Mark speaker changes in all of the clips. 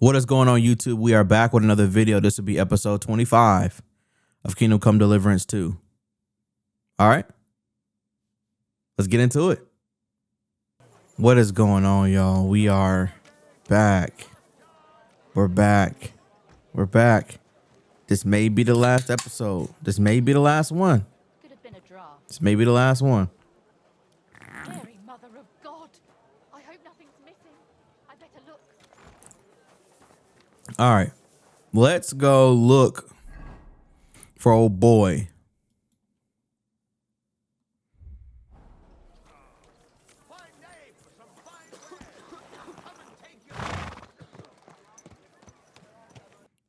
Speaker 1: What is going on, YouTube? We are back with another video. This will be episode 25 of Kingdom Come Deliverance 2. All right, let's get into it. What is going on, y'all? We are back. We're back. We're back. This may be the last episode. This may be the last one.
Speaker 2: Could have been a draw.
Speaker 1: This may be the last one.
Speaker 2: Mary, Mother of God. I hope nothing's missing. I better look.
Speaker 1: All right, let's go look for old boy.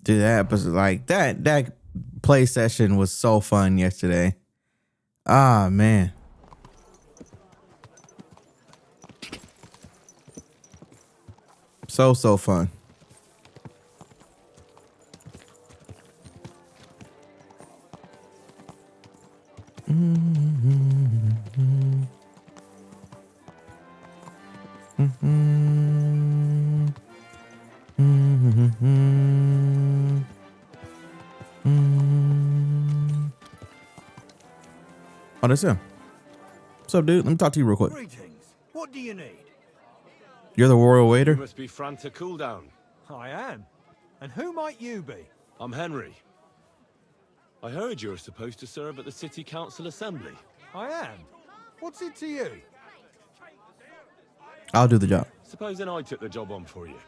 Speaker 1: Dude, that episode, like that play session was so fun yesterday. Ah, man. So fun. Oh, that's him. What's up, dude? Let me talk to you real quick.
Speaker 3: Greetings. What do you need?
Speaker 1: You're the royal
Speaker 4: You
Speaker 1: waiter?
Speaker 4: must be Franta Cooldown.
Speaker 3: I am. And who might you be?
Speaker 4: I'm Henry. I heard you're supposed to serve at the City Council Assembly.
Speaker 3: I am. What's it to you?
Speaker 1: I'll do the job.
Speaker 4: Supposing I took the job on for you.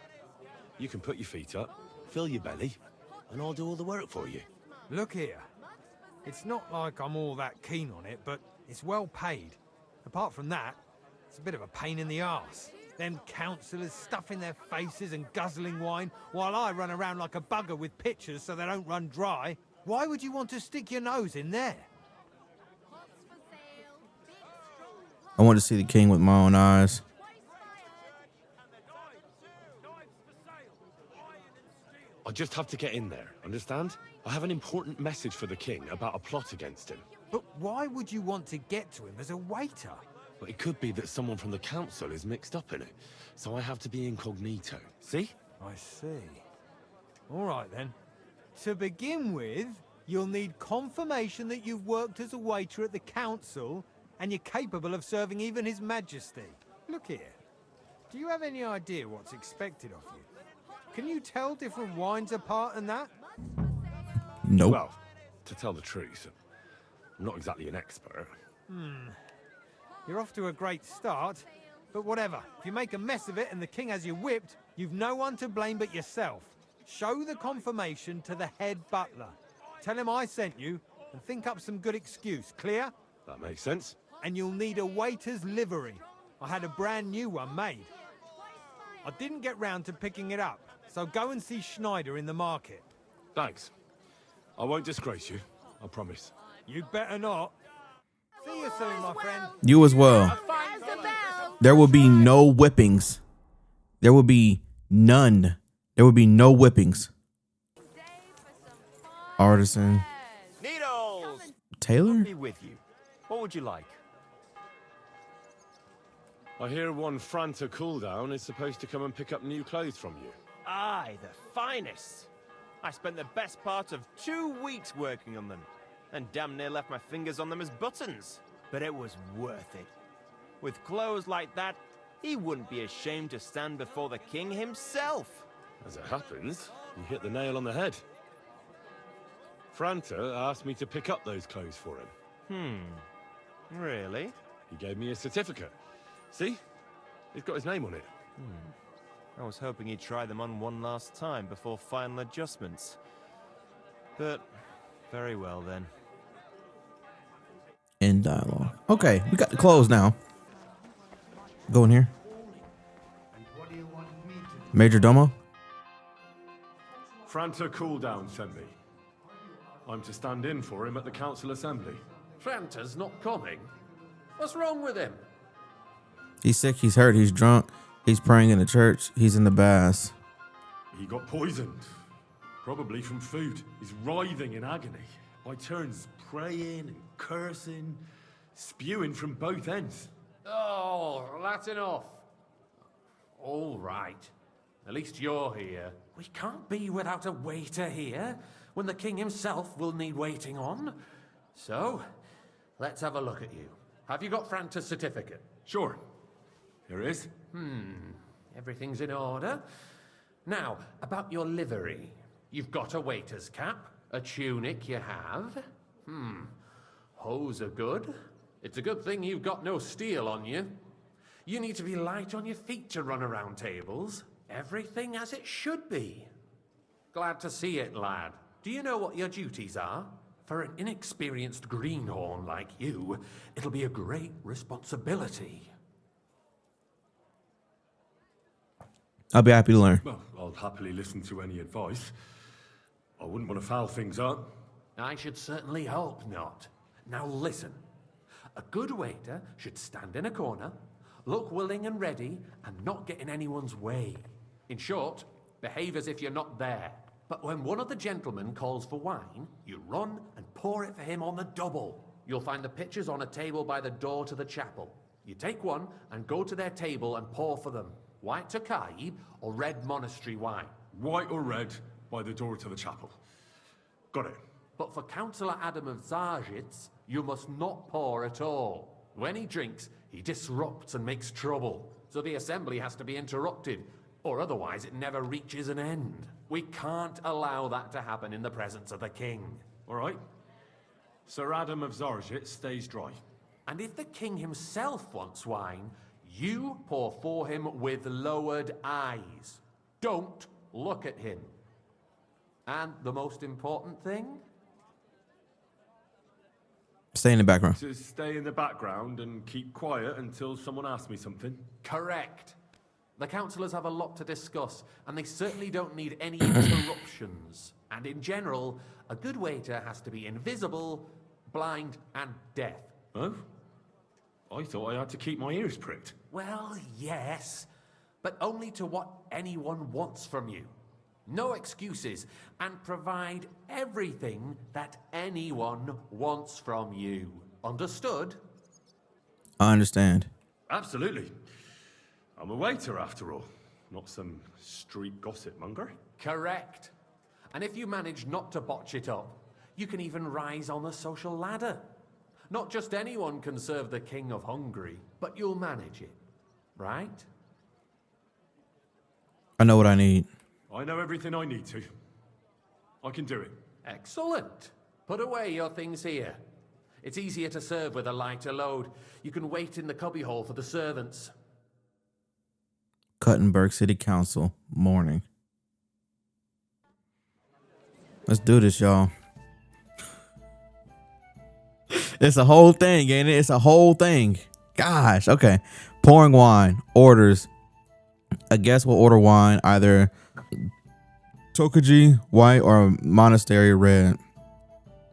Speaker 4: You can put your feet up, fill your belly, and I'll do all the work for you.
Speaker 3: Look here. It's not like I'm all that keen on it, but it's well paid. Apart from that, it's a bit of a pain in the arse. Them councillors stuffing their faces and guzzling wine, while I run around like a bugger with pitchers so they don't run dry. Why would you want to stick your nose in there?
Speaker 1: I want to see the king with my own eyes.
Speaker 4: I just have to get in there, understand? I have an important message for the king about a plot against him.
Speaker 3: But why would you want to get to him as a waiter?
Speaker 4: But it could be that someone from the council is mixed up in it, so I have to be incognito. See?
Speaker 3: I see. All right, then. To begin with, you'll need confirmation that you've worked as a waiter at the council and you're capable of serving even His Majesty. Look here. Do you have any idea what's expected of you? Can you tell different wines apart and that?
Speaker 1: Nope.
Speaker 4: Well, to tell the truth, I'm not exactly an expert.
Speaker 3: You're off to a great start, but whatever. If you make a mess of it and the king has you whipped, you've no one to blame but yourself. Show the confirmation to the head butler. Tell him I sent you and think up some good excuse. Clear?
Speaker 4: That makes sense.
Speaker 3: And you'll need a waiter's livery. I had a brand new one made. I didn't get round to picking it up, so go and see Schneider in the market.
Speaker 4: Thanks. I won't disgrace you, I promise.
Speaker 3: You'd better not. See you soon, my friend.
Speaker 1: You as well. There will be no whippings. There will be none. There will be no whippings. Artisan.
Speaker 5: Needles!
Speaker 1: Taylor?
Speaker 5: Be with you. What would you like?
Speaker 4: I hear one Franta Cooldown is supposed to come and pick up new clothes from you.
Speaker 5: Aye, the finest. I spent the best part of 2 weeks working on them, and damn near left my fingers on them as buttons. But it was worth it. With clothes like that, he wouldn't be ashamed to stand before the king himself.
Speaker 4: As it happens, you hit the nail on the head. Franta asked me to pick up those clothes for him.
Speaker 5: Really?
Speaker 4: He gave me a certificate. See? It's got his name on it.
Speaker 5: I was hoping he'd try them on one last time before final adjustments. But, very well then.
Speaker 1: In dialogue. Okay, we got the clothes now. Go in here. Major Domo.
Speaker 4: Franta Cooldown sent me. I'm to stand in for him at the council assembly.
Speaker 6: Franta's not coming. What's wrong with him?
Speaker 1: He's sick, he's hurt, he's drunk, he's praying in the church, he's in the baths.
Speaker 4: He got poisoned. Probably from food. He's writhing in agony. By turns praying and cursing, spewing from both ends.
Speaker 6: Oh, that's enough. All right. At least you're here. We can't be without a waiter here, when the king himself will need waiting on. So, let's have a look at you. Have you got Franta's certificate?
Speaker 4: Sure. Here it is.
Speaker 6: Everything's in order. Now, about your livery. You've got a waiter's cap, a tunic you have. Hose are good. It's a good thing you've got no steel on you. You need to be light on your feet to run around tables. Everything as it should be. Glad to see it, lad. Do you know what your duties are? For an inexperienced greenhorn like you, it'll be a great responsibility.
Speaker 1: I'll be happy to learn.
Speaker 4: Well, I'll happily listen to any advice. I wouldn't want to foul things up.
Speaker 6: I should certainly hope not. Now listen. A good waiter should stand in a corner, look willing and ready, and not get in anyone's way. In short, behave as if you're not there. But when one of the gentlemen calls for wine, you run and pour it for him on the double. You'll find the pitchers on a table by the door to the chapel. You take one and go to their table and pour for them. White Tokai or red monastery wine.
Speaker 4: White or red, by the door to the chapel. Got it.
Speaker 6: But for Councillor Adam of Zarzhitz, you must not pour at all. When he drinks, he disrupts and makes trouble. So the assembly has to be interrupted, or otherwise it never reaches an end. We can't allow that to happen in the presence of the king.
Speaker 4: All right. Sir Adam of Zarzhitz stays dry.
Speaker 6: And if the king himself wants wine, you pour for him with lowered eyes. Don't look at him. And the most important thing?
Speaker 1: Stay in the background.
Speaker 4: To stay in the background and keep quiet until someone asks me something.
Speaker 6: Correct. The councillors have a lot to discuss, and they certainly don't need any interruptions. And in general, a good waiter has to be invisible, blind, and deaf.
Speaker 4: Oh? I thought I had to keep my ears pricked.
Speaker 6: Well, yes, but only to what anyone wants from you. No excuses, and provide everything that anyone wants from you. Understood?
Speaker 1: I understand.
Speaker 4: Absolutely. I'm a waiter, after all. Not some street gossip monger.
Speaker 6: Correct. And if you manage not to botch it up, you can even rise on the social ladder. Not just anyone can serve the King of Hungary, but you'll manage it, right?
Speaker 1: I know what I need.
Speaker 4: I know everything I need to. I can do it.
Speaker 6: Excellent. Put away your things here. It's easier to serve with a lighter load. You can wait in the cubbyhole for the servants.
Speaker 1: Cuttenburg City Council, morning. Let's do this, y'all. It's a whole thing, ain't it? It's a whole thing. Gosh, okay. Pouring wine. Orders. A guest will order wine, either Tokaji white or monastery red,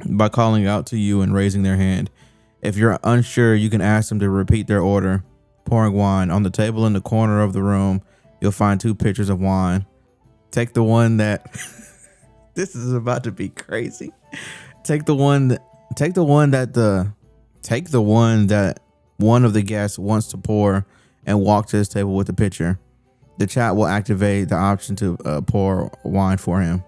Speaker 1: by calling out to you and raising their hand. If you're unsure, you can ask them to repeat their order. Pouring wine. On the table in the corner of the room, you'll find 2 pitchers of wine. Take the one that this is about to be crazy. Take the one that one of the guests wants to pour and walk to his table with the pitcher. The chat will activate the option to pour wine for him.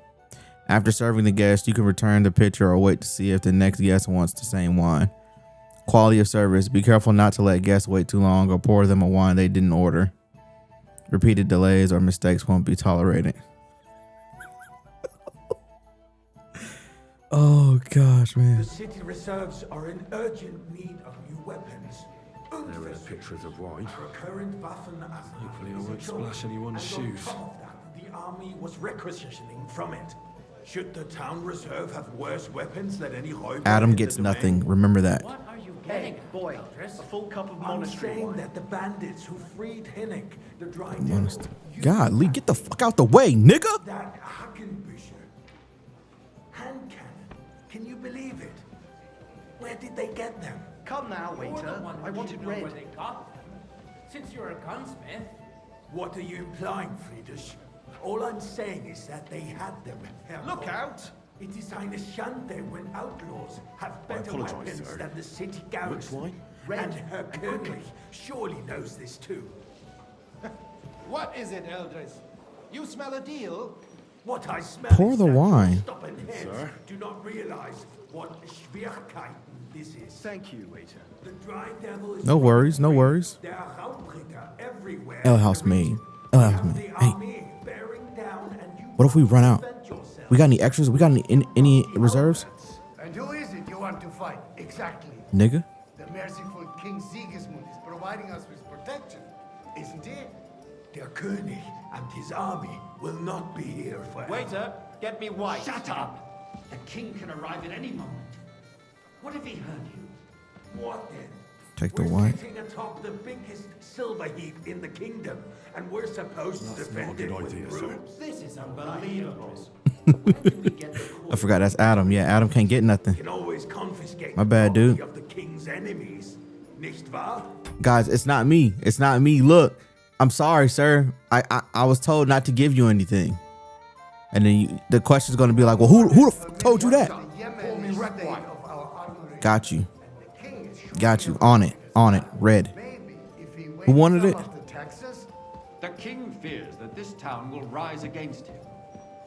Speaker 1: After serving the guest, you can return the pitcher or wait to see if the next guest wants the same wine. Quality of service. Be careful not to let guests wait too long or pour them a wine they didn't order. Repeated delays or mistakes won't be tolerated. Oh gosh, man.
Speaker 7: The city reserves are in urgent need of new weapons.
Speaker 4: There are the pictures of wine.
Speaker 7: Current Waffen
Speaker 4: Hopefully I won't splash anyone's shoes.
Speaker 7: On top of that, the army was requisitioning from it. Should the town reserve have worse weapons than any Räuber
Speaker 1: Adam
Speaker 7: in the
Speaker 1: gets
Speaker 7: domain?
Speaker 1: nothing. Remember that.
Speaker 8: What are you getting, boy? A full cup of
Speaker 7: I'm
Speaker 8: monastery
Speaker 7: saying
Speaker 8: wine.
Speaker 7: that the bandits who freed Hinnick, the dry
Speaker 1: Monastery.
Speaker 7: devil,
Speaker 1: God, Lee, get the fuck out the way, nigga.
Speaker 7: that Hackenbücher hand cannon. Can you believe it? Where did they get them?
Speaker 8: Come now, waiter. I want it red.
Speaker 9: Since you're a gunsmith.
Speaker 7: What are you implying, Friedrich? All I'm saying is that they had them.
Speaker 9: Look out!
Speaker 7: It is eine Schande when outlaws have better
Speaker 4: apologize,
Speaker 7: weapons
Speaker 4: sir.
Speaker 7: than the city
Speaker 4: Which
Speaker 7: garrison.
Speaker 4: wine?
Speaker 7: And Herr König surely knows this too.
Speaker 9: What is it, Eldris?
Speaker 7: You smell a deal? What I smell
Speaker 1: Pour
Speaker 7: is
Speaker 1: the
Speaker 7: that
Speaker 1: wine.
Speaker 7: stubborn heads do not realize what Schwierigkeit this is.
Speaker 4: Thank you, waiter.
Speaker 7: The dry devil is
Speaker 1: No worries, no worries.
Speaker 7: There are Raumbringer everywhere.
Speaker 1: Ale
Speaker 7: in the
Speaker 1: House made.
Speaker 7: region.
Speaker 1: Ale
Speaker 7: You
Speaker 1: House
Speaker 7: have
Speaker 1: made.
Speaker 7: the
Speaker 1: Hey,
Speaker 7: army bearing down and you
Speaker 1: what if we
Speaker 7: must
Speaker 1: run out?
Speaker 7: defend yourself.
Speaker 1: We got any extras? We got any reserves?
Speaker 10: And who is it you want to fight? Exactly.
Speaker 1: Nigga?
Speaker 10: The merciful King Sigismund is providing us with protection, isn't he?
Speaker 7: Der König and his army will not be here forever.
Speaker 5: Waiter, get me white.
Speaker 8: Shut up! The king can arrive at any moment. What if he heard you?
Speaker 7: What then?
Speaker 1: Take the
Speaker 7: We're
Speaker 1: white.
Speaker 7: sitting atop the biggest silver heap in the kingdom, and we're supposed to defend it with brooms.
Speaker 8: This is unbelievable.
Speaker 1: I forgot that's Adam. Yeah, Adam can't get nothing.
Speaker 7: You can always confiscate
Speaker 1: My bad,
Speaker 7: the
Speaker 1: dude.
Speaker 7: property of the king's enemies, nicht wahr?
Speaker 1: Guys, it's not me. It's not me. Look, I'm sorry, sir. I was told not to give you anything. And then the question's going to be like, well, who the f told you that? Got you. Got you. On it. On it. Red. Who wanted it?
Speaker 11: The king fears that this town will rise against him.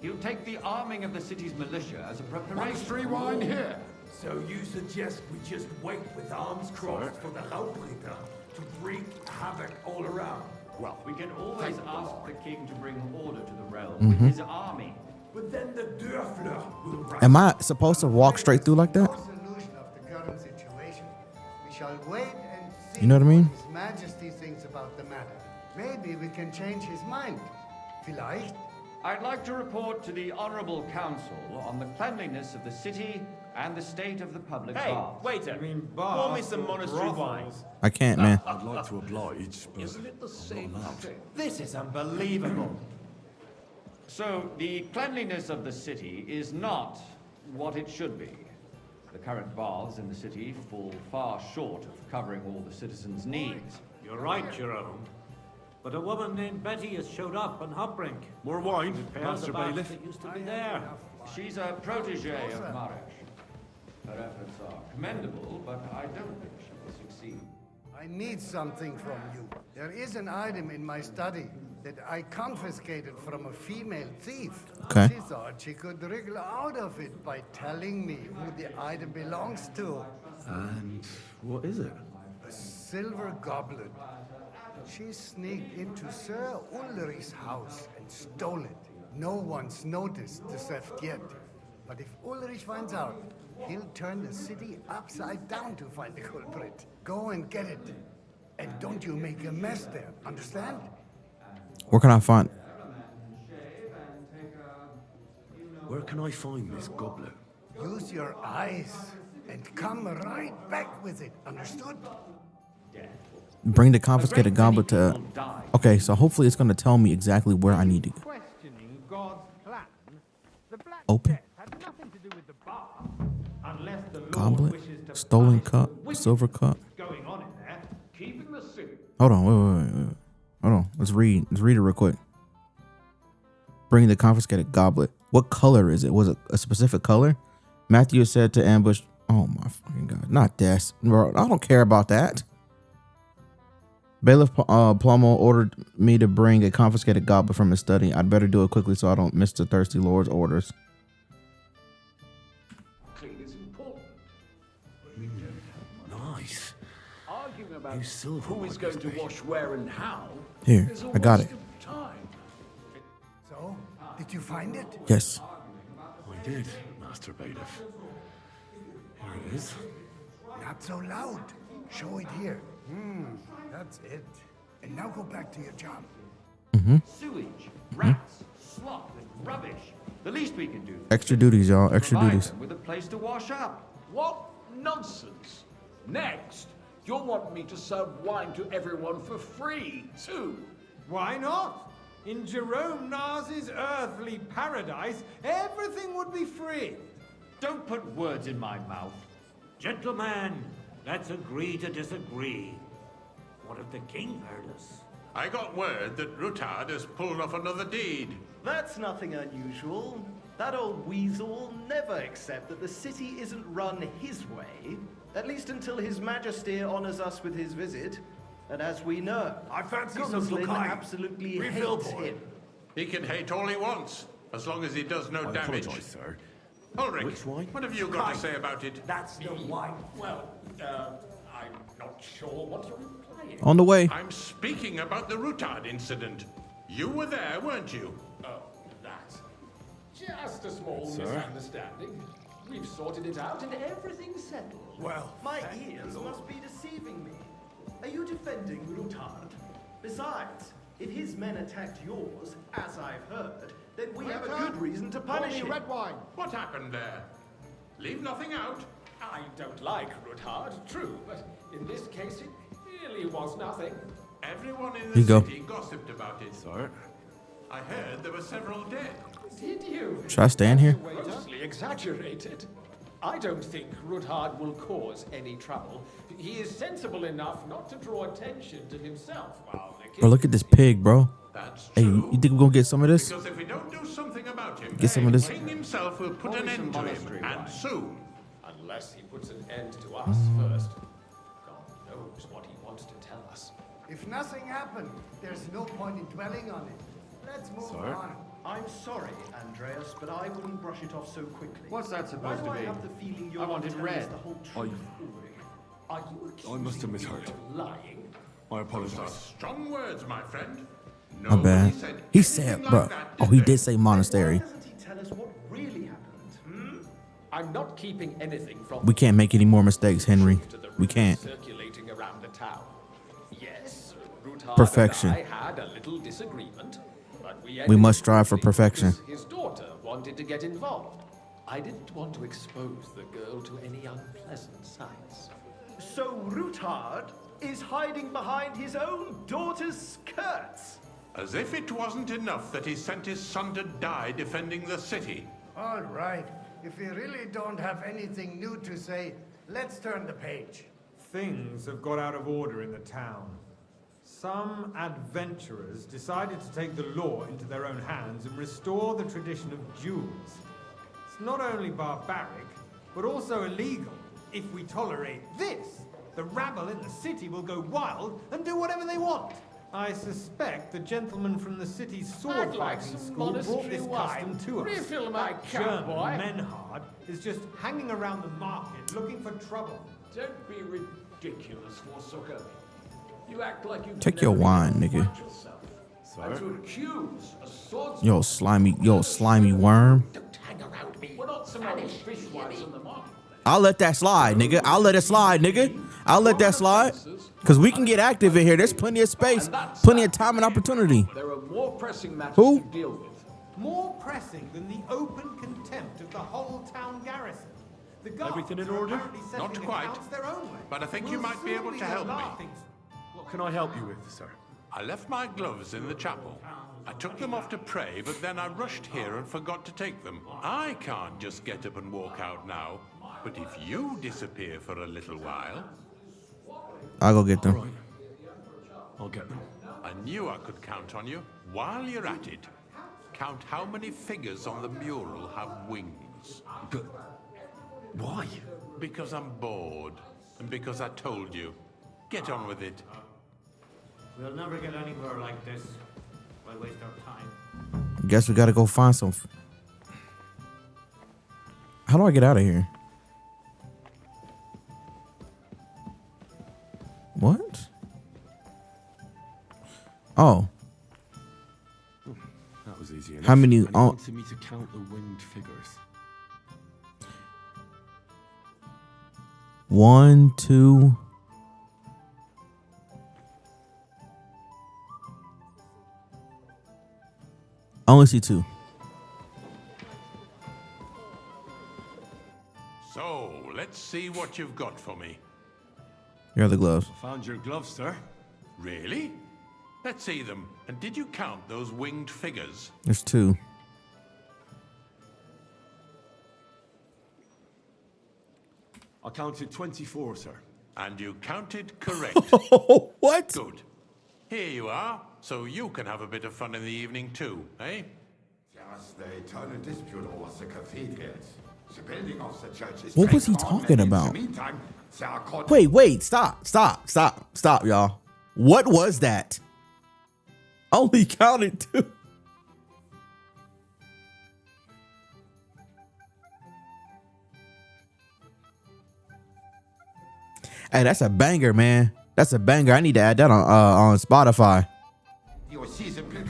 Speaker 11: He'll take the arming of the city's militia as a preparation.
Speaker 7: Free wine here. So you suggest we just wait with arms crossed for the Raumbringer to wreak havoc all around?
Speaker 11: Well, we can always ask the king to bring order to the realm with his army.
Speaker 7: But then the Dörfler will rise.
Speaker 1: Am I supposed to walk straight through like that?
Speaker 10: Solution of the current situation. We shall wait and see
Speaker 1: You know what I mean?
Speaker 10: His Majesty thinks about the matter. Maybe we can change his mind. Vielleicht?
Speaker 11: I'd like to report to the Honorable Council on the cleanliness of the city and the state of the public
Speaker 5: Hey,
Speaker 11: baths.
Speaker 5: waiter.
Speaker 3: You mean
Speaker 5: Pour me
Speaker 3: baths
Speaker 5: some
Speaker 3: or
Speaker 5: monastery
Speaker 3: brothels?
Speaker 5: wine.
Speaker 1: I can't, man.
Speaker 4: I'd like to oblige, but
Speaker 11: Isn't it the same thing?
Speaker 5: This is unbelievable.
Speaker 11: So, the cleanliness of the city is not what it should be. The current baths in the city fall far short of covering all the citizens' needs.
Speaker 12: You're right, Jerome. But a woman named Betty has showed up on Hopbrink.
Speaker 4: more wine,
Speaker 12: Repairs
Speaker 4: Master
Speaker 12: the baths
Speaker 4: Bailiff.
Speaker 12: that used to be there.
Speaker 11: She's a protege of Marish. Her efforts are commendable, but I don't think she will succeed.
Speaker 10: I need something from you. There is an item in my study that I confiscated from a female thief.
Speaker 1: Okay.
Speaker 10: She thought she could wriggle out of it by telling me who the item belongs to.
Speaker 4: And what is it?
Speaker 10: A silver goblet. She sneaked into Sir Ulrich's house and stole it. No one's noticed the theft yet. But if Ulrich finds out, he'll turn the city upside down to find the culprit. Go and get it. And don't you make a mess there, understand?
Speaker 1: Where can I find?
Speaker 4: Where can I find this goblet?
Speaker 10: Use your eyes and come right back with it, understood?
Speaker 1: Bring the confiscated goblet to.
Speaker 11: People die.
Speaker 1: Okay, so hopefully it's going to tell me exactly where I need to go.
Speaker 3: Questioning God's plan, the Black
Speaker 1: Open.
Speaker 3: Death had nothing to do with the bath, unless the Lord
Speaker 1: Goblet,
Speaker 3: wishes to
Speaker 1: stolen
Speaker 3: punish
Speaker 1: cup,
Speaker 3: the wickedness
Speaker 1: silver cup.
Speaker 3: going on in there.
Speaker 12: Keeping the city.
Speaker 1: Hold on, wait. Hold on. Let's read it real quick. Bring the confiscated goblet. What color is it? Was it a specific color? Matthew said to ambush. Oh my fucking god! Not this, bro. I don't care about that. Bailiff Plomo ordered me to bring a confiscated goblet from his study. I'd better do it quickly so I don't miss the thirsty lord's orders.
Speaker 12: Clean is important.
Speaker 4: Nice.
Speaker 12: Arguing about
Speaker 4: New silver
Speaker 12: who is
Speaker 4: one
Speaker 12: going
Speaker 4: these
Speaker 12: to
Speaker 4: days.
Speaker 12: wash where and how
Speaker 1: Here,
Speaker 12: is a
Speaker 1: I got
Speaker 12: waste
Speaker 1: it.
Speaker 12: of time.
Speaker 10: So, did you find it?
Speaker 1: Yes.
Speaker 4: I did, Master Bailiff. Here it is.
Speaker 10: Not so loud. Show it here. That's it. And now go back to your job.
Speaker 11: Sewage, rats, slop, and rubbish. The least we can do.
Speaker 1: Extra duties, y'all. Extra
Speaker 11: Provide
Speaker 1: duties.
Speaker 11: them with a place to wash up.
Speaker 12: What nonsense! Next, you'll want me to serve wine to everyone for free, too.
Speaker 3: Why not? In Jerome Nars's earthly paradise, everything would be free.
Speaker 11: Don't put words in my mouth.
Speaker 12: Gentlemen, let's agree to disagree. What if the king heard us?
Speaker 6: I got word that Rutard has pulled off another deed.
Speaker 8: That's nothing unusual. That old weasel will never accept that the city isn't run his way, at least until His Majesty honors us with his visit. And as we know,
Speaker 7: I fancy some
Speaker 8: Gunslin
Speaker 7: Lakai.
Speaker 8: absolutely
Speaker 7: Refill,
Speaker 8: hates
Speaker 7: boy.
Speaker 8: him.
Speaker 13: He can hate all he wants, as long as he does no damage.
Speaker 4: Apologise, sir.
Speaker 13: Ulrich,
Speaker 4: Which wine?
Speaker 13: what have you got to say about it?
Speaker 7: That's the wine.
Speaker 12: Well, I'm not sure what you're implying.
Speaker 1: On the way.
Speaker 13: I'm speaking about the Rutard incident. You were there, weren't you?
Speaker 12: Oh, that. Just a small
Speaker 4: Sir?
Speaker 12: misunderstanding. We've sorted it out and everything's settled.
Speaker 3: Well,
Speaker 8: My ears must be deceiving me. Are you defending Rutard? Besides, if his men attacked yours, as I've heard, then we have a good reason to punish him.
Speaker 12: wine.
Speaker 13: What happened there? Leave nothing out.
Speaker 12: I don't like Rutard, true, but in this case it really was nothing.
Speaker 13: Everyone in
Speaker 1: Here
Speaker 13: the
Speaker 1: you go.
Speaker 13: city gossiped about it.
Speaker 4: Sir?
Speaker 13: I heard there were several dead.
Speaker 12: Did you?
Speaker 1: Should I stand here?
Speaker 12: Grossly exaggerated. I don't think Rutard will cause any trouble. He is sensible enough not to draw attention to himself while the
Speaker 1: Bro, look at this pig, bro.
Speaker 13: That's
Speaker 1: Hey,
Speaker 13: true.
Speaker 1: you think we're gonna get some of this?
Speaker 13: Because if we don't do something about him,
Speaker 1: Get some of this.
Speaker 13: the king himself will put an end to him,
Speaker 11: monastery
Speaker 13: and
Speaker 11: wine.
Speaker 13: soon.
Speaker 12: Unless he puts an end to us first. God knows what he wants to tell us.
Speaker 10: If nothing happened, there's no point in dwelling on it. Let's move
Speaker 4: Sir?
Speaker 10: on.
Speaker 8: I'm sorry, Andreas, but I wouldn't brush it off so quickly.
Speaker 11: What's that supposed
Speaker 8: Why
Speaker 11: to
Speaker 8: do
Speaker 11: be?
Speaker 8: I have the feeling you're
Speaker 11: I wanted
Speaker 8: not telling us
Speaker 11: red.
Speaker 8: the whole truth?
Speaker 12: Are you accusing
Speaker 4: I must have
Speaker 12: me
Speaker 4: misheard.
Speaker 12: of lying?
Speaker 4: I
Speaker 13: Those are
Speaker 4: apologise.
Speaker 13: strong words, my friend.
Speaker 1: My bad.
Speaker 13: Said
Speaker 1: He
Speaker 13: anything
Speaker 1: said,
Speaker 13: like
Speaker 1: bro.
Speaker 13: that,
Speaker 1: Oh, he
Speaker 13: they?
Speaker 1: did say monastery.
Speaker 8: Why doesn't he tell us what really happened?
Speaker 12: I'm not keeping anything from
Speaker 1: We can't make any more mistakes, Henry.
Speaker 12: to the
Speaker 1: We
Speaker 12: rumors
Speaker 1: can't.
Speaker 12: circulating around the town. Yes, Rutard
Speaker 1: Perfection.
Speaker 12: and I had a little disagreement, but we
Speaker 1: We must
Speaker 12: ended
Speaker 1: strive for
Speaker 12: quickly
Speaker 1: perfection.
Speaker 12: because his daughter wanted to get involved. I didn't want to expose the girl to any unpleasant sights.
Speaker 8: So Rutard is hiding behind his own daughter's skirts.
Speaker 13: As if it wasn't enough that he sent his son to die defending the city.
Speaker 10: All right. If we really don't have anything new to say, let's turn the page.
Speaker 3: things have got out of order in the town. Some adventurers decided to take the law into their own hands and restore the tradition of duels. It's not only barbaric, but also illegal. If we tolerate this, the rabble in the city will go wild and do whatever they want. I suspect the gentleman from the city's sword
Speaker 12: I'd like
Speaker 3: fighting
Speaker 12: some
Speaker 3: school brought
Speaker 12: monastery
Speaker 3: this
Speaker 12: wine.
Speaker 3: custom to us.
Speaker 12: Refill my
Speaker 3: That
Speaker 12: cup,
Speaker 3: German
Speaker 12: boy.
Speaker 3: Menhard is just hanging around the market looking for trouble.
Speaker 12: Don't be ridiculous, Forsucker.
Speaker 7: You act like you
Speaker 1: Take your wine, nigga.
Speaker 7: And to accuse a swordsman.
Speaker 1: Yo, slimy worm.
Speaker 12: Don't hang around me.
Speaker 7: We're not some old fishwives on the market.
Speaker 1: I'll let that slide, nigga. I'll let it slide, nigga. I'll let that slide. Cause we can get active in here. There's plenty of space, plenty of time and opportunity.
Speaker 7: There are more pressing matters
Speaker 1: Who?
Speaker 7: to deal with.
Speaker 3: More pressing than the open contempt of the whole town garrison. The guards
Speaker 4: Everything in
Speaker 3: are
Speaker 4: order?
Speaker 3: apparently
Speaker 13: Not
Speaker 3: settling
Speaker 13: quite.
Speaker 3: accounts their own way.
Speaker 13: But I think you
Speaker 3: We'll
Speaker 13: might be
Speaker 3: soon
Speaker 13: able to
Speaker 3: the
Speaker 13: help me.
Speaker 3: laughing
Speaker 4: What can I help you with, sir?
Speaker 13: I left my gloves in the chapel. I took them off to pray, but then I rushed here and forgot to take them. I can't just get up and walk out now. But if you disappear for a little while,
Speaker 1: I'll go get them.
Speaker 4: I'll get them.
Speaker 13: I knew I could count on you. While you're at it, count how many figures on the mural have wings.
Speaker 4: But why?
Speaker 13: Because I'm bored, and because I told you. Get on with it.
Speaker 9: We'll never get anywhere like this. Why waste our time?
Speaker 1: Guess we gotta go find some. How do I get out of here? What? Oh,
Speaker 4: That was easy enough.
Speaker 1: How many-
Speaker 4: And he
Speaker 1: oh.
Speaker 4: wanted me to count the winged figures.
Speaker 1: 1, 2. I only see 2.
Speaker 13: So, let's see what you've got for me.
Speaker 1: Here are the gloves.
Speaker 4: Found your gloves, sir.
Speaker 13: Really? Let's see them. And did you count those winged figures?
Speaker 1: There's 2.
Speaker 4: I counted 24, sir.
Speaker 13: And you counted correct.
Speaker 1: What?
Speaker 13: Good. Here you are, so you can have a bit of fun in the evening too, eh?
Speaker 14: Just the eternal dispute over the cathedrals. The building of the church is
Speaker 1: What was he
Speaker 14: going on,
Speaker 1: talking
Speaker 14: and in the
Speaker 1: about?
Speaker 14: meantime, there are court-
Speaker 1: Wait, stop, y'all. What was that? Only counted 2. Hey, that's a banger, man. That's a banger. I need to add that on Spotify.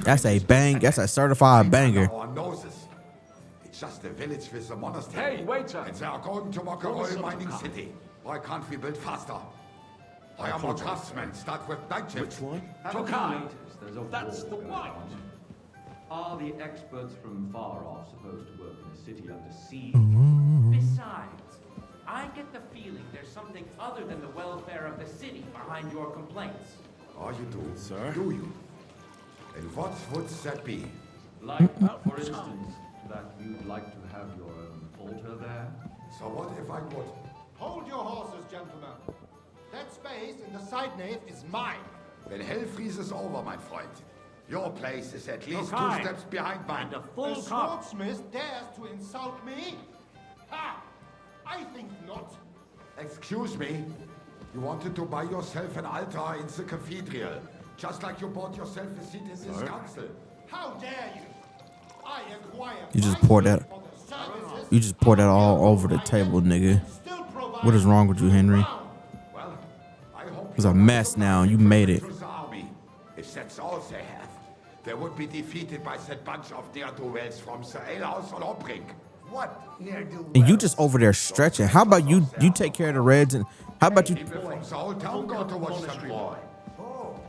Speaker 1: That's a bang. That's a certified banger.
Speaker 14: Our noses. It's just a village with a monastery.
Speaker 12: Hey, waiter!
Speaker 14: And they are going to mock a oil mining city. Why can't we build faster? Hire more craftsmen. Start with night shifts.
Speaker 11: Which one?
Speaker 12: Tokai.
Speaker 11: That's
Speaker 12: the one.
Speaker 11: Are the experts from far off supposed to work in a city under siege?
Speaker 15: Besides, I get the feeling there's something other than the welfare of the city behind your complaints.
Speaker 14: Oh, you do? Sir? Do you? And what would that be?
Speaker 11: Like, for instance, that you'd like to have your own altar there?
Speaker 14: So what if I would?
Speaker 16: Hold your horses, gentlemen. That space in the side nave is mine.
Speaker 14: Then hell freezes over, my friend. Your place is at least 2 steps behind mine.
Speaker 16: And a full swordsmith dares to insult me? Ha! I think not.
Speaker 14: Excuse me? You wanted to buy yourself an altar in the cathedral, just like you bought yourself a seat in this council.
Speaker 16: How dare you? I acquired
Speaker 1: You just poured that. You just poured that all over the table, nigga. What is wrong with you, Henry? It's a mess now. You made it.
Speaker 14: If that's all they have, they would be defeated by that bunch of ne'er-do-wells from the alehouse or Obring.
Speaker 10: What ne'er-do-wells?
Speaker 1: And you just over there stretching. How about you take care of the Reds, and how about you?
Speaker 14: People from the whole town go to watch them play.
Speaker 10: Oh,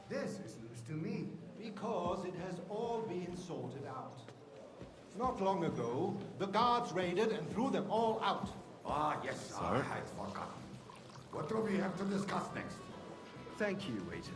Speaker 10: this is news to me.
Speaker 16: Because it has all been sorted out. Not long ago, the guards raided and threw them all out.
Speaker 14: Ah, yes, I had forgotten. What do we have to discuss next?
Speaker 8: Thank you, waiter.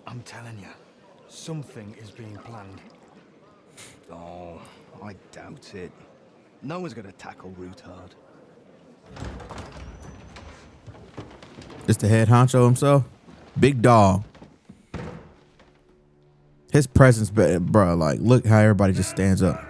Speaker 17: I'm telling you, something is being planned. Oh, I doubt it. No one's gonna tackle Ruthard.
Speaker 1: Just the head honcho himself, big dog. His presence, bro. Like, look how everybody just stands up.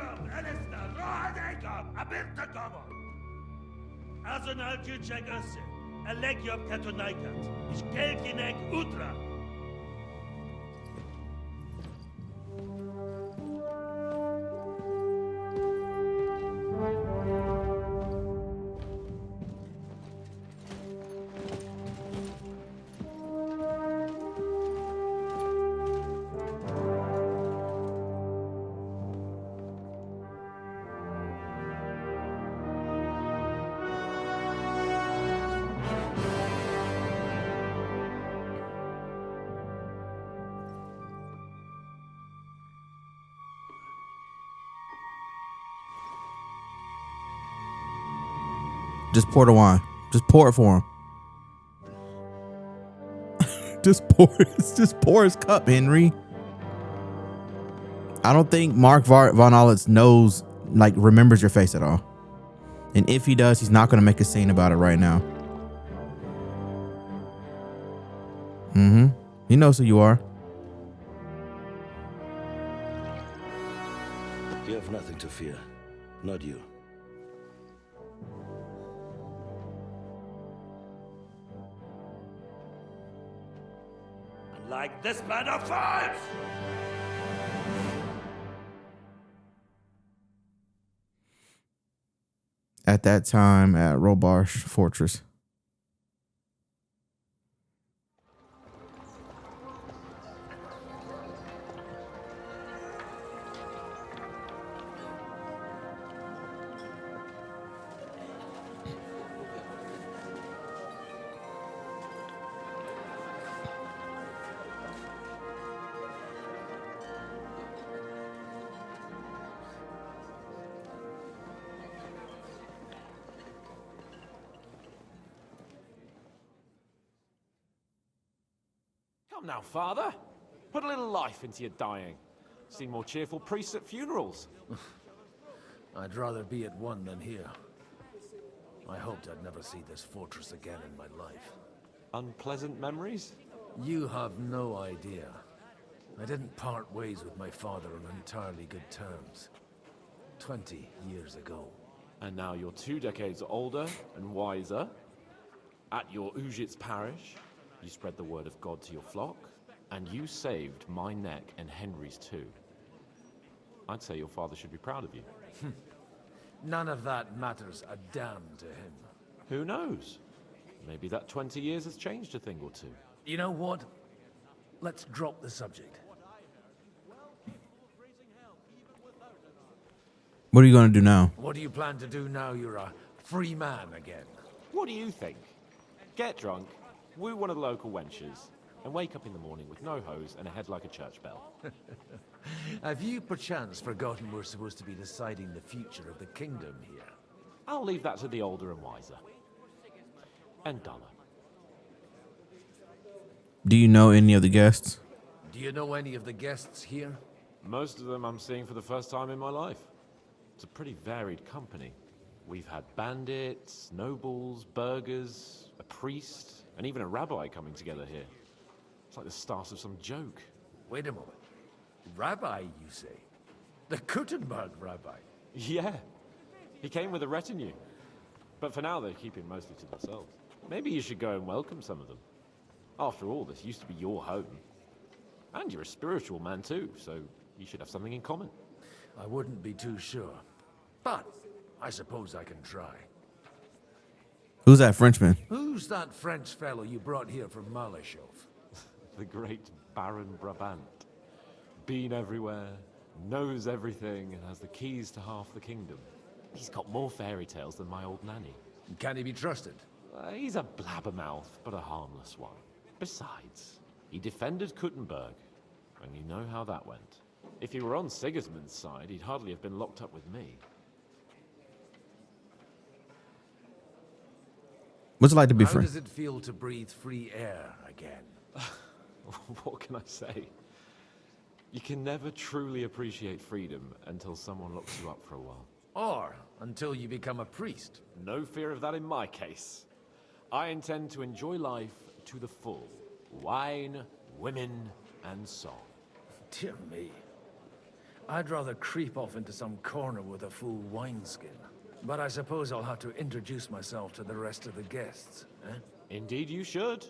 Speaker 1: Just pour the wine. Just pour it for him. Just pour his cup, Henry. I don't think Mark Von Ollitz knows, like, remembers your face at all. And if he does, he's not going to make a scene about it right now. He knows who you are.
Speaker 18: You have nothing to fear. Not you.
Speaker 7: Like this man of fights!
Speaker 1: At that time at Robarsh Fortress.
Speaker 12: Come now, father. Put a little life into your dying. See more cheerful priests at funerals.
Speaker 19: I'd rather be at one than here. I hoped I'd never see this fortress again in my life.
Speaker 12: Unpleasant memories?
Speaker 19: You have no idea. I didn't part ways with my father on entirely good terms. 20 years ago.
Speaker 12: And now you're 2 decades older and wiser.
Speaker 20: At your Ujit's parish, you spread the word of God to your flock, and you saved my neck and Henry's too. I'd say your father should be proud of you.
Speaker 19: None of that matters a damn to him.
Speaker 20: Who knows? Maybe that 20 years has changed a thing or two.
Speaker 19: You know what? Let's drop the subject.
Speaker 1: What are you going to do now?
Speaker 19: What do you plan to do now you're a free man again?
Speaker 20: What do you think? Get drunk, woo one of the local wenches, and wake up in the morning with no hose and a head like a church bell.
Speaker 19: Have you perchance forgotten we're supposed to be deciding the future of the kingdom here?
Speaker 20: I'll leave that to the older and wiser. And duller.
Speaker 1: Do you know any of the guests?
Speaker 19: Do you know any of the guests here?
Speaker 20: Most of them I'm seeing for the first time in my life. It's a pretty varied company. We've had bandits, nobles, burghers, a priest, and even a rabbi coming together here. It's like the start of some joke.
Speaker 19: Wait a moment. Rabbi, you say? The Kuttenberg rabbi?
Speaker 20: Yeah. He came with a retinue. But for now, they're keeping mostly to themselves. Maybe you should go and welcome some of them. After all, this used to be your home. And you're a spiritual man too, so you should have something in common.
Speaker 19: I wouldn't be too sure. But I suppose I can try.
Speaker 1: Who's that Frenchman?
Speaker 19: Who's that French fellow you brought here from Malachov?
Speaker 20: The great Baron Brabant. Been everywhere, knows everything, and has the keys to half the kingdom. He's got more fairy tales than my old nanny.
Speaker 19: Can he be trusted?
Speaker 20: He's a blabbermouth, but a harmless one. Besides, he defended Kuttenberg, and you know how that went. If he were on Sigismund's side, he'd hardly have been locked up with me.
Speaker 1: What's it like to be
Speaker 19: How
Speaker 1: free?
Speaker 19: does it feel to breathe free air again?
Speaker 20: What can I say? You can never truly appreciate freedom until someone locks you up for a while.
Speaker 19: Or until you become a priest.
Speaker 20: No fear of that in my case. I intend to enjoy life to the full. Wine, women, and song.
Speaker 19: Dear me. I'd rather creep off into some corner with a full wineskin. But I suppose I'll have to introduce myself to the rest of the guests, eh?
Speaker 20: Indeed you should.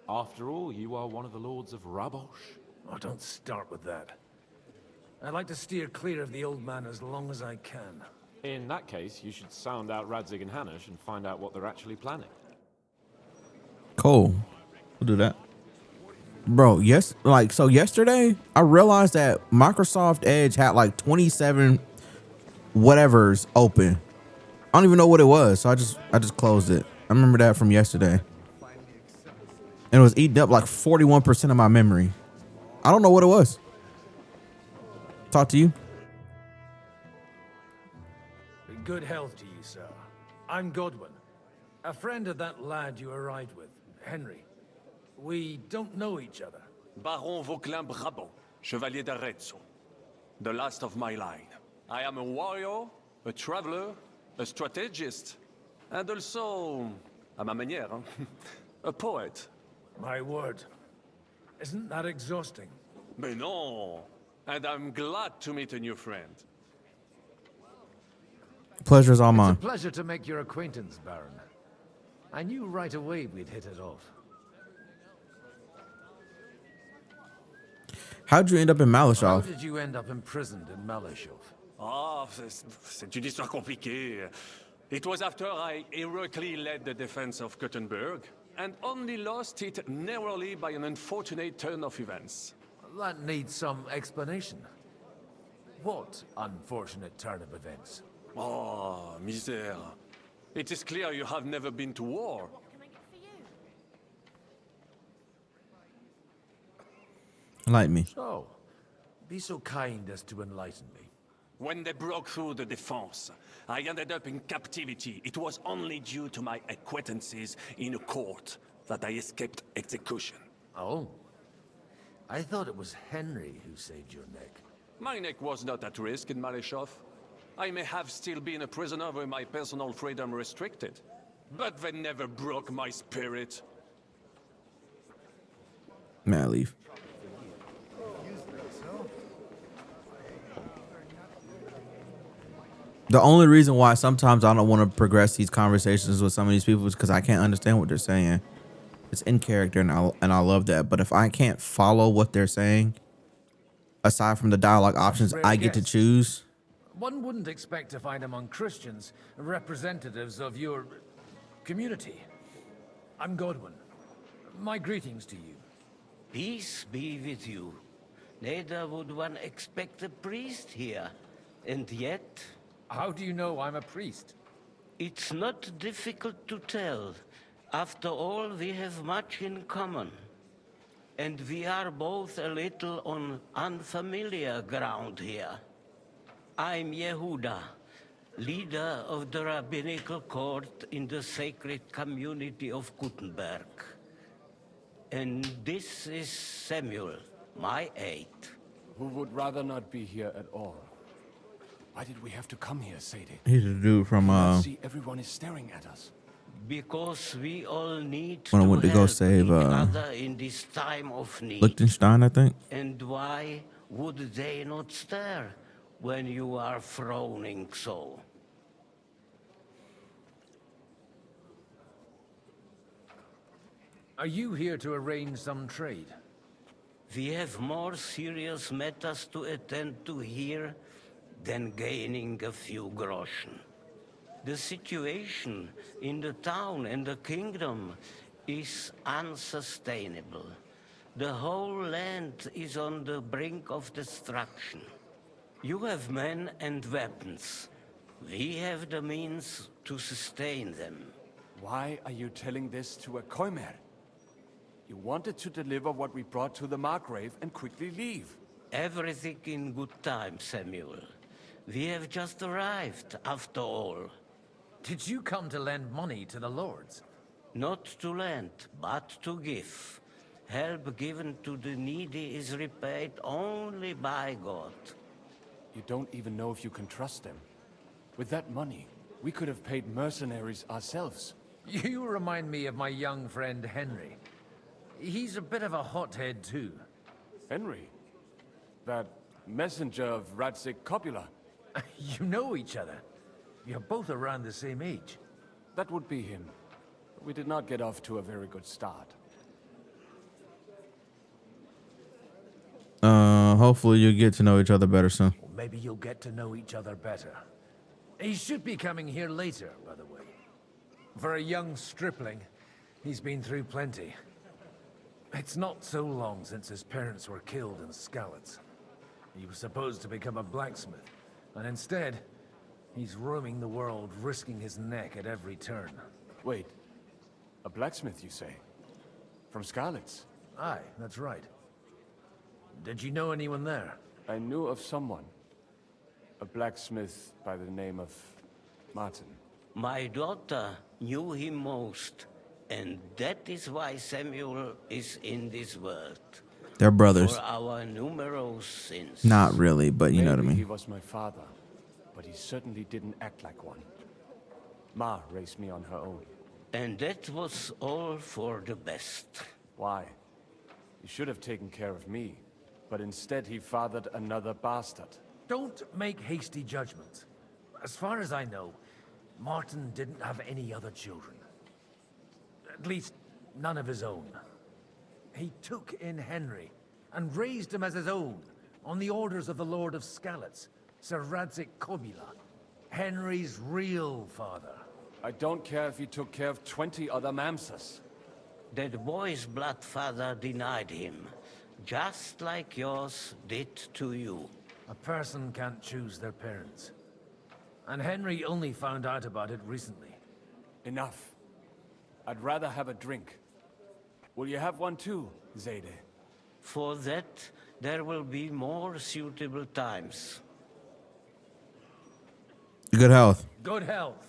Speaker 20: After all, you are one of the lords of Rabosh.
Speaker 19: Oh, don't start with that. I'd like to steer clear of the old man as long as I can.
Speaker 20: In that case, you should sound out Radzig and Hanush and find out what they're actually planning.
Speaker 1: Cool. We'll do that. Bro, yes, so yesterday, I realized that Microsoft Edge had like 27 whatevers open. I don't even know what it was, so I just closed it. I remember that from yesterday. And it was eating up like 41% of my memory. I don't know what it was. Talk to you.
Speaker 19: Good health to you, sir. I'm Godwin, a friend of that lad you arrived with, Henry. We don't know each other.
Speaker 21: Baron Vauquelin Brabant, Chevalier d'Arezzo. The last of my line. I am a warrior, a traveler, a strategist, and also, à ma manière, a poet.
Speaker 19: My word. Isn't that exhausting?
Speaker 21: Mais non! And I'm glad to meet a new friend.
Speaker 1: Pleasure's all mine.
Speaker 19: It's a pleasure to make your acquaintance, Baron. I knew right away we'd hit it off.
Speaker 1: How'd you end up in
Speaker 19: How
Speaker 1: Malachov?
Speaker 19: did you end up imprisoned in Malachov?
Speaker 21: Ah, c'est une histoire compliquée. It was after I heroically led the defense of Kuttenberg, and only lost it narrowly by an unfortunate turn of events.
Speaker 19: That needs some explanation. What unfortunate turn of events?
Speaker 21: Oh, misère. It is clear you have never been to war.
Speaker 1: Enlighten me.
Speaker 19: So, be so kind as to enlighten me.
Speaker 21: When they broke through the defense, I ended up in captivity. It was only due to my acquaintances in a court that I escaped execution.
Speaker 19: Oh? I thought it was Henry who saved your neck.
Speaker 21: My neck was not at risk in Malachov. I may have still been a prisoner with my personal freedom restricted, but they never broke my spirit.
Speaker 1: Man, leave. The only reason why sometimes I don't want to progress these conversations with some of these people is because I can't understand what they're saying. It's in character, and I love that. But if I can't follow what they're saying, aside from the dialogue options
Speaker 19: Rare
Speaker 1: I get to
Speaker 19: guest.
Speaker 1: choose,
Speaker 19: One wouldn't expect to find among Christians representatives of your community. I'm Godwin. My greetings to you.
Speaker 2: Peace be with you. Neither would one expect a priest here. And yet...
Speaker 19: How do you know I'm a priest?
Speaker 2: It's not difficult to tell. After all, we have much in common. And we are both a little on unfamiliar ground here. I'm Yehuda, leader of the rabbinical court in the sacred community of Gutenberg. And this is Samuel, my aide.
Speaker 22: Who would rather not be here at all? Why did we have to come here, Sadie?
Speaker 1: he's a dude from
Speaker 22: See, everyone is staring at us.
Speaker 2: Because we all need
Speaker 1: when I went to go
Speaker 2: help
Speaker 1: save
Speaker 2: each other in this time of need.
Speaker 1: Liechtenstein, I think.
Speaker 2: And why would they not stare when you are frowning so?
Speaker 19: Are you here to arrange some trade?
Speaker 2: We have more serious matters to attend to here than gaining a few groschen. The situation in the town and the kingdom is unsustainable. The whole land is on the brink of destruction. You have men and weapons. We have the means to sustain them.
Speaker 22: Why are you telling this to a Koimer? You wanted to deliver what we brought to the Margrave and quickly leave.
Speaker 2: Everything in good time, Samuel. We have just arrived, after all.
Speaker 19: Did you come to lend money to the lords?
Speaker 2: Not to lend, but to give. Help given to the needy is repaid only by God.
Speaker 22: You don't even know if you can trust them. With that money, we could have paid mercenaries ourselves.
Speaker 19: You remind me of my young friend Henry. He's a bit of a hothead too.
Speaker 22: Henry? That messenger of Radzik Copula?
Speaker 19: You know each other. You're both around the same age.
Speaker 22: That would be him. We did not get off to a very good start.
Speaker 1: Hopefully you'll get to know each other better soon.
Speaker 19: Or maybe you'll get to know each other better. He should be coming here later, by the way. For a young stripling, he's been through plenty. It's not so long since his parents were killed in Skalitz. He was supposed to become a blacksmith, and instead, he's roaming the world, risking his neck at every turn.
Speaker 22: Wait, a blacksmith, you say? From Skalitz?
Speaker 19: Aye, that's right. Did you know anyone there?
Speaker 22: I knew of someone. A blacksmith by the name of Martin.
Speaker 2: My daughter knew him most, and that is why Samuel is in this world.
Speaker 1: They're brothers.
Speaker 2: For our numerous sins.
Speaker 1: Not really, but you know what I
Speaker 22: Maybe he
Speaker 1: mean.
Speaker 22: was my father, but he certainly didn't act like one. Ma raised me on her own.
Speaker 2: And that was all for the best.
Speaker 22: Why? He should have taken care of me, but instead he fathered another bastard.
Speaker 19: Don't make hasty judgments. As far as I know, Martin didn't have any other children. At least, none of his own. He took in Henry, and raised him as his own, on the orders of the Lord of Skalitz, Sir Radzik Kobila, Henry's real father.
Speaker 22: I don't care if he took care of 20 other Mamsas.
Speaker 2: That boy's blood father denied him, just like yours did to you.
Speaker 19: A person can't choose their parents. And Henry only found out about it recently.
Speaker 22: Enough. I'd rather have a drink. Will you have one too, Zayde?
Speaker 2: For that, there will be more suitable times.
Speaker 1: Good health.
Speaker 19: Good health.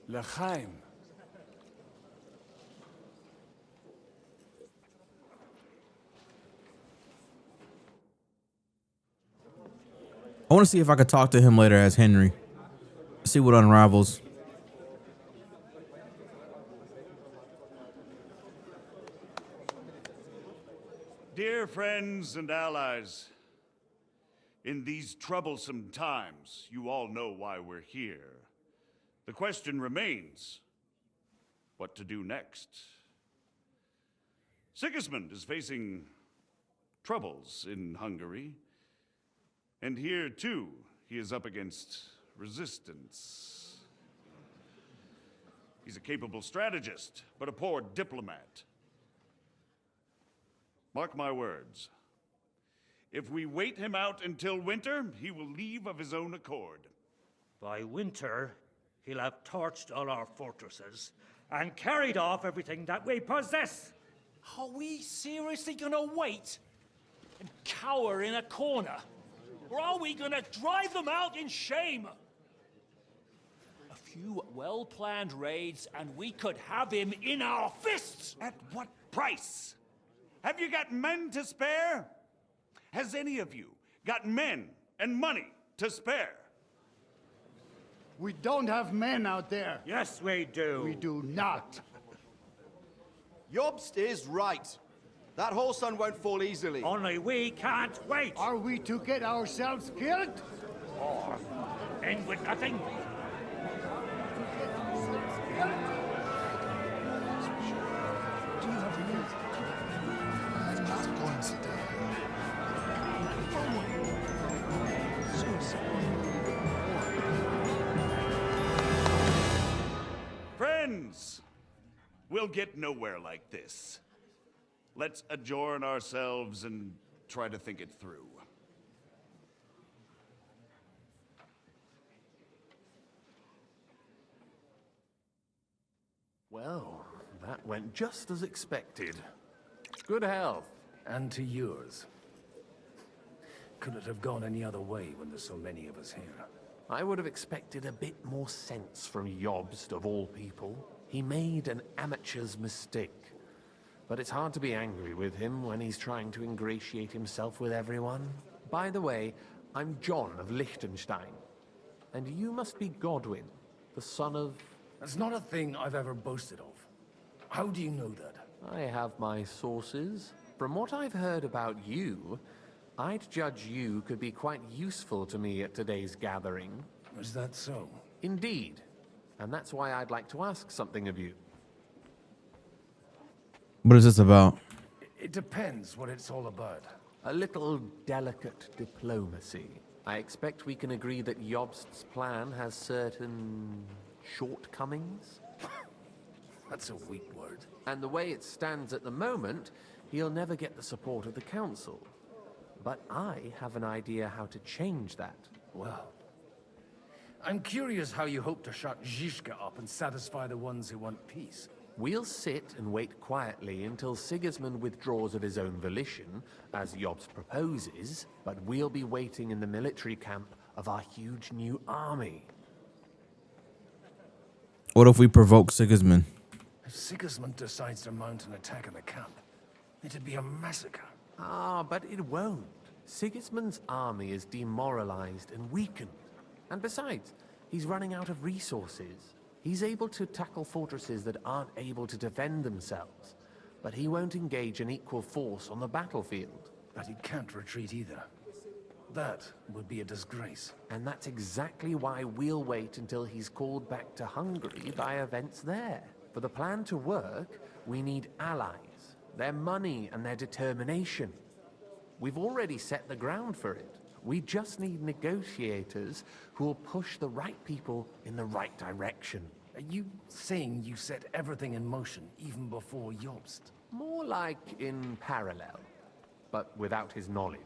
Speaker 22: L'chaim.
Speaker 1: I want to see if I could talk to him later as Henry. See what unravels.
Speaker 23: Dear friends and allies,
Speaker 5: In these troublesome times, you all know why we're here. The question remains, what to do next? Sigismund is facing troubles in Hungary. And here, too, he is up against resistance. He's a capable strategist, but a poor diplomat. Mark my words. If we wait him out until winter, he will leave of his own accord.
Speaker 6: By winter, he'll have torched all our fortresses and carried off everything that we possess.
Speaker 23: Are we seriously gonna wait and cower in a corner? Or are we gonna drive them out in shame? A few well-planned raids and we could have him in our fists!
Speaker 5: At what price? Have you got men to spare? Has any of you got men and money to spare?
Speaker 10: We don't have men out there.
Speaker 6: Yes, we do.
Speaker 10: We do not.
Speaker 24: Jobst is right. That whole sun won't fall easily.
Speaker 6: Only we can't wait.
Speaker 10: Are we to get ourselves killed?
Speaker 6: Or end with nothing?
Speaker 5: Friends, we'll get nowhere like this. Let's adjourn ourselves and try to think it through.
Speaker 25: Well, that went just as expected. Good health.
Speaker 19: And to yours. Could it have gone any other way when there's so many of us here?
Speaker 21: I would have expected a bit more sense from Jobst, of all people. He made an amateur's mistake. But it's hard to be angry with him when he's trying to ingratiate himself with everyone. By the way, I'm John of Liechtenstein. And you must be Godwin, the son of...
Speaker 19: That's not a thing I've ever boasted of. How do you know that?
Speaker 21: I have my sources. From what I've heard about you, I'd judge you could be quite useful to me at today's gathering.
Speaker 19: Is that so?
Speaker 21: Indeed. And that's why I'd like to ask something of you.
Speaker 1: What is this about?
Speaker 19: It depends what it's all about.
Speaker 21: A little delicate diplomacy. I expect we can agree that Jobst's plan has certain shortcomings.
Speaker 19: That's a weak word.
Speaker 21: And the way it stands at the moment, he'll never get the support of the council. But I have an idea how to change that.
Speaker 19: Well, I'm curious how you hope to shut Zizka up and satisfy the ones who want peace.
Speaker 21: We'll sit and wait quietly until Sigismund withdraws of his own volition, as Jobst proposes, but we'll be waiting in the military camp of our huge new army.
Speaker 1: What if we provoke Sigismund?
Speaker 19: If Sigismund decides to mount an attack on the camp, it'd be a massacre.
Speaker 21: Ah, but it won't. Sigismund's army is demoralized and weakened. And besides, he's running out of resources. He's able to tackle fortresses that aren't able to defend themselves. But he won't engage an equal force on the battlefield.
Speaker 19: But he can't retreat either. That would be a disgrace.
Speaker 21: And that's exactly why we'll wait until he's called back to Hungary by events there. For the plan to work, we need allies, their money and their determination. We've already set the ground for it. We just need negotiators who will push the right people in the right direction.
Speaker 19: Are you saying you set everything in motion even before Jobst?
Speaker 21: More like in parallel, but without his knowledge.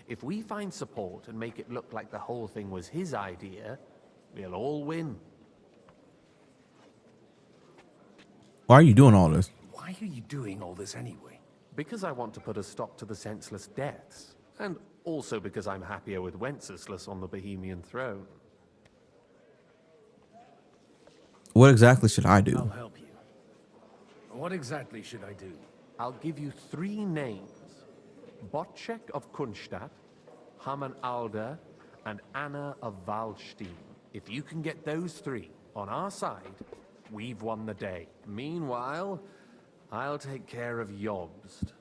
Speaker 21: If we find support and make it look like the whole thing was his idea, we'll all win.
Speaker 1: Why are you doing all this?
Speaker 19: Why are you doing all this anyway?
Speaker 21: Because I want to put a stop to the senseless deaths. And also because I'm happier with Wenceslas on the Bohemian throne.
Speaker 1: What exactly should I do?
Speaker 19: I'll help you. What exactly should I do?
Speaker 21: I'll give you 3 names. Botchek of Kunstadt, Haman Alder, and Anna of Waldstein. If you can get those 3 on our side, we've won the day. Meanwhile, I'll take care of Jobst.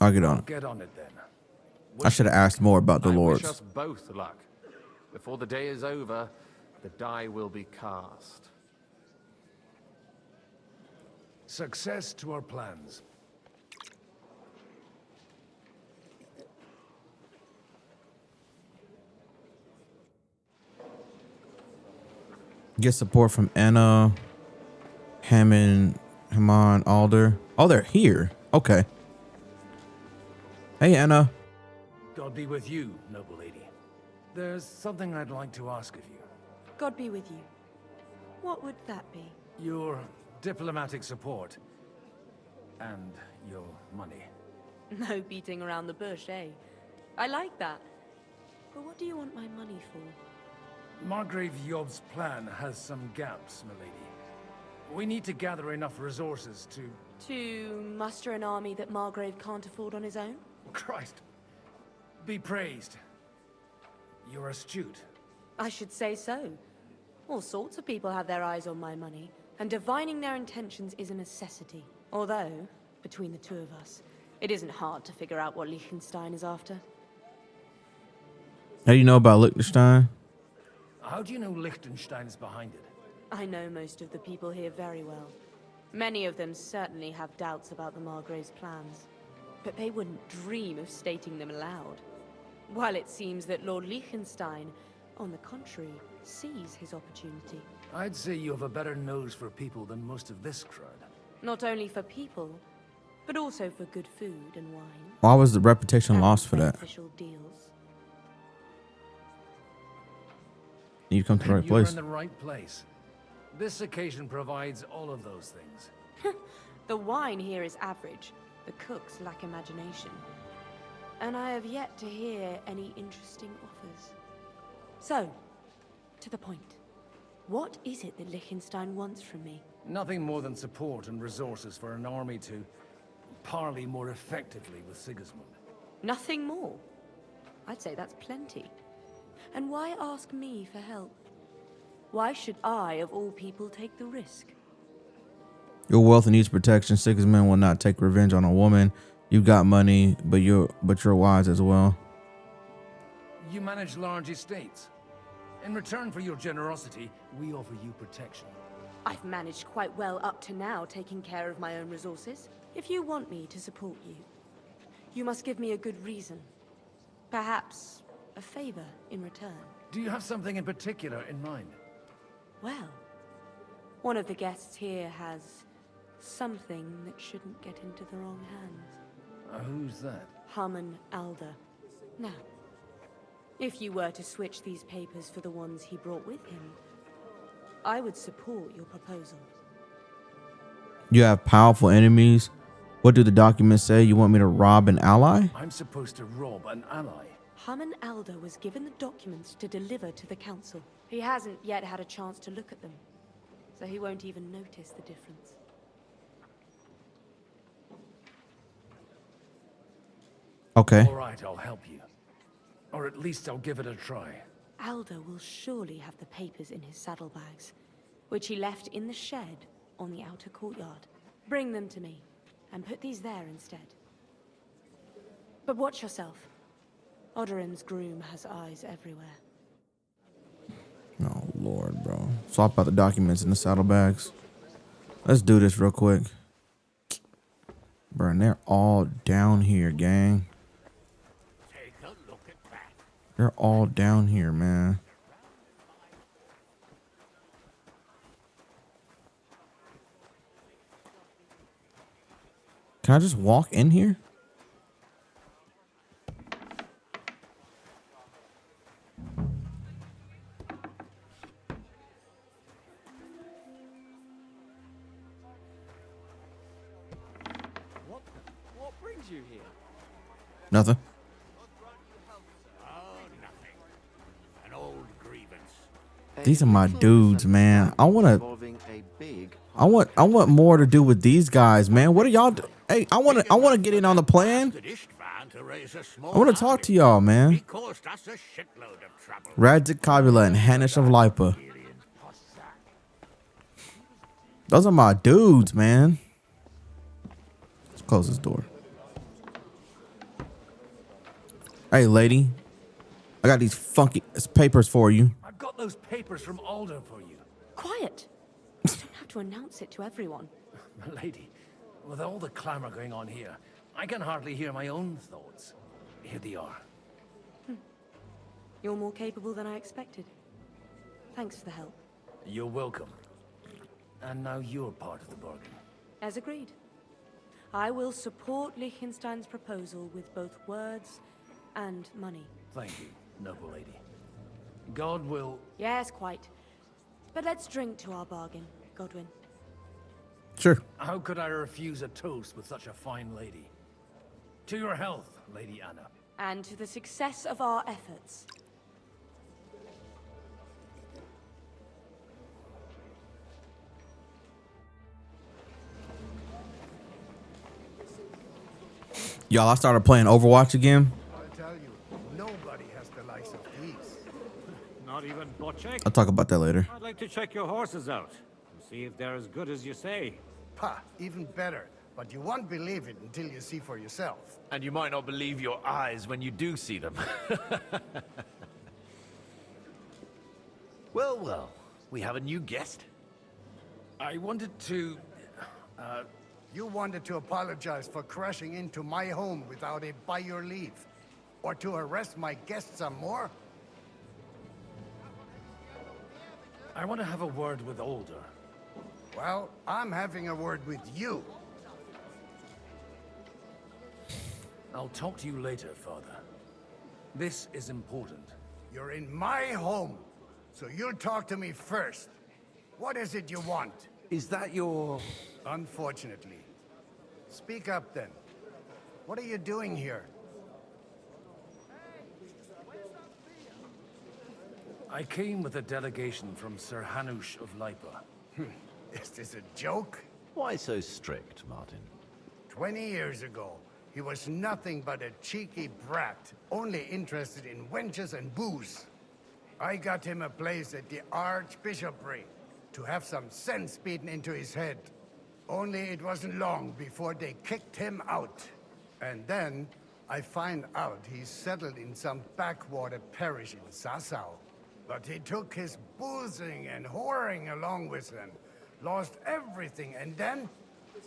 Speaker 1: I'll get on it.
Speaker 19: Get on it then.
Speaker 1: I should have asked more about the
Speaker 25: I
Speaker 1: lords.
Speaker 25: wish us both luck. Before the day is over, the die will be cast.
Speaker 19: Success to our plans.
Speaker 1: Get support from Anna, Hammond, Alder. Oh, they're here. Okay. Hey, Anna.
Speaker 19: God be with you, noble lady. There's something I'd like to ask of you.
Speaker 3: God be with you. What would that be?
Speaker 19: Your diplomatic support. And your money.
Speaker 3: No beating around the bush, eh? I like that. But what do you want my money for?
Speaker 19: Margrave Yob's plan has some gaps, milady. We need to gather enough resources to...
Speaker 3: To muster an army that Margrave can't afford on his own?
Speaker 19: Christ. Be praised. You're astute.
Speaker 3: I should say so. All sorts of people have their eyes on my money, and divining their intentions is a necessity. Although, between the two of us, it isn't hard to figure out what Liechtenstein is after.
Speaker 1: How do you know about Liechtenstein?
Speaker 19: How do you know Liechtenstein is behind it?
Speaker 3: I know most of the people here very well. Many of them certainly have doubts about the Margrave's plans, but they wouldn't dream of stating them aloud. While it seems that Lord Liechtenstein, on the contrary, sees his opportunity.
Speaker 19: I'd say you have a better nose for people than most of this crowd.
Speaker 3: Not only for people, but also for good food and wine.
Speaker 1: Why was the reputation lost for that?
Speaker 3: Beneficial deals.
Speaker 1: You come to the right
Speaker 19: You're
Speaker 1: place.
Speaker 19: in the right place. This occasion provides all of those things.
Speaker 3: The wine here is average. The cooks lack imagination. And I have yet to hear any interesting offers. So, to the point. What is it that Liechtenstein wants from me?
Speaker 19: Nothing more than support and resources for an army to parley more effectively with Sigismund.
Speaker 3: Nothing more? I'd say that's plenty. And why ask me for help? Why should I, of all people, take the risk?
Speaker 1: Your wealth needs protection. Sigismund will not take revenge on a woman. You got money, but you're wise as well.
Speaker 19: You manage large estates. In return for your generosity, we offer you protection.
Speaker 3: I've managed quite well up to now, taking care of my own resources. If you want me to support you, you must give me a good reason. Perhaps a favor in return.
Speaker 19: Do you have something in particular in mind?
Speaker 3: Well, one of the guests here has something that shouldn't get into the wrong hands.
Speaker 19: Who's that?
Speaker 3: Hammond Alder. Now, if you were to switch these papers for the ones he brought with him, I would support your proposal.
Speaker 1: You have powerful enemies. What do the documents say? You want me to rob an ally?
Speaker 19: I'm supposed to rob an ally.
Speaker 3: Hammond Alder was given the documents to deliver to the council. He hasn't yet had a chance to look at them, so he won't even notice the difference.
Speaker 1: Okay.
Speaker 19: All right, I'll help you. Or at least I'll give it a try.
Speaker 3: Alder will surely have the papers in his saddlebags, which he left in the shed on the outer courtyard. Bring them to me, and put these there instead. But watch yourself. Odorin's groom has eyes everywhere.
Speaker 1: Oh, Lord, bro. Swap out the documents in the saddlebags. Let's do this real quick. Bro, and they're all down here, gang. They're all down here, man. Can I just walk in here?
Speaker 22: What brings you here?
Speaker 1: Nothing.
Speaker 22: An old grievance.
Speaker 1: These are my dudes, man. I want more to do with these guys, man. What are y'all do? Hey, I want to get in on the plan. I want to talk to y'all, man. Radzik Kabula and Hanish of Lipa. Those are my dudes, man. Let's close this door. Hey, lady. I got these funky papers for you.
Speaker 19: I've got those papers from Alder for you.
Speaker 3: Quiet! You don't have to announce it to everyone.
Speaker 19: Lady, with all the clamor going on here, I can hardly hear my own thoughts. Here they are.
Speaker 3: You're more capable than I expected. Thanks for the help.
Speaker 19: You're welcome. And now you're part of the bargain.
Speaker 3: As agreed. I will support Liechtenstein's proposal with both words and money.
Speaker 19: Thank you, noble lady. God will...
Speaker 3: Yes, quite. But let's drink to our bargain, Godwin.
Speaker 1: Sure.
Speaker 19: How could I refuse a toast with such a fine lady? To your health, Lady Anna.
Speaker 3: And to the success of our efforts.
Speaker 1: Y'all, I started playing Overwatch again.
Speaker 10: I tell you, nobody has the likes of these.
Speaker 6: Not even Bocek?
Speaker 1: I'll talk about that later.
Speaker 6: I'd like to check your horses out and see if they're as good as you say.
Speaker 10: Pah, even better. But you won't believe it until you see for yourself.
Speaker 25: And you might not believe your eyes when you do see them. Well, well, we have a new guest.
Speaker 19: I wanted to...
Speaker 10: You wanted to apologize for crashing into my home without it by your leave. Or to arrest my guests some more?
Speaker 19: I want to have a word with Alder.
Speaker 10: Well, I'm having a word with you.
Speaker 19: I'll talk to you later, Father. This is important.
Speaker 10: You're in my home, so you'll talk to me first. What is it you want?
Speaker 25: Is that your...
Speaker 10: Unfortunately. Speak up, then. What are you doing here?
Speaker 19: I came with a delegation from Sir Hanush of Lipa.
Speaker 10: Is this a joke?
Speaker 18: Why so strict, Martin?
Speaker 10: 20 years ago, he was nothing but a cheeky brat, only interested in wenches and booze. I got him a place at the Archbishopric to have some sense beaten into his head. Only it wasn't long before they kicked him out. And then I find out he's settled in some backwater parish in Sassau. But he took his boozing and whoring along with him, lost everything, and then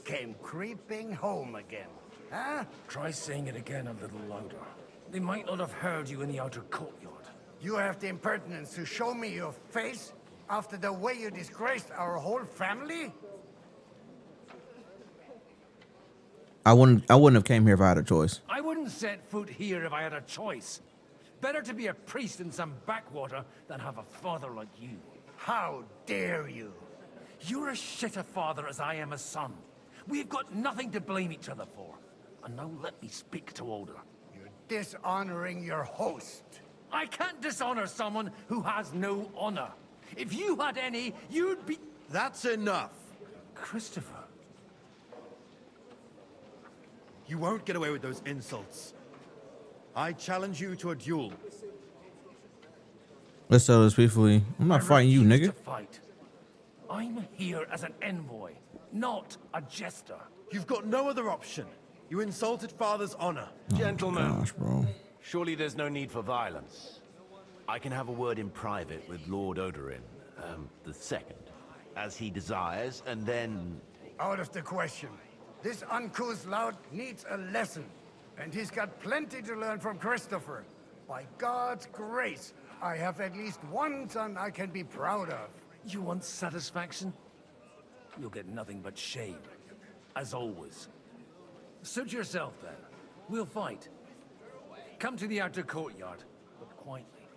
Speaker 10: came creeping home again. Huh?
Speaker 19: Try saying it again a little louder. They might not have heard you in the outer courtyard.
Speaker 10: You have the impertinence to show me your face after the way you disgraced our whole family?
Speaker 1: I wouldn't have came here if I had a choice.
Speaker 19: I wouldn't set foot here if I had a choice. Better to be a priest in some backwater than have a father like you.
Speaker 10: How dare you?
Speaker 19: You're as shit a father as I am a son. We've got nothing to blame each other for. And now let me speak to Alder.
Speaker 10: You're dishonoring your host.
Speaker 19: I can't dishonor someone who has no honor. If you had any, you'd be...
Speaker 4: That's enough.
Speaker 19: Christopher.
Speaker 4: You won't get away with those insults. I challenge you to a duel.
Speaker 1: Let's settle this peacefully. I'm not fighting you, nigga.
Speaker 19: To fight. I'm here as an envoy, not a jester.
Speaker 4: You've got no other option. You insulted Father's honor.
Speaker 18: Gentlemen,
Speaker 1: Gosh, bro.
Speaker 18: surely there's no need for violence. I can have a word in private with Lord Odorin, the second, as he desires, and then...
Speaker 10: Out of the question. This uncouth lout needs a lesson. And he's got plenty to learn from Christopher. By God's grace, I have at least one son I can be proud of.
Speaker 19: You want satisfaction? You'll get nothing but shame. As always. Suit yourself, then. We'll fight. Come to the outer courtyard, but quietly.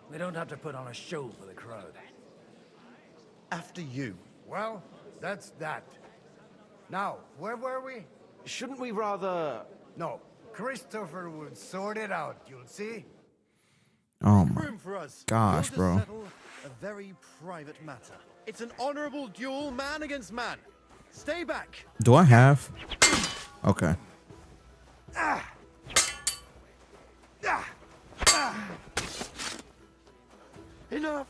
Speaker 19: We don't have to put on a show for the crowd.
Speaker 4: After you.
Speaker 10: Well, that's that. Now, where were we?
Speaker 18: Shouldn't we rather...
Speaker 10: No, Christopher will sort it out, you'll see.
Speaker 1: Oh my
Speaker 4: Room for us.
Speaker 1: gosh,
Speaker 4: We'll
Speaker 1: bro.
Speaker 4: just settle a very private matter. It's an honorable duel, man against man. Stay back.
Speaker 1: Do I have? Okay.
Speaker 4: Enough.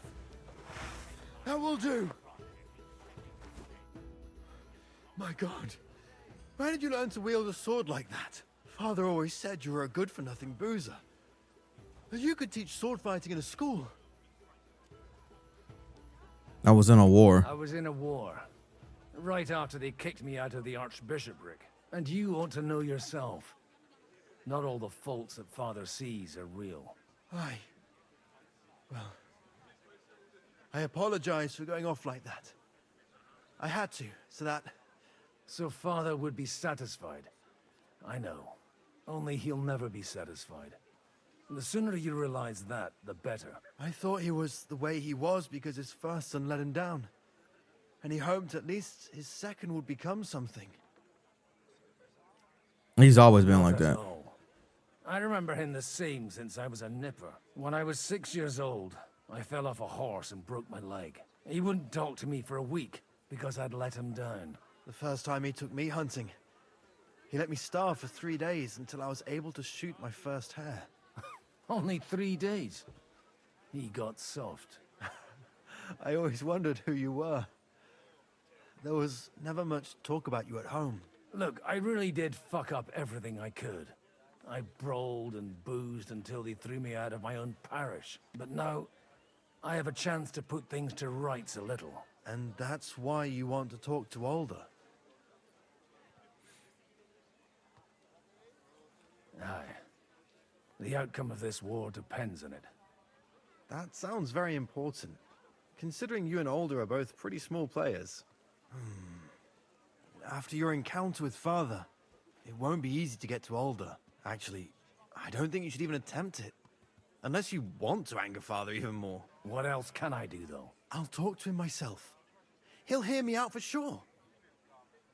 Speaker 4: That will do. My God. Where did you learn to wield a sword like that? Father always said you were a good-for-nothing boozer. You could teach sword fighting in a school.
Speaker 1: I was in a war.
Speaker 19: I was in a war. Right after they kicked me out of the archbishopric. And you ought to know yourself. Not all the faults that Father sees are real.
Speaker 4: Aye. Well, I apologize for going off like that. I had to, so that...
Speaker 19: So Father would be satisfied. I know. Only he'll never be satisfied. The sooner you realize that, the better.
Speaker 4: I thought he was the way he was because his first son let him down. And he hoped at least his second would become something.
Speaker 1: He's always been like that.
Speaker 19: I remember him the same since I was a nipper. When I was 6 years old, I fell off a horse and broke my leg. He wouldn't talk to me for a week because I'd let him down.
Speaker 4: The first time he took me hunting, he let me starve for 3 days until I was able to shoot my first hare.
Speaker 19: Only 3 days. He got soft.
Speaker 4: I always wondered who you were. There was never much talk about you at home.
Speaker 19: Look, I really did fuck up everything I could. I brawled and boozed until they threw me out of my own parish. But now, I have a chance to put things to rights a little.
Speaker 4: And that's why you want to talk to Alder?
Speaker 19: Aye. The outcome of this war depends on it.
Speaker 4: That sounds very important, considering you and Alder are both pretty small players. After your encounter with Father, it won't be easy to get to Alder. Actually, I don't think you should even attempt it. Unless you want to anger Father even more.
Speaker 19: What else can I do, though?
Speaker 4: I'll talk to him myself. He'll hear me out for sure.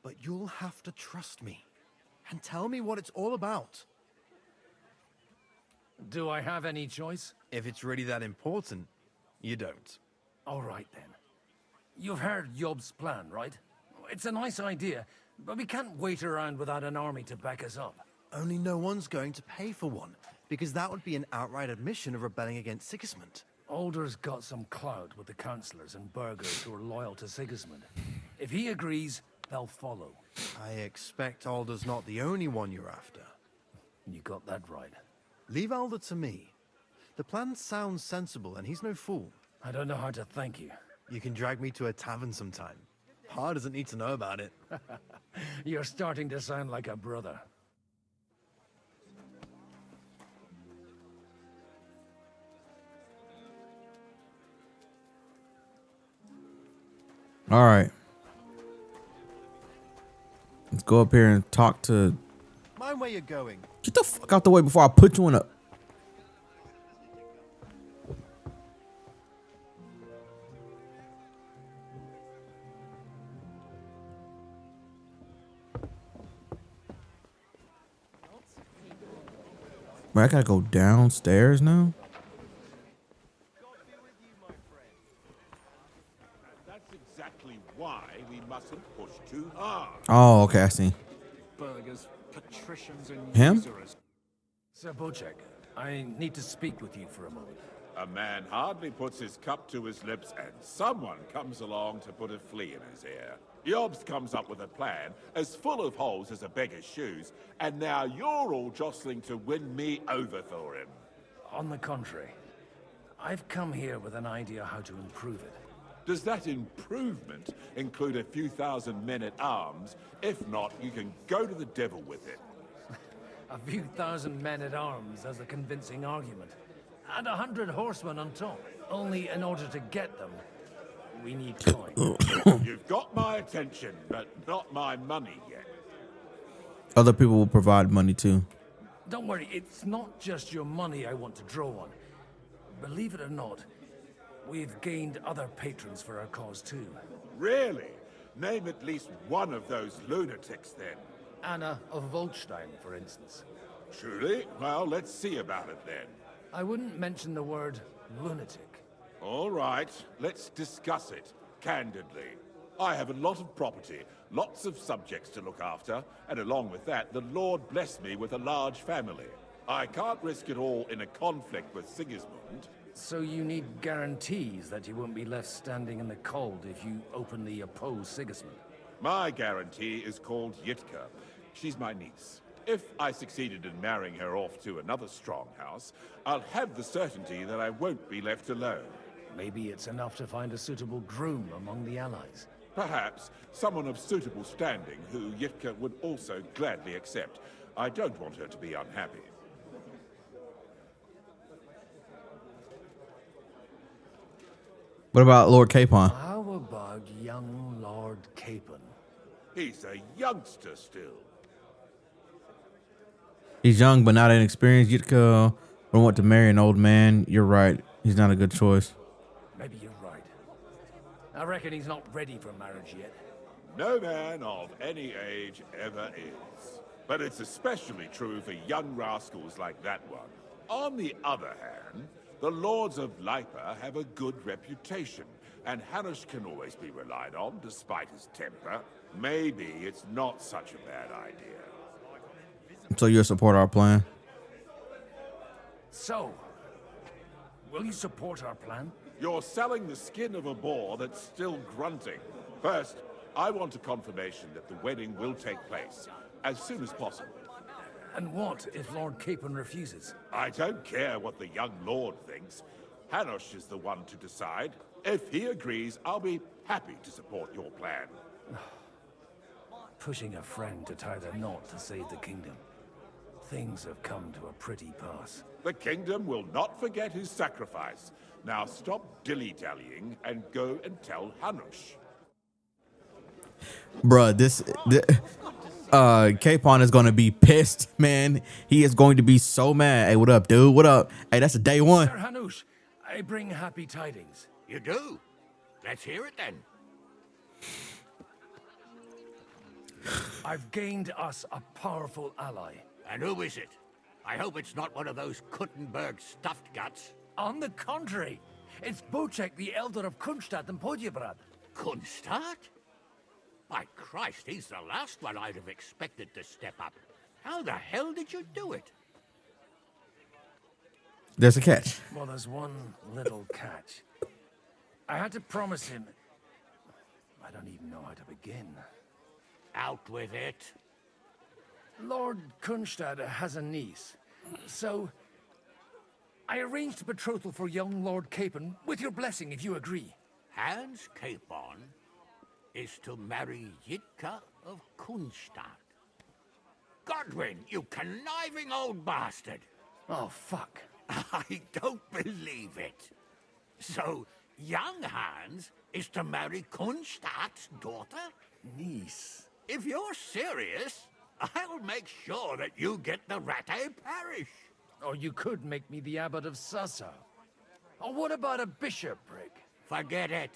Speaker 4: But you'll have to trust me and tell me what it's all about.
Speaker 19: Do I have any choice?
Speaker 4: If it's really that important, you don't.
Speaker 19: All right, then. You've heard Yob's plan, right? It's a nice idea, but we can't wait around without an army to back us up.
Speaker 4: Only no one's going to pay for one, because that would be an outright admission of rebelling against Sigismund.
Speaker 19: Alder's got some clout with the councillors and burghers who are loyal to Sigismund. If he agrees, they'll follow.
Speaker 4: I expect Alder's not the only one you're after.
Speaker 19: You got that right.
Speaker 4: Leave Alder to me. The plan sounds sensible, and he's no fool.
Speaker 19: I don't know how to thank you.
Speaker 4: You can drag me to a tavern sometime. Pa doesn't need to know about it.
Speaker 19: You're starting to sound like a brother.
Speaker 1: All right. Let's go up here and talk to...
Speaker 4: Mind where you're going.
Speaker 1: Get the fuck out the way before I put you in a... Man, I gotta go downstairs now?
Speaker 9: That's exactly why we mustn't push too hard.
Speaker 1: Oh, okay, I see.
Speaker 22: Burghers, patricians, and
Speaker 1: Him?
Speaker 22: usurers.
Speaker 19: Sir Bocek, I need to speak with you for a moment.
Speaker 9: A man hardly puts his cup to his lips, and someone comes along to put a flea in his ear. Yobs comes up with a plan as full of holes as a beggar's shoes, and now you're all jostling to win me over for him.
Speaker 19: On the contrary, I've come here with an idea how to improve it.
Speaker 9: Does that improvement include a few thousand men-at-arms? If not, you can go to the devil with it.
Speaker 19: A few thousand men-at-arms has a convincing argument. And 100 horsemen on top. Only in order to get them, we need coin.
Speaker 9: You've got my attention, but not my money yet.
Speaker 1: Other people will provide money too.
Speaker 19: Don't worry, it's not just your money I want to draw on. Believe it or not, we've gained other patrons for our cause too.
Speaker 9: Really? Name at least one of those lunatics then.
Speaker 19: Anna of Volstein, for instance.
Speaker 9: Truly? Well, let's see about it then.
Speaker 19: I wouldn't mention the word lunatic.
Speaker 9: All right, let's discuss it, candidly. I have a lot of property, lots of subjects to look after, and along with that, the Lord blessed me with a large family. I can't risk it all in a conflict with Sigismund.
Speaker 19: So you need guarantees that you won't be left standing in the cold if you openly oppose Sigismund.
Speaker 9: My guarantee is called Yitka. She's my niece. If I succeeded in marrying her off to another strong house, I'll have the certainty that I won't be left alone.
Speaker 19: Maybe it's enough to find a suitable groom among the allies.
Speaker 9: Perhaps someone of suitable standing who Yitka would also gladly accept. I don't want her to be unhappy.
Speaker 1: What about Lord Capon?
Speaker 19: How about young Lord Capon?
Speaker 9: He's a youngster still.
Speaker 1: He's young but not inexperienced. Yitka would want to marry an old man. You're right. He's not a good choice.
Speaker 19: Maybe you're right. I reckon he's not ready for marriage yet.
Speaker 9: No man of any age ever is. But it's especially true for young rascals like that one. On the other hand, the Lords of Lipa have a good reputation, and Hanush can always be relied on despite his temper. Maybe it's not such a bad idea.
Speaker 1: So you'll support our plan?
Speaker 19: So, will you support our plan?
Speaker 9: You're selling the skin of a boar that's still grunting. First, I want a confirmation that the wedding will take place as soon as possible.
Speaker 19: And what if Lord Capon refuses?
Speaker 9: I don't care what the young lord thinks. Hanush is the one to decide. If he agrees, I'll be happy to support your plan.
Speaker 19: Pushing a friend to tie the knot to save the kingdom. Things have come to a pretty pass.
Speaker 9: The kingdom will not forget his sacrifice. Now stop dilly-dallying and go and tell Hanush.
Speaker 1: Bruh, Capon is gonna be pissed, man. He is going to be so mad. Hey, what up, dude? What up? Hey, that's a day one.
Speaker 19: Sir Hanush, I bring happy tidings.
Speaker 18: You do? Let's hear it then.
Speaker 19: I've gained us a powerful ally.
Speaker 18: And who is it? I hope it's not one of those Kuttenberg stuffed guts.
Speaker 19: On the contrary, it's Bocek, the elder of Kunstadt and Podjebrad.
Speaker 18: Kunstadt? By Christ, he's the last one I'd have expected to step up. How the hell did you do it?
Speaker 1: There's a catch.
Speaker 19: Well, there's one little catch. I had to promise him... I don't even know how to begin.
Speaker 18: Out with it.
Speaker 19: Lord Kunstadt has a niece, so... I arranged a betrothal for young Lord Capon, with your blessing if you agree.
Speaker 18: Hans Capon is to marry Yitka of Kunstadt. Godwin, you conniving old bastard!
Speaker 19: Oh, fuck.
Speaker 18: I don't believe it. So, young Hans is to marry Kunstadt's daughter?
Speaker 19: Niece.
Speaker 18: If you're serious, I'll make sure that you get the Rattay parish.
Speaker 19: Or you could make me the abbot of Sassa. Or what about a bishopric?
Speaker 18: Forget it.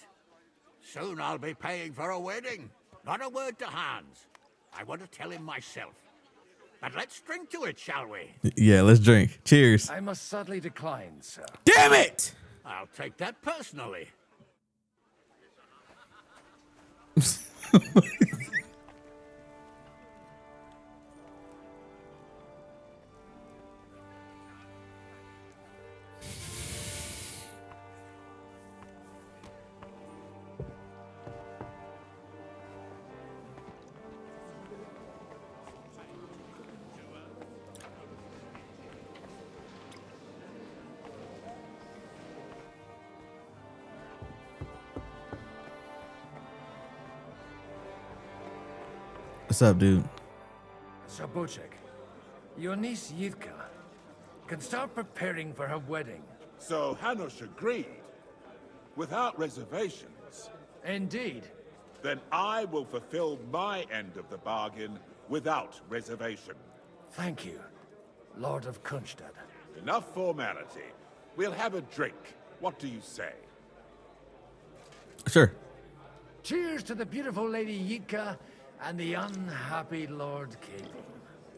Speaker 18: Soon I'll be paying for a wedding. Not a word to Hans. I want to tell him myself. But let's drink to it, shall we?
Speaker 1: Yeah, let's drink. Cheers.
Speaker 19: I must sadly decline, sir.
Speaker 1: Damn it!
Speaker 18: I'll take that personally.
Speaker 1: What's up, dude?
Speaker 19: Sir Bocek, your niece Yitka can start preparing for her wedding.
Speaker 9: So Hanush agreed, without reservations.
Speaker 19: Indeed.
Speaker 9: Then I will fulfill my end of the bargain without reservation.
Speaker 19: Thank you, Lord of Kunstadt.
Speaker 9: Enough formality. We'll have a drink. What do you say?
Speaker 1: Sure.
Speaker 19: Cheers to the beautiful Lady Yitka and the unhappy Lord Capon.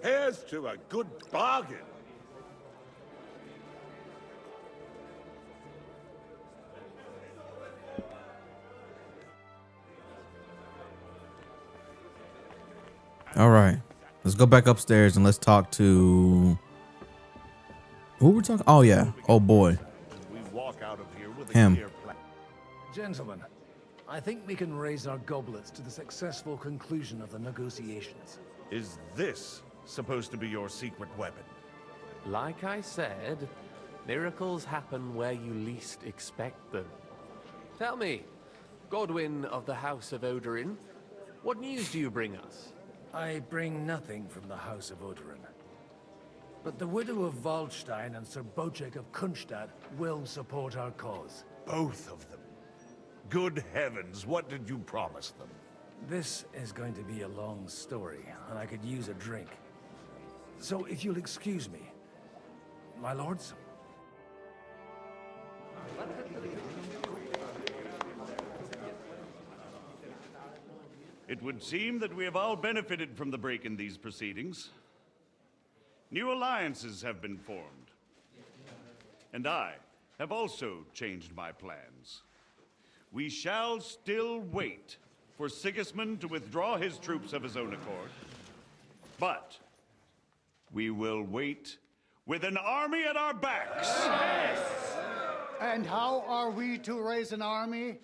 Speaker 9: Here's to a good bargain.
Speaker 1: All right. Let's go back upstairs and let's talk to... Who were we talking? Oh, yeah. Oh, boy.
Speaker 9: We walk out of here with
Speaker 1: Him.
Speaker 9: clear plan.
Speaker 19: Gentlemen, I think we can raise our goblets to the successful conclusion of the negotiations.
Speaker 5: Is this
Speaker 9: supposed to be your secret weapon?
Speaker 25: Like I said, miracles happen where you least expect them. Tell me, Godwin of the House of Odorin, what news do you bring us?
Speaker 19: I bring nothing from the House of Odorin. But the widow of Waldstein and Sir Bocek of Kunstadt will support our cause.
Speaker 9: Both of them. Good heavens, what did you promise them?
Speaker 19: This is going to be a long story, and I could use a drink. So if you'll excuse me, my lords?
Speaker 5: It would seem that we have all benefited from the break in these proceedings. New alliances have been formed. And I have also changed my plans. We shall still wait for Sigismund to withdraw his troops of his own accord. But we will wait with an army at our backs.
Speaker 10: And how are we to raise an army?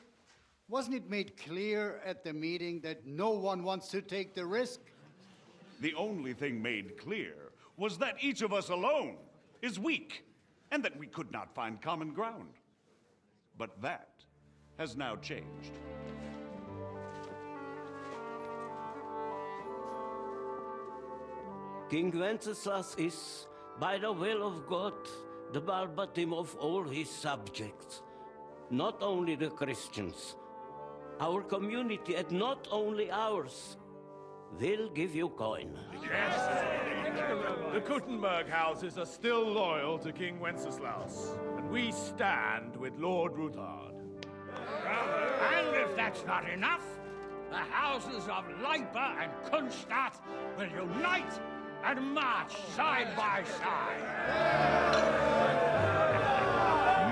Speaker 10: Wasn't it made clear at the meeting that no one wants to take the risk?
Speaker 5: The only thing made clear was that each of us alone is weak, and that we could not find common ground. But that has now changed.
Speaker 2: King Wenceslas is, by the will of God, the Balbatim of all his subjects. Not only the Christians, our community, and not only ours, will give you coin.
Speaker 11: The Kuttenberg houses are still loyal to King Wenceslas, and we stand with Lord Ruthard.
Speaker 18: And if that's not enough, the houses of Leipa and Kunstadt will unite and march side by side.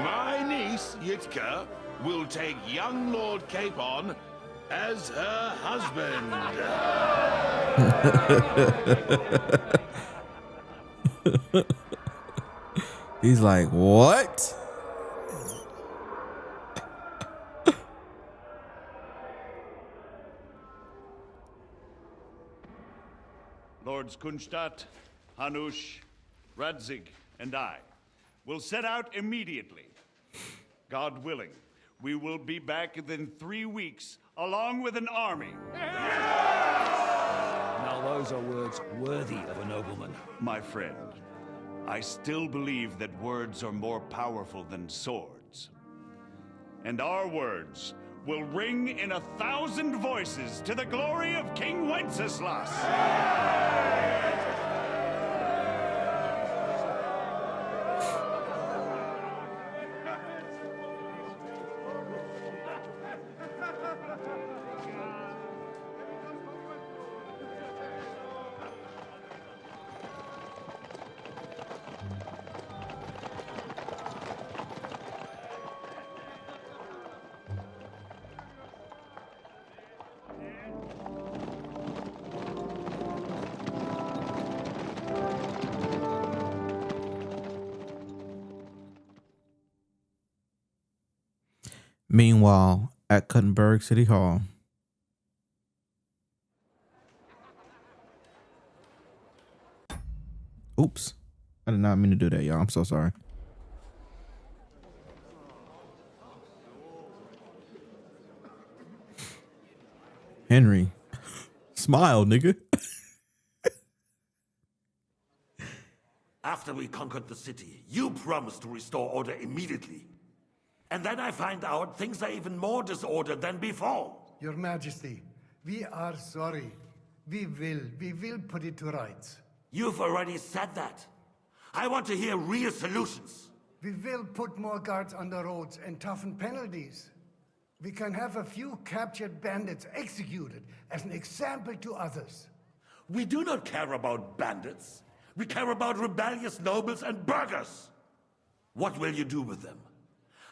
Speaker 9: My niece, Yitka, will take young Lord Capon as her husband.
Speaker 1: He's like, what?
Speaker 5: Lords Kunstadt, Hanush, Radzig, and I will set out immediately. God willing, we will be back within 3 weeks, along with an army.
Speaker 23: Now those are words worthy of a nobleman.
Speaker 5: My friend, I still believe that words are more powerful than swords. And our words will ring in 1,000 voices to the glory of King Wenceslas.
Speaker 1: Meanwhile, at Kuttenberg City Hall. Oops. I did not mean to do that, y'all. I'm so sorry. Henry. Smile, nigga.
Speaker 7: After we conquered the city, you promised to restore order immediately. And then I find out things are even more disordered than before.
Speaker 10: Your Majesty, we are sorry. We will put it to rights.
Speaker 7: You've already said that. I want to hear real solutions.
Speaker 10: We will put more guards on the roads and toughen penalties. We can have a few captured bandits executed as an example to others.
Speaker 7: We do not care about bandits. We care about rebellious nobles and burghers. What will you do with them?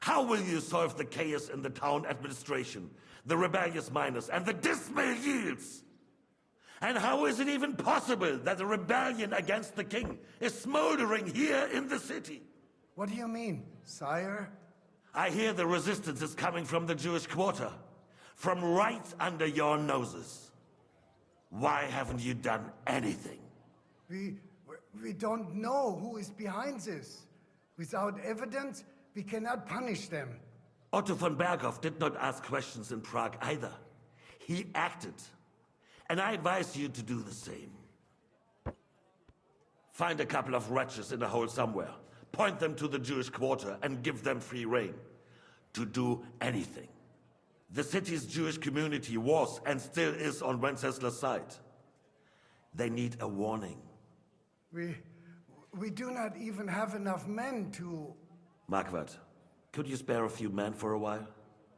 Speaker 7: How will you solve the chaos in the town administration, the rebellious miners, and the dismal yields? And how is it even possible that a rebellion against the king is smoldering here in the city?
Speaker 10: What do you mean, sire?
Speaker 7: I hear the resistance is coming from the Jewish quarter, from right under your noses. Why haven't you done anything?
Speaker 10: We don't know who is behind this. Without evidence, we cannot punish them.
Speaker 7: Otto von Berghoff did not ask questions in Prague either. He acted. And I advise you to do the same. Find a couple of wretches in a hole somewhere. Point them to the Jewish quarter and give them free rein to do anything. The city's Jewish community was and still is on Wencesla's side. They need a warning.
Speaker 10: We do not even have enough men to...
Speaker 7: Marquardt, could you spare a few men for a while?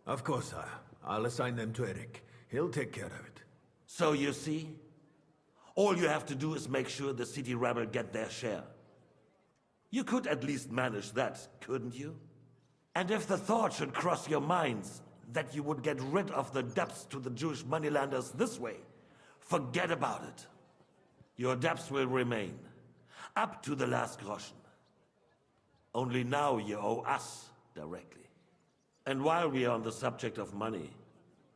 Speaker 8: Of course, sire. I'll assign them to Eric. He'll take care of it.
Speaker 7: So you see, all you have to do is make sure the city rebel get their share. You could at least manage that, couldn't you? And if the thought should cross your minds that you would get rid of the debts to the Jewish moneylenders this way, forget about it. Your debts will remain, up to the last groschen. Only now you owe us directly. And while we are on the subject of money,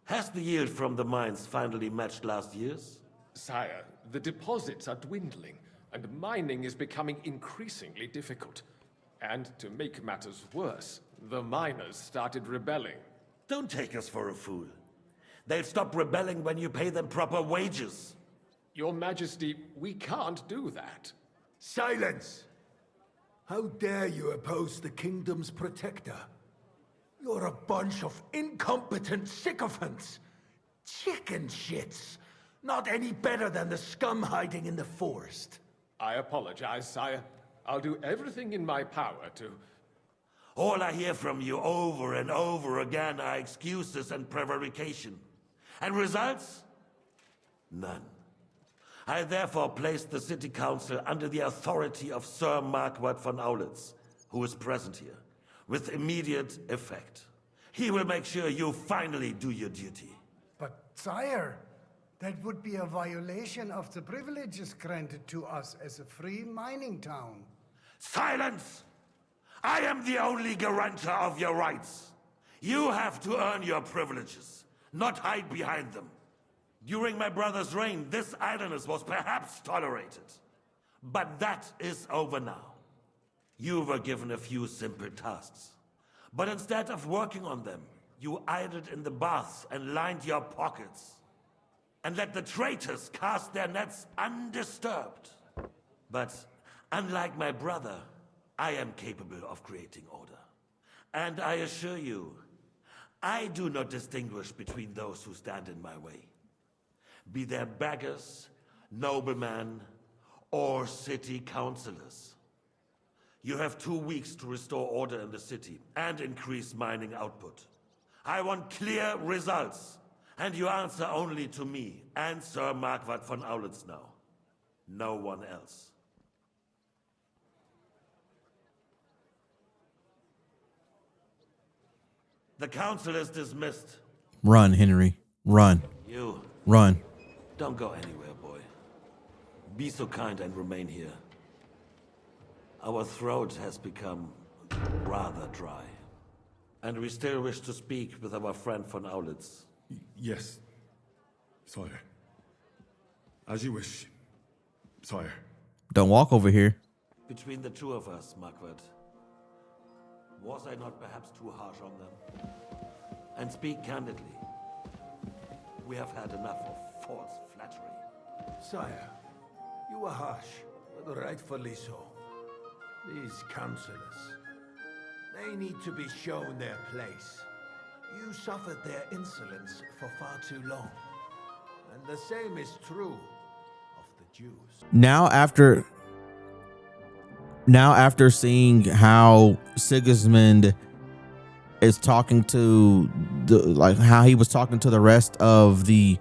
Speaker 7: has the yield from the mines finally matched last year's?
Speaker 12: Sire, the deposits are dwindling, and mining is becoming increasingly difficult. And to make matters worse, the miners started rebelling.
Speaker 7: Don't take us for a fool. They'll stop rebelling when you pay them proper wages.
Speaker 12: Your Majesty, we can't do that.
Speaker 8: Silence! How dare you oppose the kingdom's protector? You're a bunch of incompetent sycophants. Chicken shits. Not any better than the scum hiding in the forest.
Speaker 12: I apologize, sire. I'll do everything in my power to...
Speaker 7: All I hear from you over and over again are excuses and prevarication. And results? None. I therefore place the City Council under the authority of Sir Marquardt von Aulitz, who is present here, with immediate effect. He will make sure you finally do your duty.
Speaker 10: But, sire, that would be a violation of the privileges granted to us as a free mining town.
Speaker 7: Silence! I am the only guarantor of your rights. You have to earn your privileges, not hide behind them. During my brother's reign, this idleness was perhaps tolerated. But that is over now. You were given a few simple tasks. But instead of working on them, you idled in the baths and lined your pockets. And let the traitors cast their nets undisturbed. But unlike my brother, I am capable of creating order. And I assure you, I do not distinguish between those who stand in my way. Be they beggars, noblemen, or city councillors. You have 2 weeks to restore order in the city and increase mining output. I want clear results, and you answer only to me and Sir Marquardt von Aulitz now. No one else. The council is dismissed.
Speaker 1: Run, Henry. Run.
Speaker 7: You.
Speaker 1: Run.
Speaker 7: Don't go anywhere, boy. Be so kind and remain here. Our throat has become rather dry. And we still wish to speak with our friend von Aulitz.
Speaker 13: Yes, sire. As you wish, sire.
Speaker 1: Don't walk over here.
Speaker 7: Between the two of us, Marquardt, was I not perhaps too harsh on them? And speak candidly. We have had enough of false flattery.
Speaker 8: Sire, you were harsh, but rightfully so. These councillors, they need to be shown their place. You suffered their insolence for far too long. And the same is true of the Jews.
Speaker 1: Now after seeing how Sigismund is talking to how he was talking to the rest of the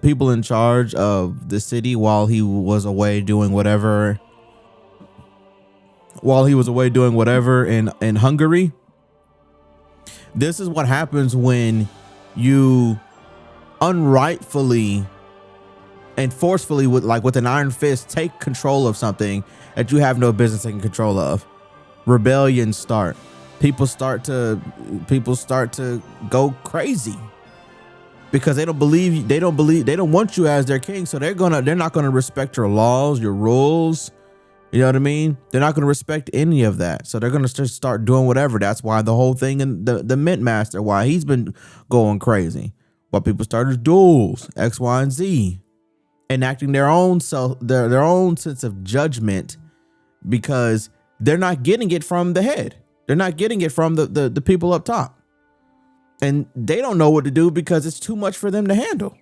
Speaker 1: people in charge of the city while he was away doing whatever in Hungary. This is what happens when you unrightfully and forcefully with an iron fist take control of something that you have no business taking control of. Rebellions start. People start to go crazy. because they don't want you as their king. So they're not gonna respect your laws, your rules. You know what I mean? They're not gonna respect any of that. So they're gonna just start doing whatever. That's why the whole thing and the Mint Master, why he's been going crazy. Why people started duels, X, Y, and Z, enacting their own their own sense of judgment, because they're not getting it from the head. They're not getting it from the people up top. And they don't know what to do because it's too much for them to handle.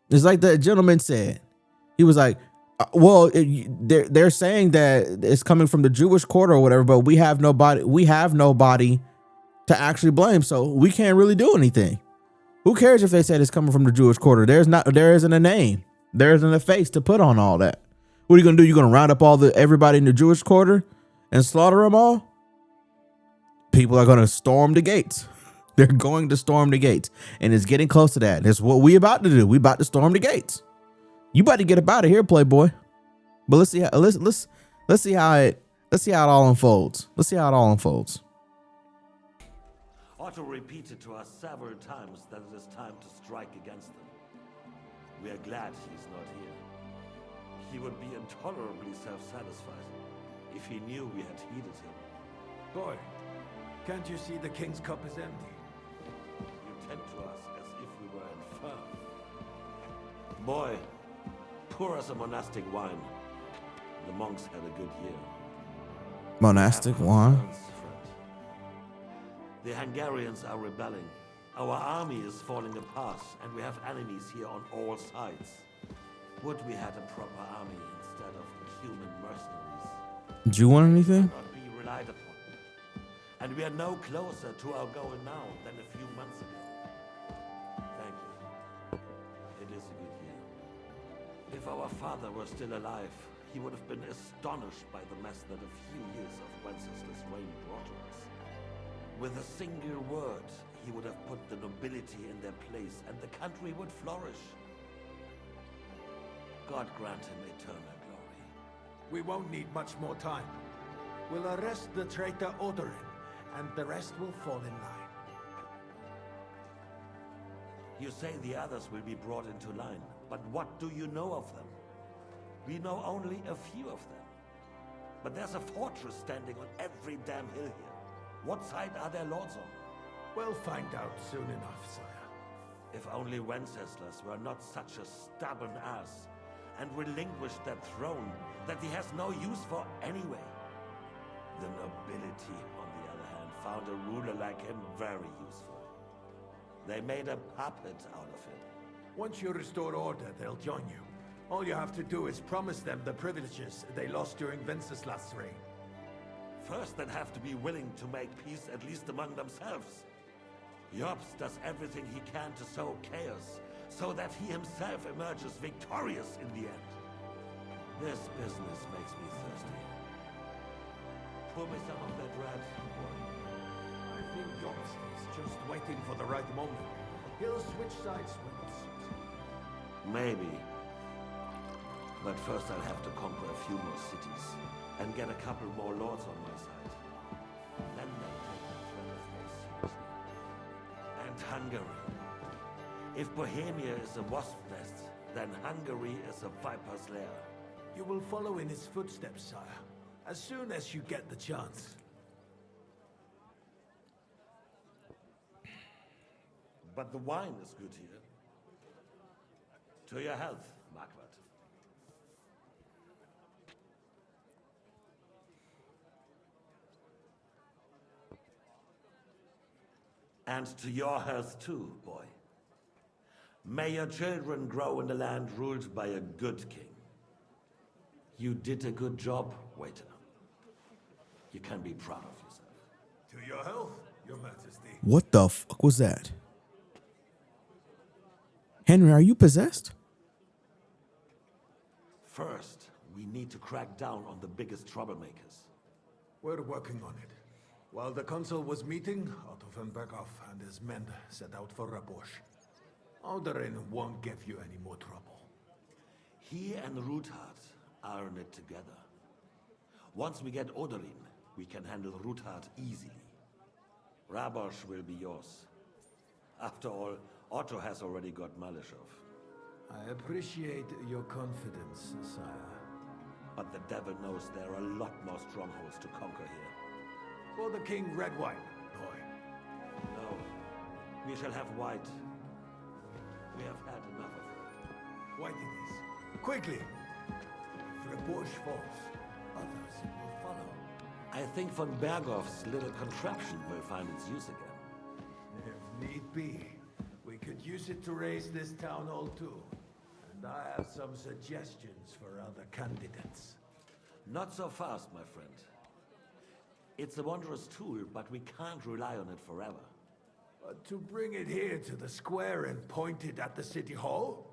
Speaker 1: It's like the gentleman said. He was like, well, they're saying that it's coming from the Jewish quarter or whatever, but we have nobody to actually blame. So we can't really do anything. Who cares if they said it's coming from the Jewish quarter? There isn't a name. There isn't a face to put on all that. What are you going to do? You're going to round up everybody in the Jewish quarter and slaughter them all? People are going to storm the gates. They're going to storm the gates, and it's getting close to that. That's what we about to do. We about to storm the gates. You about to get up out of here, Playboy. But let's see how it all unfolds. Let's see how it all unfolds.
Speaker 7: Otto repeated to us several times that it is time to strike against them. We are glad he's not here. He would be intolerably self-satisfied if he knew we had heeded him.
Speaker 8: Boy, can't you see the king's cup is empty?
Speaker 7: You tend to us as if we were infirm. Boy, pour us a monastic wine. The monks had a good year.
Speaker 1: Monastic wine?
Speaker 7: The Hungarians are rebelling. Our army is falling apart, and we have enemies here on all sides. Would we had a proper army instead of human mercenaries?
Speaker 1: Do you want anything?
Speaker 7: Not be relied upon. And we are no closer to our goal now than a few months ago. Thank you. It is a good year. If our father were still alive, he would have been astonished by the mess that a few years of Wenceslas' reign brought to us. With a single word, he would have put the nobility in their place, and the country would flourish. God grant him eternal glory.
Speaker 8: We won't need much more time. We'll arrest the traitor Odorin, and the rest will fall in line.
Speaker 7: You say the others will be brought into line, but what do you know of them? We know only a few of them. But there's a fortress standing on every damn hill here. What side are their lords on?
Speaker 8: We'll find out soon enough, sire.
Speaker 7: If only Wenceslas were not such a stubborn ass, and relinquished that throne that he has no use for anyway. The nobility, on the other hand, found a ruler like him very useful. They made a puppet out of him.
Speaker 8: Once you restore order, they'll join you. All you have to do is promise them the privileges they lost during Wenceslas' reign.
Speaker 7: First, they'd have to be willing to make peace at least among themselves. Jobs does everything he can to sow chaos, so that he himself emerges victorious in the end. This business makes me thirsty. Pour me some of that red, boy.
Speaker 8: I think Jobs is just waiting for the right moment. He'll switch sides when it suits him.
Speaker 7: Maybe. But first I'll have to conquer a few more cities, and get a couple more lords on my side. Then they'll take the threat of more seriously. And Hungary. If Bohemia is a wasp nest, then Hungary is a viper's lair.
Speaker 8: You will follow in his footsteps, sire, as soon as you get the chance.
Speaker 7: But the wine is good here. To your health, Marquardt. And to your health too, boy. May your children grow in a land ruled by a good king. You did a good job, waiter. You can be proud of yourself.
Speaker 8: To your health, your majesty.
Speaker 1: What the fuck was that? Henry, are you possessed?
Speaker 7: First, we need to crack down on the biggest troublemakers.
Speaker 8: We're working on it. While the consul was meeting, Otto von Berghoff and his men set out for Rabosch. Odorin won't give you any more trouble.
Speaker 7: He and Ruthard are in it together. Once we get Odorin, we can handle Ruthard easily. Rabosch will be yours. After all, Otto has already got Malishov.
Speaker 8: I appreciate your confidence, sire.
Speaker 7: But the devil knows there are a lot more strongholds to conquer here.
Speaker 8: For the king, red wine, boy.
Speaker 7: No, we shall have white. We have had enough of it.
Speaker 8: White it is. Quickly! If Reborge falls, others will follow.
Speaker 7: I think von Berghoff's little contraption will find its use again.
Speaker 8: If need be, we could use it to raise this town hall too. And I have some suggestions for other candidates.
Speaker 7: Not so fast, my friend. It's a wondrous tool, but we can't rely on it forever.
Speaker 8: To bring it here to the square and point it at the city hall?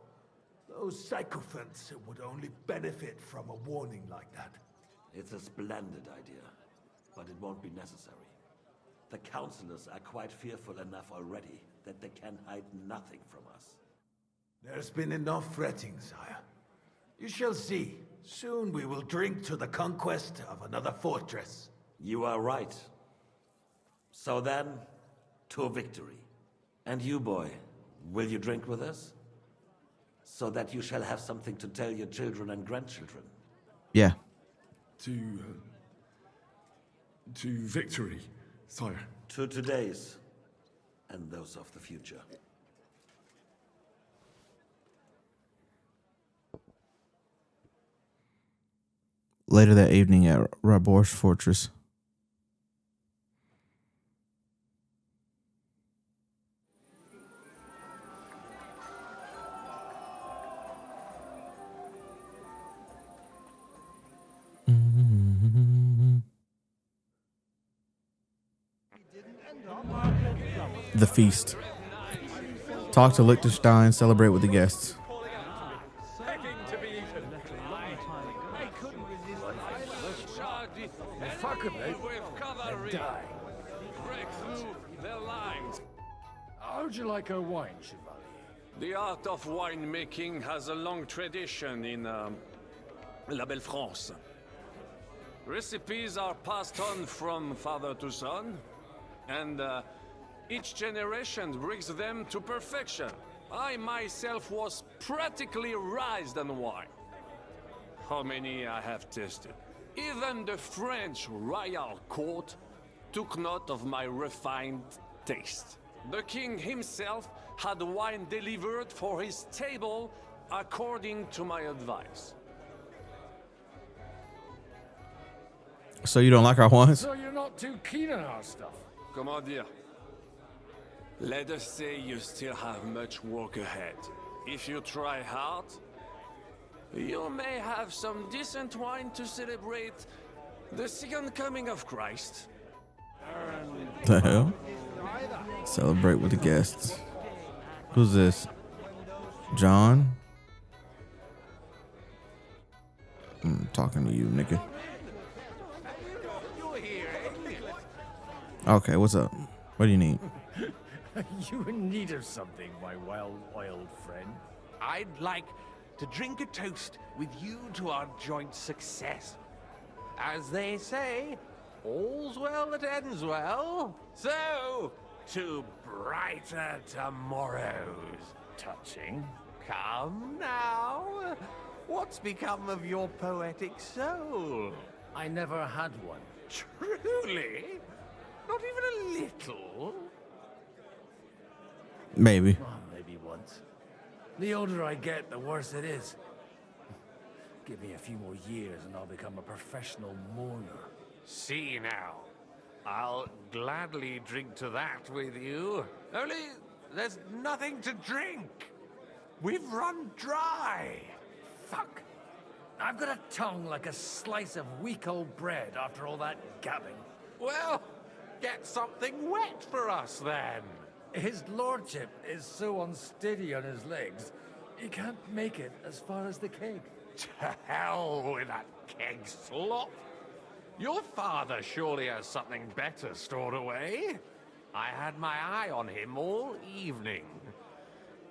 Speaker 8: Those sycophants would only benefit from a warning like that.
Speaker 7: It's a splendid idea, but it won't be necessary. The councillors are quite fearful enough already that they can hide nothing from us.
Speaker 8: There's been enough fretting, sire. You shall see. Soon we will drink to the conquest of another fortress.
Speaker 7: You are right. So then, to victory. And you, boy, will you drink with us? So that you shall have something to tell your children and grandchildren.
Speaker 1: Yeah.
Speaker 13: To victory, sire.
Speaker 7: To today's, and those of the future.
Speaker 1: Later that evening at Rabor's fortress. The feast. Talk to Liechtenstein, celebrate with the guests.
Speaker 19: Fuck them, and die.
Speaker 21: Break through their lines.
Speaker 19: How'd you like our wine, Chevalier?
Speaker 21: The art of winemaking has a long tradition in La Belle France. Recipes are passed on from father to son, and each generation brings them to perfection. I myself was practically raised on wine. How many I have tasted? Even the French royal court took note of my refined taste. The king himself had wine delivered for his table according to my advice.
Speaker 1: So you don't like our wines?
Speaker 19: So you're not too keen on our stuff?
Speaker 21: Comment dire? Let us say you still have much work ahead. If you try hard, you may have some decent wine to celebrate the second coming of Christ.
Speaker 1: The hell? Celebrate with the guests. Who's this? John? I'm talking to you, nigga. Okay, what's up? What do you need?
Speaker 14: You in need of something, my well-oiled friend?
Speaker 15: I'd like to drink a toast with you to our joint success. As they say, all's well that ends well. So, to brighter tomorrows.
Speaker 14: Touching.
Speaker 15: Come now. What's become of your poetic soul?
Speaker 14: I never had one.
Speaker 15: Truly? Not even a little?
Speaker 1: Maybe.
Speaker 14: Oh, maybe once. The older I get, the worse it is. Give me a few more years and I'll become a professional mourner.
Speaker 15: See now. I'll gladly drink to that with you. Only, there's nothing to drink. We've run dry.
Speaker 14: Fuck. I've got a tongue like a slice of week-old bread after all that gabbing.
Speaker 15: Well, get something wet for us then.
Speaker 14: His lordship is so unsteady on his legs, he can't make it as far as the keg.
Speaker 15: To hell with that keg slop. Your father surely has something better stored away. I had my eye on him all evening.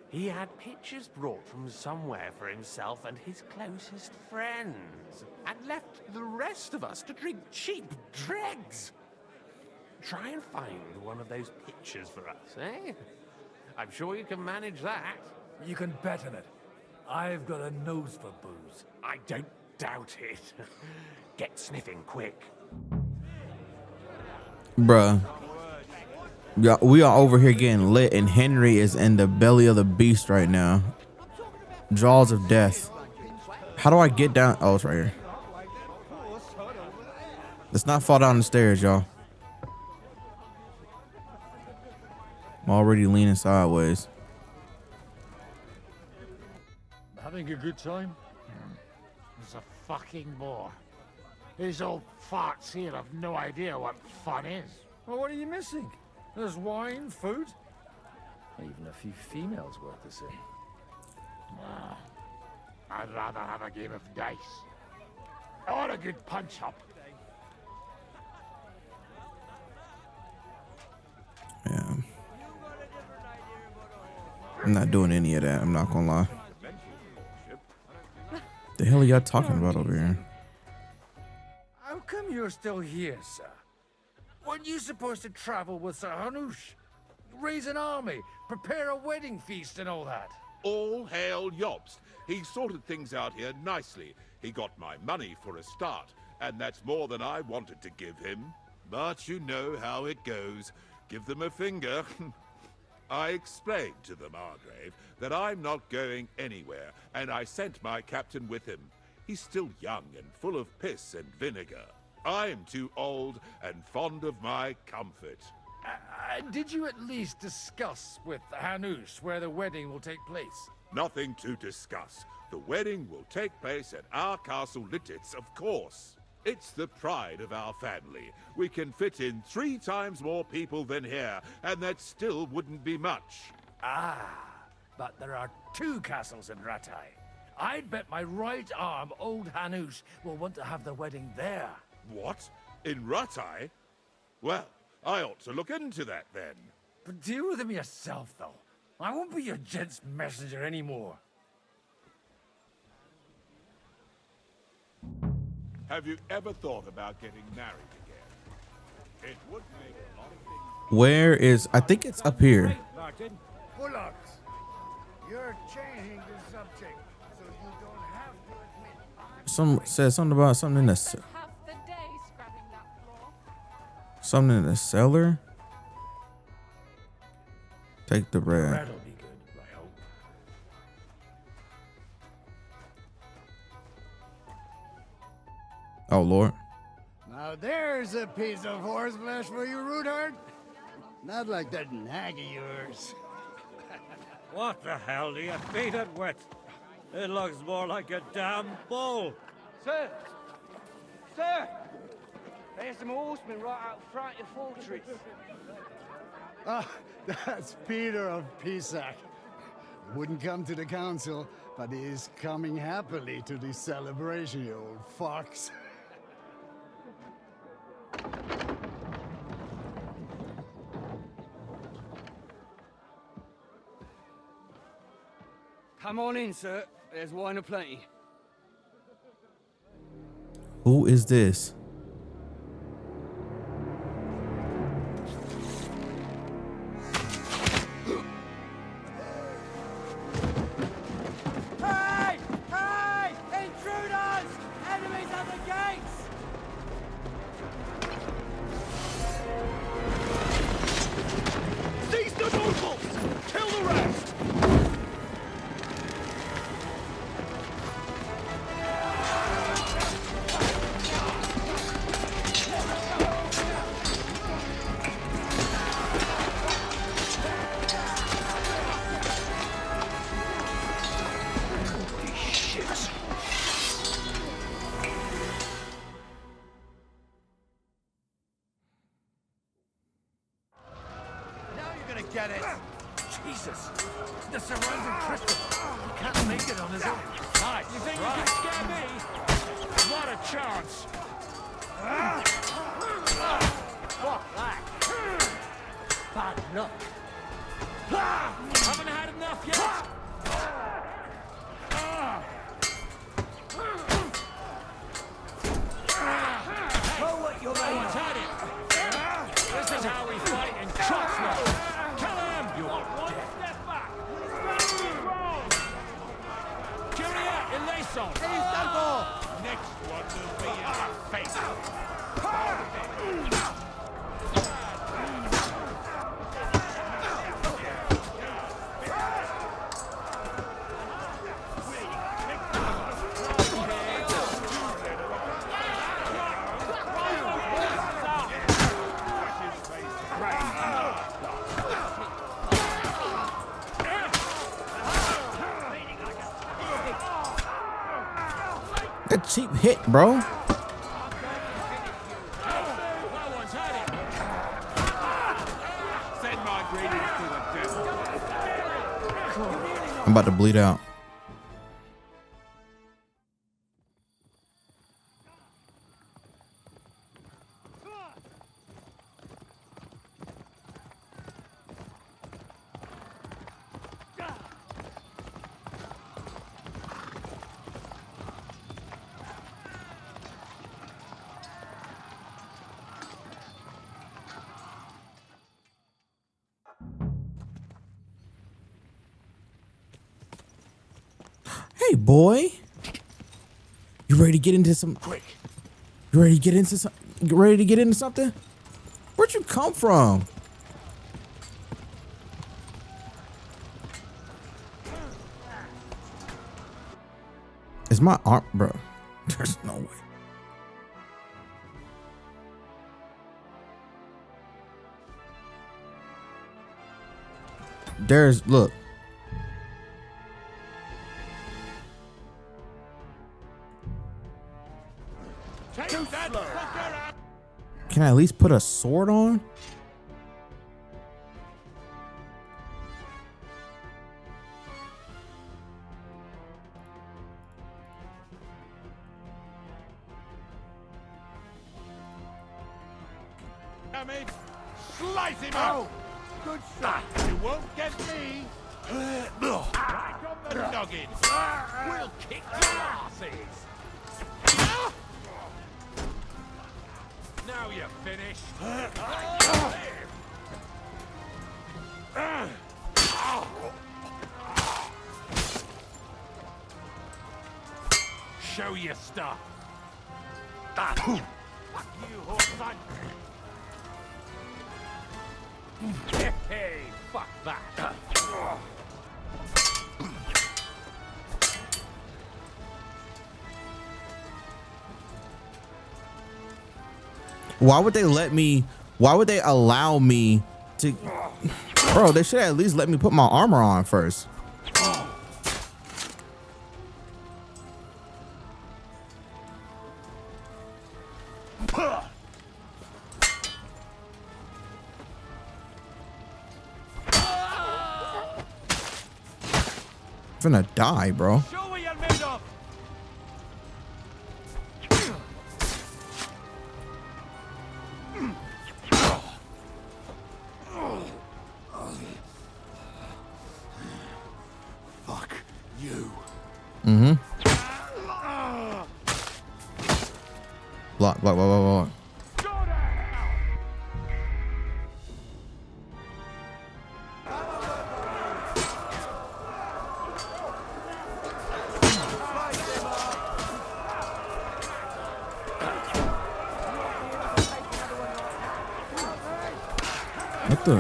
Speaker 15: He had pictures brought from somewhere for himself and his closest friends, and left the rest of us to drink cheap dregs. Try and find one of those pictures for us, eh? I'm sure you can manage that.
Speaker 19: You can bet on it. I've got a nose for booze.
Speaker 15: I don't doubt it. Get sniffing quick.
Speaker 1: Bruh. Yeah, we are over here getting lit, and Henry is in the belly of the beast right now. Jaws of death. How do I get down? Oh, it's right here. Let's not fall down the stairs, y'all. I'm already leaning sideways.
Speaker 18: Having a good time? It's a fucking bore. These old farts here have no idea what fun is.
Speaker 19: Well, what are you missing? There's wine, food, even a few females worth the same.
Speaker 18: I'd rather have a game of dice. Or a good punch-up.
Speaker 1: Yeah. I'm not doing any of that, I'm not gonna lie. The hell are y'all talking about over here?
Speaker 19: How come you're still here, sir? Weren't you supposed to travel with Sir Hanush? Raise an army, prepare a wedding feast and all that?
Speaker 9: All hail Jobst. He sorted things out here nicely. He got my money for a start, and that's more than I wanted to give him. But you know how it goes. Give them a finger. I explained to the Margrave that I'm not going anywhere, and I sent my captain with him. He's still young and full of piss and vinegar. I'm too old and fond of my comfort.
Speaker 19: Did you at least discuss with Hanush where the wedding will take place?
Speaker 9: Nothing to discuss. The wedding will take place at our castle Littitz, of course. It's the pride of our family. We can fit in 3 times more people than here, and that still wouldn't be much.
Speaker 19: But there are 2 castles in Rattay. I'd bet my right arm old Hanush will want to have the wedding there.
Speaker 9: What? In Rattay? Well, I ought to look into that then.
Speaker 19: But deal with him yourself, though. I won't be your gent's messenger anymore.
Speaker 9: Have you ever thought about getting married again? It would make a lot of things.
Speaker 1: Where is... I think it's up here.
Speaker 10: Martin. Bullocks. You're changing the subject, so you don't have to admit.
Speaker 1: Some said something about something in the... Something in the cellar? Take the bread.
Speaker 19: That'll be good, I hope.
Speaker 1: Oh, Lord.
Speaker 10: Now there's a piece of horseflesh for you, Ruthard. Not like that nag of yours.
Speaker 6: What the hell do you feed it with? It looks more like a damn bull.
Speaker 3: Sir! Sir! There's some horsemen right out front of the fortress.
Speaker 10: Ah, that's Peter of Pisac. Wouldn't come to the council, but he is coming happily to the celebration, you old fox.
Speaker 3: Come on in, sir. There's wine aplenty.
Speaker 1: Who is this?
Speaker 3: Hey! Hey! Intruders! Enemies at the gates!
Speaker 11: Seize the nobles! Kill the rest!
Speaker 19: Get it! Jesus! The surrounding crystal! He can't make it on his own.
Speaker 23: Nice. You think you can scare me? Not a chance.
Speaker 3: Fuck that! Bad luck.
Speaker 23: Haven't had enough yet.
Speaker 3: Know what you're
Speaker 23: No one's had it. This is how we fight in Choctaw. Kill him! You are one step
Speaker 1: A cheap hit, bro.
Speaker 9: Send my greetings to the devil.
Speaker 1: I'm about to bleed out. Hey, boy. You ready to get into some? Quick. You ready to get into some? You ready to get into something? Where'd you come from? Is my arm, bro? There's no way. There's look. Can I at least put a sword on?
Speaker 9: Come in. Slice him out. Good shot. You won't get me. Right on the noggin. We'll kick your asses. Now you're finished. Show your stuff. Fuck you, whoreson. Hey, fuck that.
Speaker 1: Why would they let me? Why would they allow me to? Bro, they should at least let me put my armor on first. I'm finna die, bro.
Speaker 9: Show what you're made of. Fuck you.
Speaker 1: Mm-hmm. Block, block, block, block, block. What the?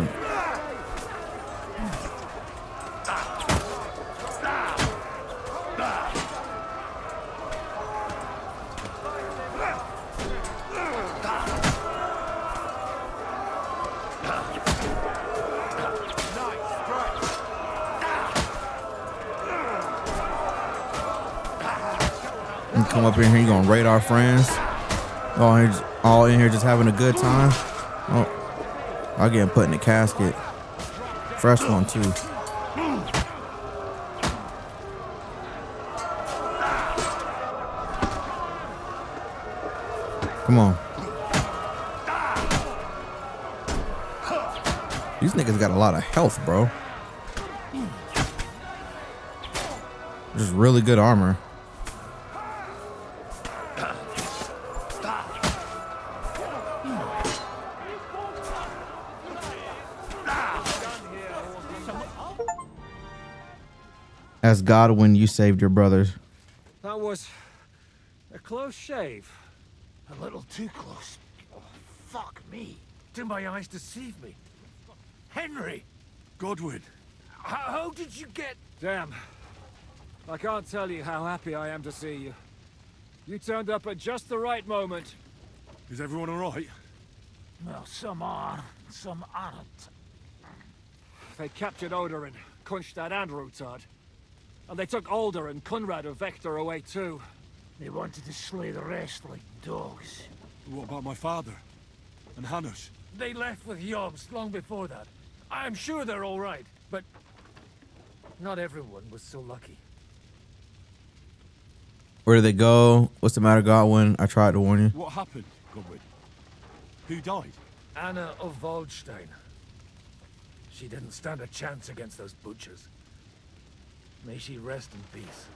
Speaker 1: You come up in here, you gonna raid our friends? All in here just having a good time? Oh. I'll get put in the casket. Fresh one too. Come on. These niggas got a lot of health, bro. Just really good armor. As Godwin, you saved your brothers.
Speaker 19: That was a close shave. A little too close. Oh, fuck me. Did my eyes deceive me? Henry!
Speaker 13: Godwin.
Speaker 19: How did you get... Damn. I can't tell you how happy I am to see you. You turned up at just the right moment.
Speaker 13: Is everyone all right?
Speaker 19: Well, some are, some aren't. They captured Odorin, Kunstad and Rutard. And they took Alder and Kunrad of Vector away too.
Speaker 14: They wanted to slay the rest like dogs.
Speaker 13: What about my father? And Hanush?
Speaker 19: They left with Jobst long before that. I'm sure they're all right, but not everyone was so lucky.
Speaker 1: Where did they go? What's the matter, Godwin? I tried to warn you.
Speaker 13: What happened, Godwin? Who died?
Speaker 19: Anna of Waldstein. She didn't stand a chance against those butchers. May she rest in peace.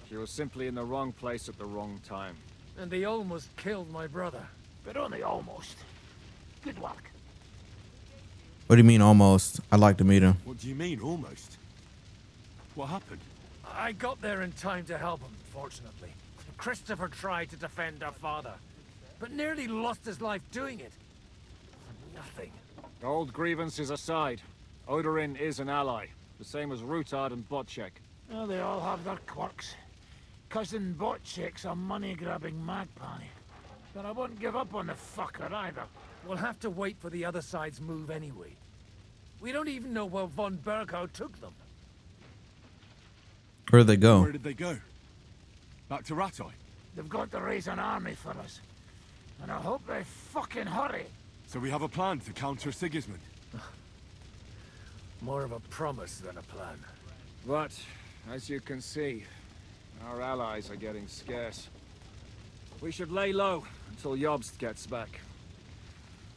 Speaker 4: She was simply in the wrong place at the wrong time.
Speaker 19: And they almost killed my brother.
Speaker 14: But only almost. Good work.
Speaker 1: What do you mean, almost? I'd like to meet him.
Speaker 13: What do you mean, almost? What happened?
Speaker 19: I got there in time to help him, fortunately. Christopher tried to defend our father, but nearly lost his life doing it. For nothing.
Speaker 4: Old grievances aside, Odorin is an ally. The same as Rutard and Bocek.
Speaker 14: Well, they all have their quirks. Cousin Bocek's a money-grabbing magpie. But I wouldn't give up on the fucker either.
Speaker 19: We'll have to wait for the other side's move anyway. We don't even know where von Bergau took them.
Speaker 1: Where did they go?
Speaker 13: Where did they go? Back to Rattay?
Speaker 14: They've got to raise an army for us. And I hope they fucking hurry.
Speaker 13: So we have a plan to counter Sigismund?
Speaker 19: More of a promise than a plan.
Speaker 4: But, as you can see, our allies are getting scarce. We should lay low until Jobst gets back.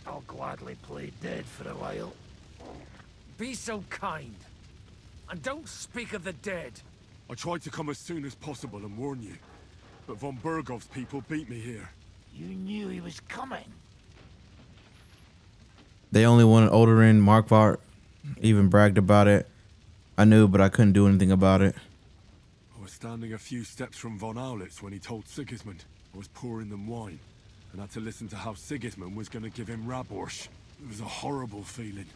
Speaker 14: I'll gladly play dead for a while.
Speaker 19: Be so kind. And don't speak of the dead.
Speaker 13: I tried to come as soon as possible and warn you, but von Bergov's people beat me here.
Speaker 14: You knew he was coming.
Speaker 1: They only wanted Odorin. Markvart even bragged about it. I knew, but I couldn't do anything about it.
Speaker 13: I was standing a few steps from von Aulitz when he told Sigismund I was pouring them wine, and had to listen to how Sigismund was going to give him Raborsch. It was a horrible feeling,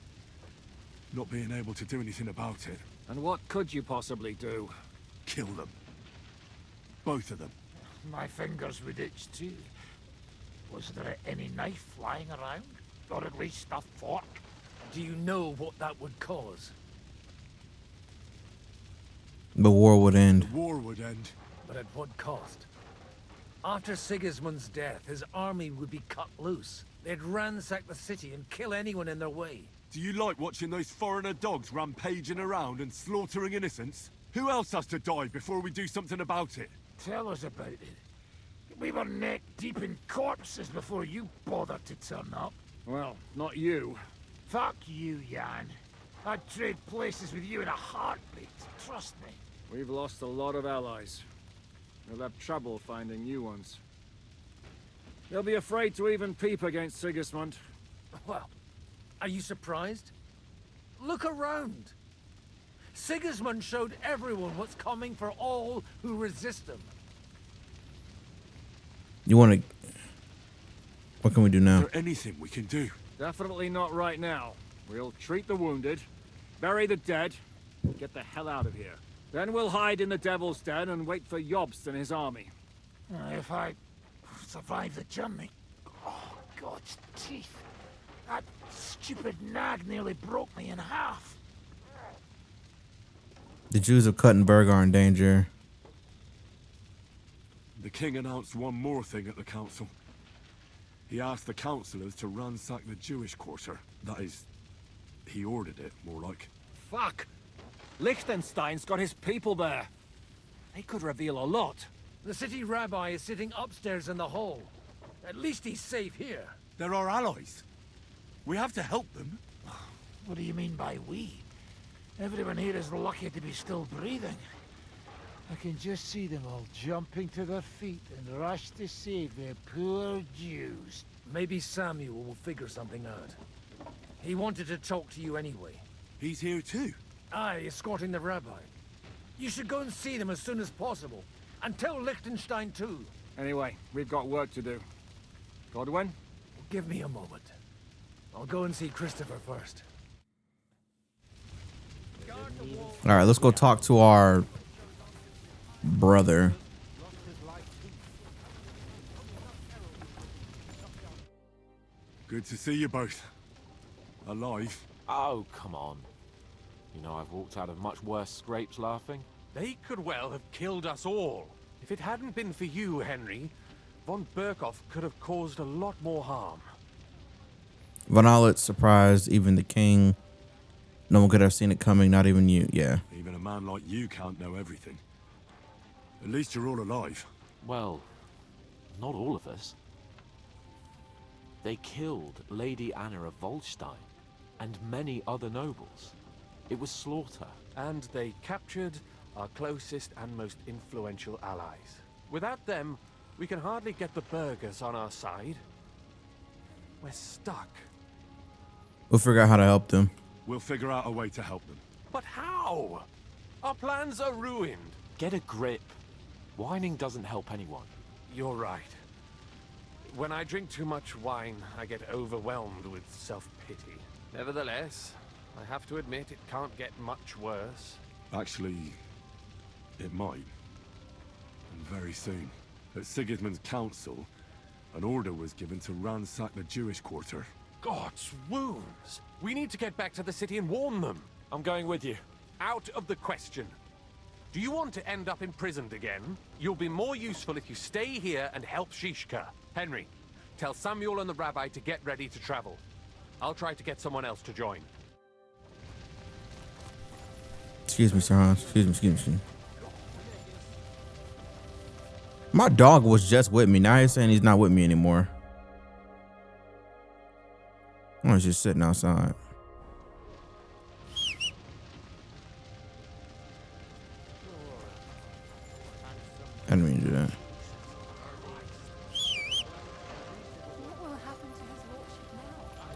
Speaker 13: not being able to do anything about it.
Speaker 4: And what could you possibly do?
Speaker 13: Kill them. Both of them.
Speaker 14: My fingers would itch too. Was there any knife lying around? Or at least a fork?
Speaker 19: Do you know what that would cause?
Speaker 1: The war would end.
Speaker 13: The war would end.
Speaker 19: But at what cost? After Sigismund's death, his army would be cut loose. They'd ransack the city and kill anyone in their way.
Speaker 13: Do you like watching those foreigner dogs rampaging around and slaughtering innocents? Who else has to die before we do something about it?
Speaker 14: Tell us about it. We were neck deep in corpses before you bothered to turn up.
Speaker 4: Well, not you.
Speaker 14: Fuck you, Jan. I'd trade places with you in a heartbeat. Trust me.
Speaker 4: We've lost a lot of allies. We'll have trouble finding new ones. They'll be afraid to even peep against Sigismund.
Speaker 19: Well, are you surprised? Look around. Sigismund showed everyone what's coming for all who resist him.
Speaker 1: You want to... What can we do now?
Speaker 13: Is there anything we can do?
Speaker 4: Definitely not right now. We'll treat the wounded, bury the dead, get the hell out of here. Then we'll hide in the Devil's Den and wait for Jobst and his army.
Speaker 14: If I survive the journey... Oh, God's teeth. That stupid nag nearly broke me in half.
Speaker 1: The Jews of Kuttenberg are in danger.
Speaker 13: The king announced one more thing at the council. He asked the councillors to ransack the Jewish quarter. That is, he ordered it, more like.
Speaker 4: Fuck! Liechtenstein's got his people there. They could reveal a lot.
Speaker 19: The city rabbi is sitting upstairs in the hall. At least he's safe here.
Speaker 13: They're our allies. We have to help them.
Speaker 14: What do you mean by we? Everyone here is lucky to be still breathing. I can just see them all jumping to their feet and rush to save their poor Jews.
Speaker 19: Maybe Samuel will figure something out. He wanted to talk to you anyway.
Speaker 13: He's here too?
Speaker 19: Aye, escorting the rabbi. You should go and see them as soon as possible. And tell Liechtenstein too.
Speaker 4: Anyway, we've got work to do. Godwin?
Speaker 19: Give me a moment. I'll go and see Christopher first.
Speaker 1: All right, let's go talk to our brother.
Speaker 13: Good to see you both. Alive.
Speaker 15: Oh, come on. You know I've walked out of much worse scrapes laughing.
Speaker 6: They could well have killed us all.
Speaker 15: If it hadn't been for you, Henry, von Berkhoff could have caused a lot more harm.
Speaker 1: Von Aulitz surprised even the king. No one could have seen it coming, not even you. Yeah.
Speaker 13: Even a man like you can't know everything. At least you're all alive.
Speaker 16: Well, not all of us. They killed Lady Anna of Volstein and many other nobles. It was slaughter.
Speaker 15: And they captured our closest and most influential allies. Without them, we can hardly get the burghers on our side. We're stuck.
Speaker 1: We'll figure out how to help them.
Speaker 13: We'll figure out a way to help them.
Speaker 15: But how? Our plans are ruined.
Speaker 16: Get a grip. Whining doesn't help anyone.
Speaker 15: You're right. When I drink too much wine, I get overwhelmed with self-pity. Nevertheless, I have to admit it can't get much worse.
Speaker 13: Actually, it might. And very soon. At Sigismund's council, an order was given to ransack the Jewish quarter.
Speaker 15: God's wounds! We need to get back to the city and warn them.
Speaker 16: I'm going with you.
Speaker 15: Out of the question. Do you want to end up imprisoned again? You'll be more useful if you stay here and help Shishka. Henry, tell Samuel and the rabbi to get ready to travel. I'll try to get someone else to join.
Speaker 1: Excuse me, Sir Hans. Excuse me. My dog was just with me. Now he's saying he's not with me anymore. I was just sitting outside. I didn't mean to do that.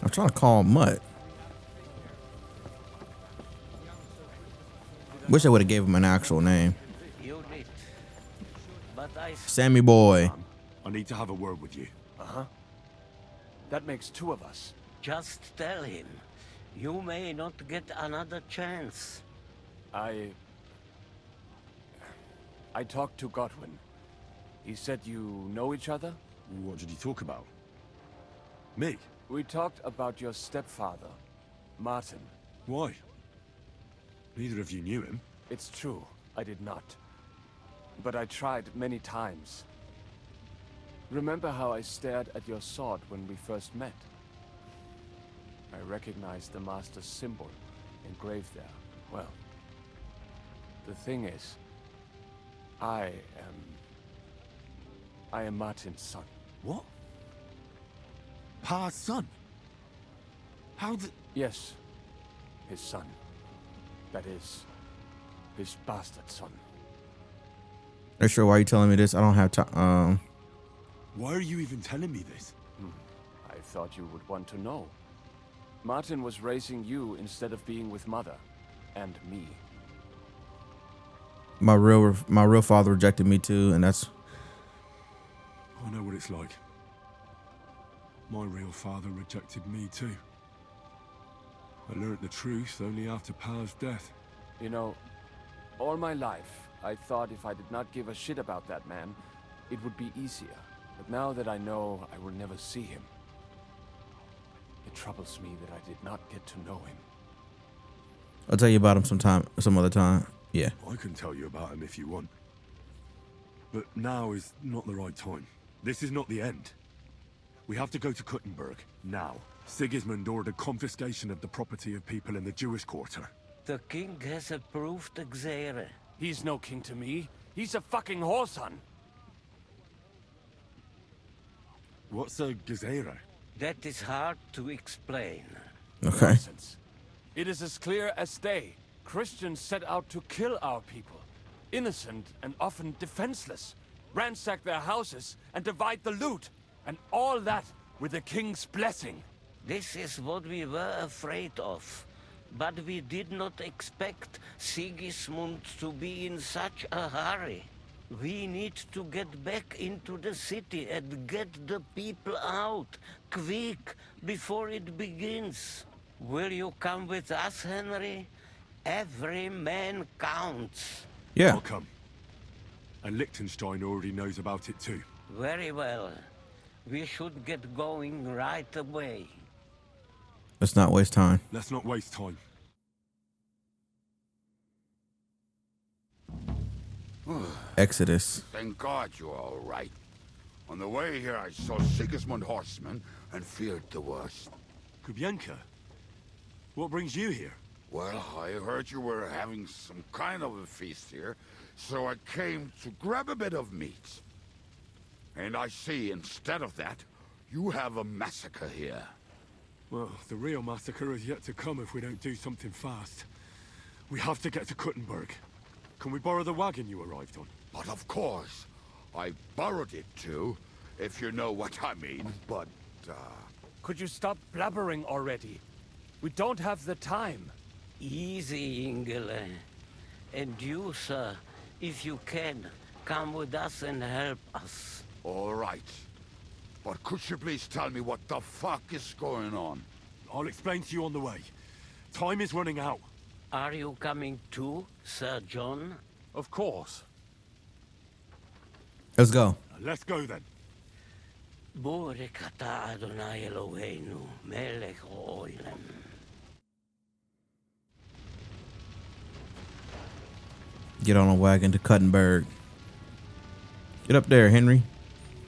Speaker 1: I'm trying to call him Mutt. Wish I would have gave him an actual name.
Speaker 2: You did. But I...
Speaker 1: Sammy boy.
Speaker 13: I need to have a word with you.
Speaker 17: Uh-huh. That makes two of us.
Speaker 2: Just tell him. You may not get another chance.
Speaker 17: I talked to Godwin. He said you know each other?
Speaker 13: What did he talk about? Me?
Speaker 17: We talked about your stepfather, Martin.
Speaker 13: Why? Neither of you knew him.
Speaker 17: It's true, I did not. But I tried many times. Remember how I stared at your sword when we first met? I recognized the Master's symbol engraved there. Well, the thing is, I am Martin's son.
Speaker 13: What? Pa's son? How the...
Speaker 17: Yes, his son. That is, his bastard son.
Speaker 1: Not sure why you're telling me this. I don't have time.
Speaker 13: Why are you even telling me this?
Speaker 17: I thought you would want to know. Martin was raising you instead of being with Mother and me.
Speaker 1: My real father rejected me too, and that's...
Speaker 13: I know what it's like. My real father rejected me too. I learned the truth only after Pa's death.
Speaker 17: You know, all my life, I thought if I did not give a shit about that man, it would be easier. But now that I know I will never see him, it troubles me that I did not get to know him.
Speaker 1: I'll tell you about him some other time. Yeah.
Speaker 13: I can tell you about him if you want. But now is not the right time. This is not the end. We have to go to Kuttenberg, now. Sigismund ordered confiscation of the property of people in the Jewish quarter.
Speaker 2: The king has approved Xere.
Speaker 17: He's no king to me. He's a fucking whoreson.
Speaker 13: What's a Gezerah?
Speaker 2: That is hard to explain.
Speaker 1: Okay.
Speaker 17: Nonsense. It is as clear as day. Christians set out to kill our people. Innocent and often defenseless. Ransack their houses and divide the loot. And all that with the king's blessing.
Speaker 2: This is what we were afraid of. But we did not expect Sigismund to be in such a hurry. We need to get back into the city and get the people out, quick, before it begins. Will you come with us, Henry? Every man counts.
Speaker 1: Yeah.
Speaker 13: I'll come. And Liechtenstein already knows about it too.
Speaker 2: Very well. We should get going right away.
Speaker 1: Let's not waste time.
Speaker 13: Let's not waste time.
Speaker 1: Exodus.
Speaker 5: Thank God you're all right. On the way here, I saw Sigismund horsemen and feared the worst.
Speaker 13: Kubienka? What brings you here?
Speaker 5: Well, I heard you were having some kind of a feast here, so I came to grab a bit of meat. And I see, instead of that, you have a massacre here.
Speaker 13: Well, the real massacre is yet to come if we don't do something fast. We have to get to Kuttenberg. Can we borrow the wagon you arrived on?
Speaker 5: But of course. I borrowed it too, if you know what I mean, but,
Speaker 17: Could you stop blabbering already? We don't have the time.
Speaker 2: Easy, Ingele. And you, sir, if you can, come with us and help us.
Speaker 5: All right. But could you please tell me what the fuck is going on?
Speaker 13: I'll explain to you on the way. Time is running out.
Speaker 2: Are you coming too, Sir John?
Speaker 17: Of course.
Speaker 1: Let's go.
Speaker 13: Let's go then.
Speaker 2: Borekata Adonai Eloheinu, melech ha'olam.
Speaker 1: Get on a wagon to Kuttenberg. Get up there, Henry.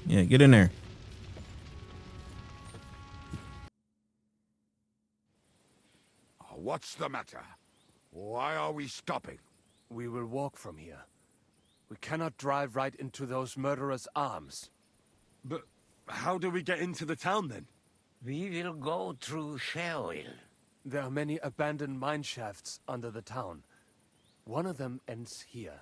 Speaker 1: Yeah, get in there.
Speaker 5: What's the matter? Why are we stopping?
Speaker 17: We will walk from here. We cannot drive right into those murderers' arms.
Speaker 13: But how do we get into the town then?
Speaker 2: We will go through Sheol.
Speaker 17: There are many abandoned mine shafts under the town. One of them ends here.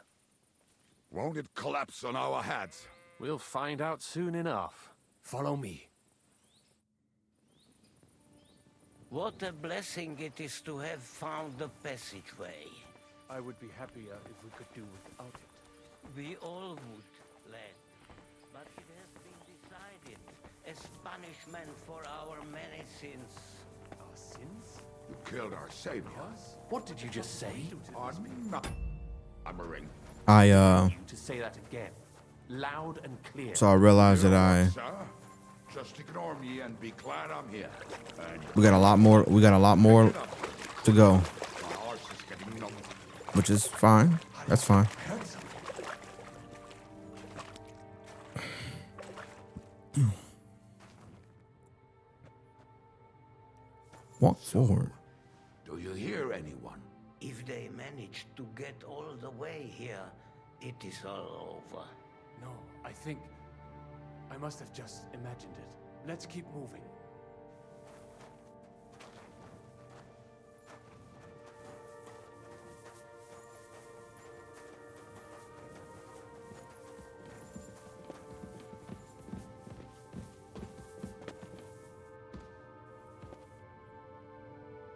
Speaker 5: Won't it collapse on our heads?
Speaker 16: We'll find out soon enough.
Speaker 17: Follow me.
Speaker 2: What a blessing it is to have found the passageway.
Speaker 17: I would be happier if we could do without it.
Speaker 2: We all would, lad. But it has been decided as punishment for our many sins.
Speaker 17: Our sins?
Speaker 5: You killed our savior.
Speaker 16: What did you just say?
Speaker 5: I'm a ring.
Speaker 1: I
Speaker 16: To say that again, loud and clear.
Speaker 1: So I realized that
Speaker 5: Sir, just ignore me and be glad I'm here. And
Speaker 1: we got a lot more. We got a lot more to go,
Speaker 5: my horse is getting numb.
Speaker 1: which is fine. That's fine. Walk forward.
Speaker 5: Do you hear anyone?
Speaker 2: If they manage to get all the way here, it is all over.
Speaker 17: No, I think... I must have just imagined it. Let's keep moving.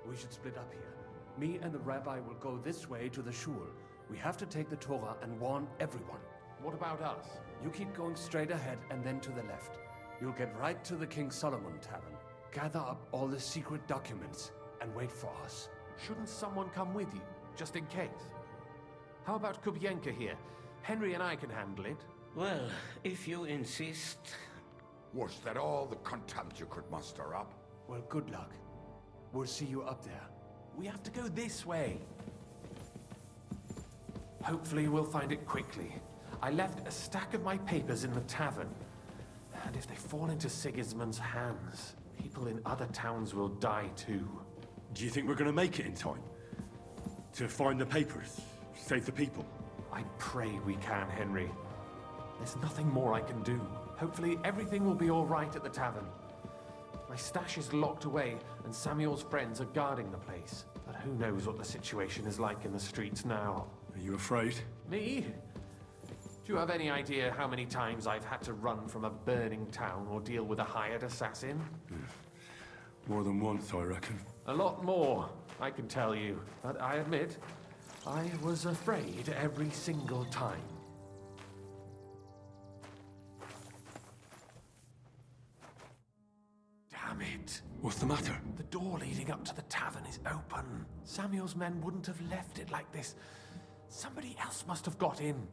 Speaker 17: We should split up here. Me and the rabbi will go this way to the shul. We have to take the Torah and warn everyone.
Speaker 16: What about us?
Speaker 17: You keep going straight ahead and then to the left. You'll get right to the King Solomon Tavern. Gather up all the secret documents and wait for us.
Speaker 16: Shouldn't someone come with you, just in case? How about Kubienka here? Henry and I can handle it.
Speaker 2: Well, if you insist.
Speaker 5: Was that all the contempt you could muster up?
Speaker 17: Well, good luck. We'll see you up there.
Speaker 16: We have to go this way. Hopefully we'll find it quickly. I left a stack of my papers in the tavern. And if they fall into Sigismund's hands, people in other towns will die too.
Speaker 13: Do you think we're going to make it in time? To find the papers? Save the people?
Speaker 16: I pray we can, Henry. There's nothing more I can do. Hopefully everything will be all right at the tavern. My stash is locked away, and Samuel's friends are guarding the place. But who knows what the situation is like in the streets now?
Speaker 13: Are you afraid?
Speaker 16: Me? Do you have any idea how many times I've had to run from a burning town or deal with a hired assassin?
Speaker 13: More than once, I reckon.
Speaker 16: A lot more, I can tell you. But I admit, I was afraid every single time. Damn it.
Speaker 13: What's the matter?
Speaker 16: The door leading up to the tavern is open. Samuel's men wouldn't have left it like this. Somebody else must have got in.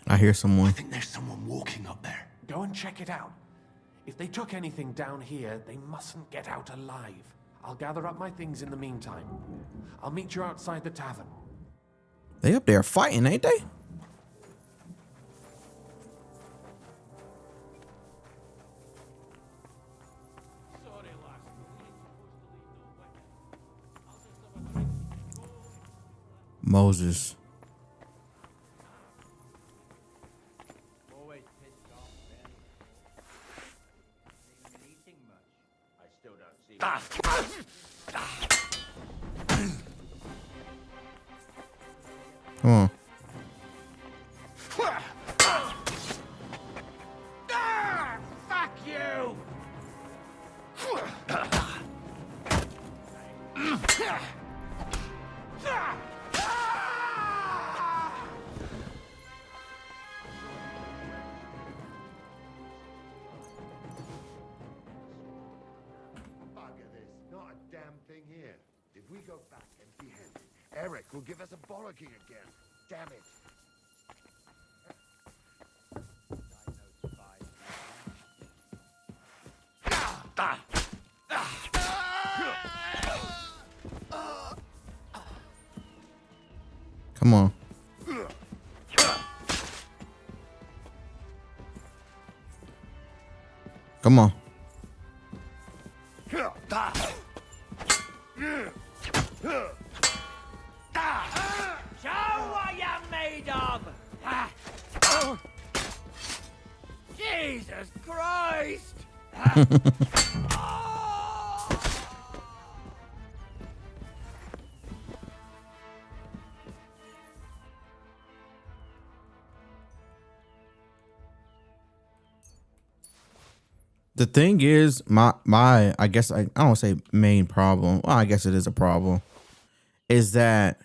Speaker 1: I hear someone.
Speaker 16: I think there's someone walking up there. Go and check it out. If they took anything down here, they mustn't get out alive. I'll gather up my things in the meantime. I'll meet you outside the tavern.
Speaker 1: They up there fighting, ain't they? Moses. Come on.
Speaker 18: Fuck you!
Speaker 7: Bugger this. Not a damn thing here. If we go back empty-handed, Eric will give us a bollocking again. Damn it.
Speaker 1: Come on. Come on.
Speaker 18: Show what you're made of! Jesus Christ!
Speaker 1: The thing is, my I guess I don't say main problem. Well, I guess it is a problem. Is that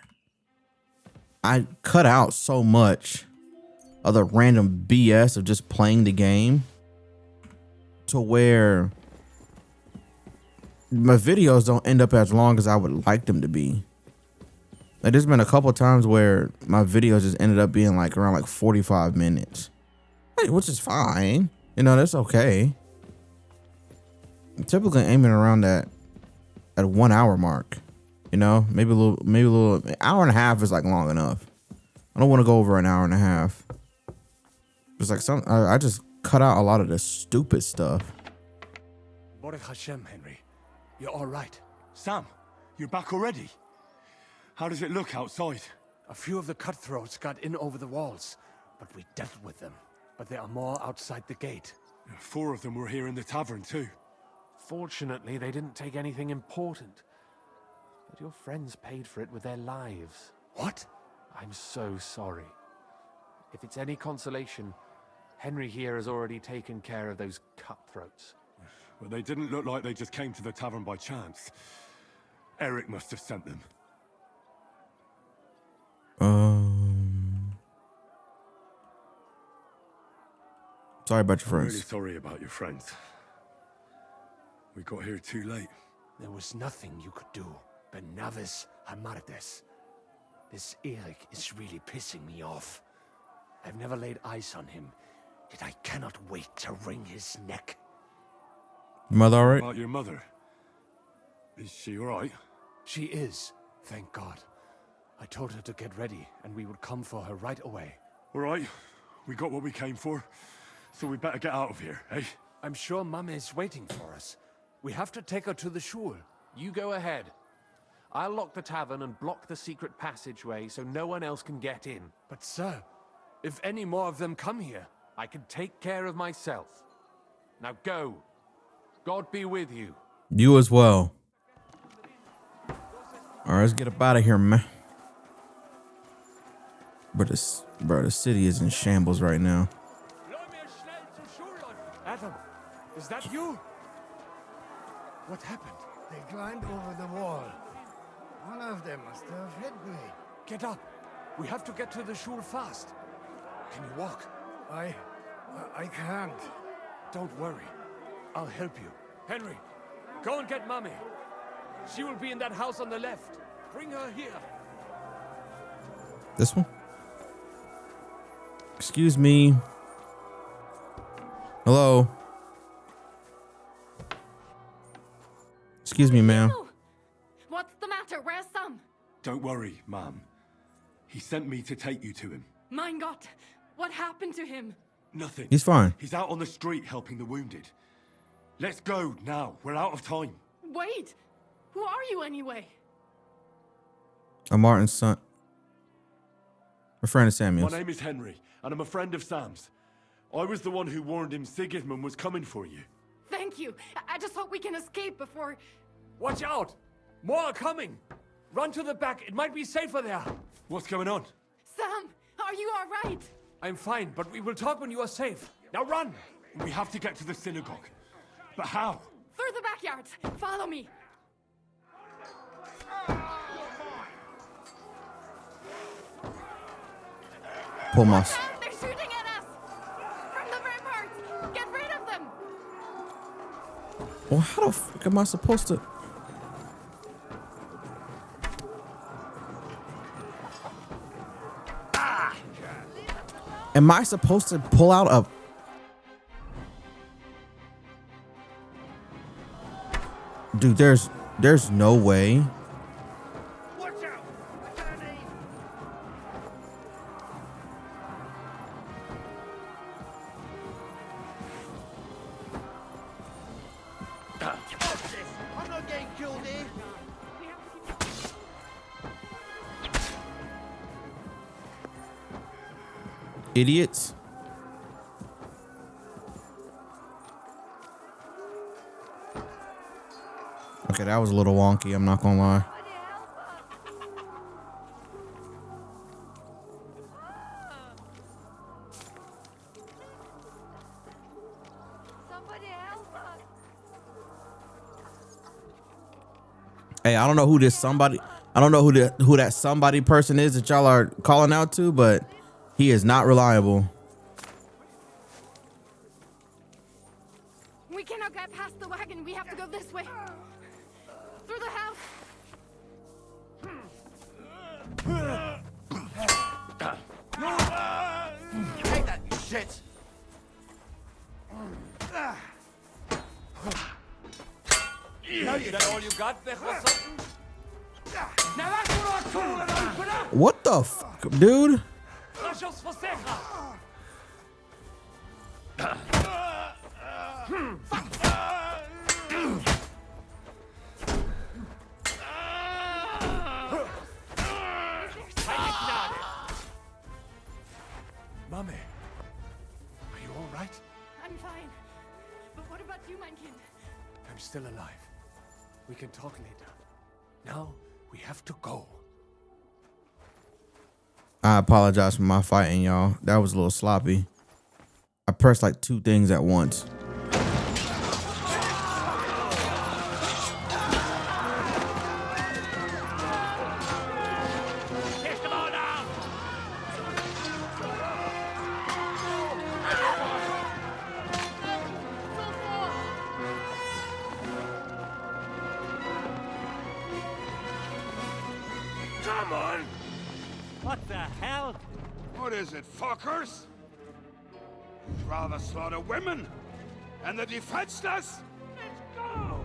Speaker 1: I cut out so much of the random BS of just playing the game to where my videos don't end up as long as I would like them to be. Like, there's been a couple times where my videos just ended up being like around like 45 minutes, which is fine. You know, that's okay. I'm typically aiming around that at 1 hour mark. You know, maybe a little hour and a half is like long enough. I don't want to go over an hour and a half. It's like I just cut out a lot of the stupid stuff.
Speaker 12: Baruch Hashem, Henry. You're all right. Sam, you're back already? How does it look outside?
Speaker 16: A few of the cutthroats got in over the walls, but we dealt with them. But there are more outside the gate.
Speaker 13: 4 of them were here in the tavern too.
Speaker 16: Fortunately, they didn't take anything important. But your friends paid for it with their lives.
Speaker 12: What?
Speaker 16: I'm so sorry. If it's any consolation, Henry here has already taken care of those cutthroats.
Speaker 13: Well, they didn't look like they just came to the tavern by chance. Eric must have sent them.
Speaker 1: Sorry about your
Speaker 13: I'm
Speaker 1: friends.
Speaker 13: really sorry about your friends. We got here too late.
Speaker 12: There was nothing you could do. Benavis Hamardes. This Eric is really pissing me off. I've never laid eyes on him, yet I cannot wait to wring his neck.
Speaker 1: Mother, all right?
Speaker 13: About your mother? Is she all right?
Speaker 12: She is, thank God. I told her to get ready, and we would come for her right away.
Speaker 13: All right, we got what we came for, so we better get out of here, eh?
Speaker 12: I'm sure Mama is waiting for us. We have to take her to the shul.
Speaker 16: You go ahead. I'll lock the tavern and block the secret passageway so no one else can get in.
Speaker 12: But sir, if any more of them come here,
Speaker 16: I can take care of myself. Now go. God be with you.
Speaker 1: You as well. All right, let's get up out of here, man. Bro, the city is in shambles right now.
Speaker 12: Adam, is that you? What happened?
Speaker 10: They climbed over the wall. One of them must have hit me.
Speaker 12: Get up. We have to get to the shul fast. Can you walk?
Speaker 10: I can't.
Speaker 12: Don't worry. I'll help you. Henry, go and get Mommy. She will be in that house on the left. Bring her here.
Speaker 1: This one? Excuse me. Hello? Excuse me, ma'am.
Speaker 20: What's the matter? Where's Sam?
Speaker 13: Don't worry, ma'am. He sent me to take you to him.
Speaker 20: Mein Gott, what happened to him?
Speaker 13: Nothing.
Speaker 1: He's fine.
Speaker 13: He's out on the street helping the wounded. Let's go now. We're out of time.
Speaker 20: Wait, who are you anyway?
Speaker 1: I'm Martin's son. A friend of Samuel's.
Speaker 13: My name is Henry, and I'm a friend of Sam's. I was the one who warned him Sigismund was coming for you.
Speaker 20: Thank you. I just hope we can escape before...
Speaker 17: Watch out! More are coming! Run to the back, it might be safer there.
Speaker 13: What's going on?
Speaker 20: Sam, are you all right?
Speaker 17: I'm fine, but we will talk when you are safe. Now run!
Speaker 13: We have to get to the synagogue. But how?
Speaker 20: Through the backyard. Follow me.
Speaker 1: Pumas.
Speaker 20: They're shooting at us! From the ramparts! Get rid of them!
Speaker 1: Well, how the fuck am I supposed to? Am I supposed to pull out a... Dude, there's no way.
Speaker 18: Watch out! I'm not getting killed here.
Speaker 1: Idiots. Okay, that was a little wonky, I'm not gonna lie. Hey, I don't know who this somebody, I don't know who that somebody person is that y'all are calling out to, but he is not reliable.
Speaker 20: We cannot get past the wagon. We have to go this way. Through the house.
Speaker 18: Take that, you shit!
Speaker 17: Is that all you got, Bechler?
Speaker 18: Now that's what I call an opener!
Speaker 1: What the fuck, dude?
Speaker 17: Mummy, are you all right?
Speaker 20: I'm fine. But what about you, mein Kind?
Speaker 17: I'm still alive. We can talk later. Now, we have to go.
Speaker 1: I apologize for my fighting, y'all. That was a little sloppy. I pressed like 2 things at once.
Speaker 18: Come on!
Speaker 2: What the hell?
Speaker 5: What is it, fuckers? You'd rather slaughter women and the defenseless?
Speaker 18: Let's go!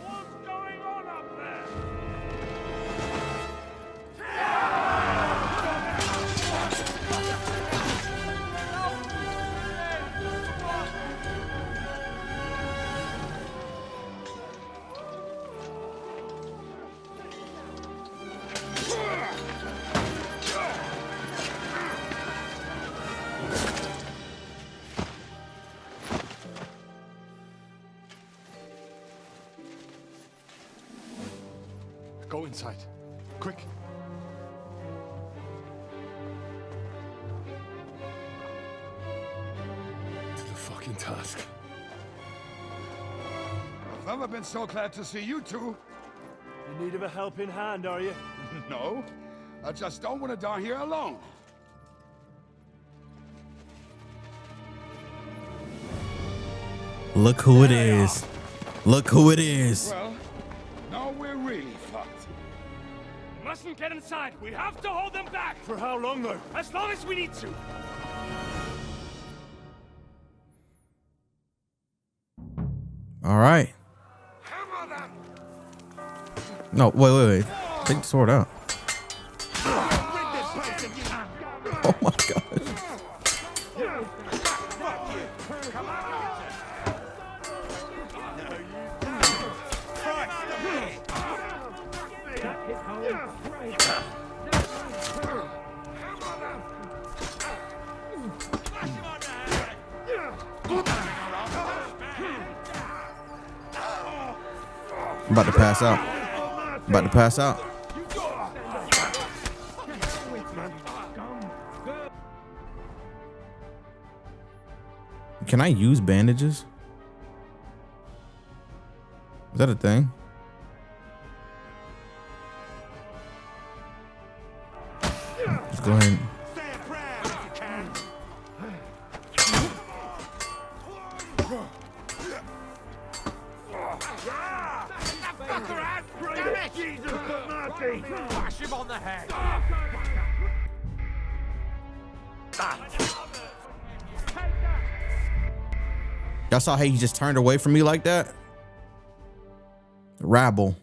Speaker 18: What's going on up there?
Speaker 13: Go inside. Quick. To the fucking task.
Speaker 5: I've never been so glad to see you two.
Speaker 11: In need of a helping hand, are you?
Speaker 5: No, I just don't want to die here alone.
Speaker 1: Look who it is. Look who it is.
Speaker 5: Well, now we're really fucked.
Speaker 11: We mustn't get inside. We have to hold them back. For how long, though? As long as we need to.
Speaker 1: All right. No, wait. Take the sword out. Oh my gosh. I'm about to pass out. I'm about to pass out. Can I use bandages? Is that a thing? Let's go ahead.
Speaker 6: Bash him on the head.
Speaker 1: Y'all saw how he just turned away from me like that? Rabble.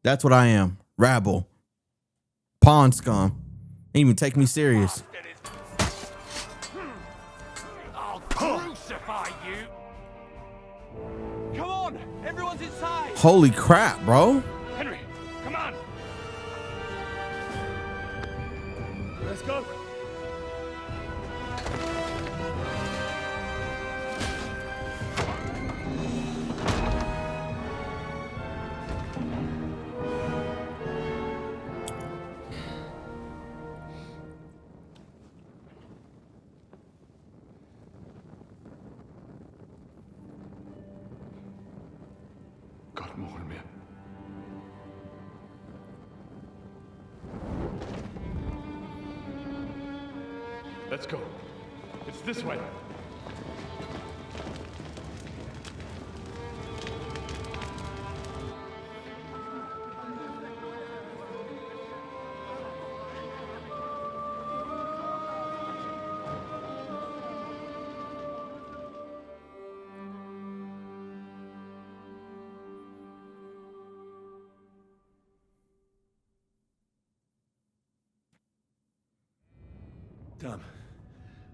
Speaker 1: That's what I am. Rabble. Pawn scum. Ain't even take me serious.
Speaker 6: I'll crucify you.
Speaker 3: Come on, everyone's inside.
Speaker 1: Holy crap, bro.
Speaker 3: Henry, come on.
Speaker 11: Let's go.
Speaker 13: God more me.
Speaker 11: Let's go. It's this way.
Speaker 13: Damn.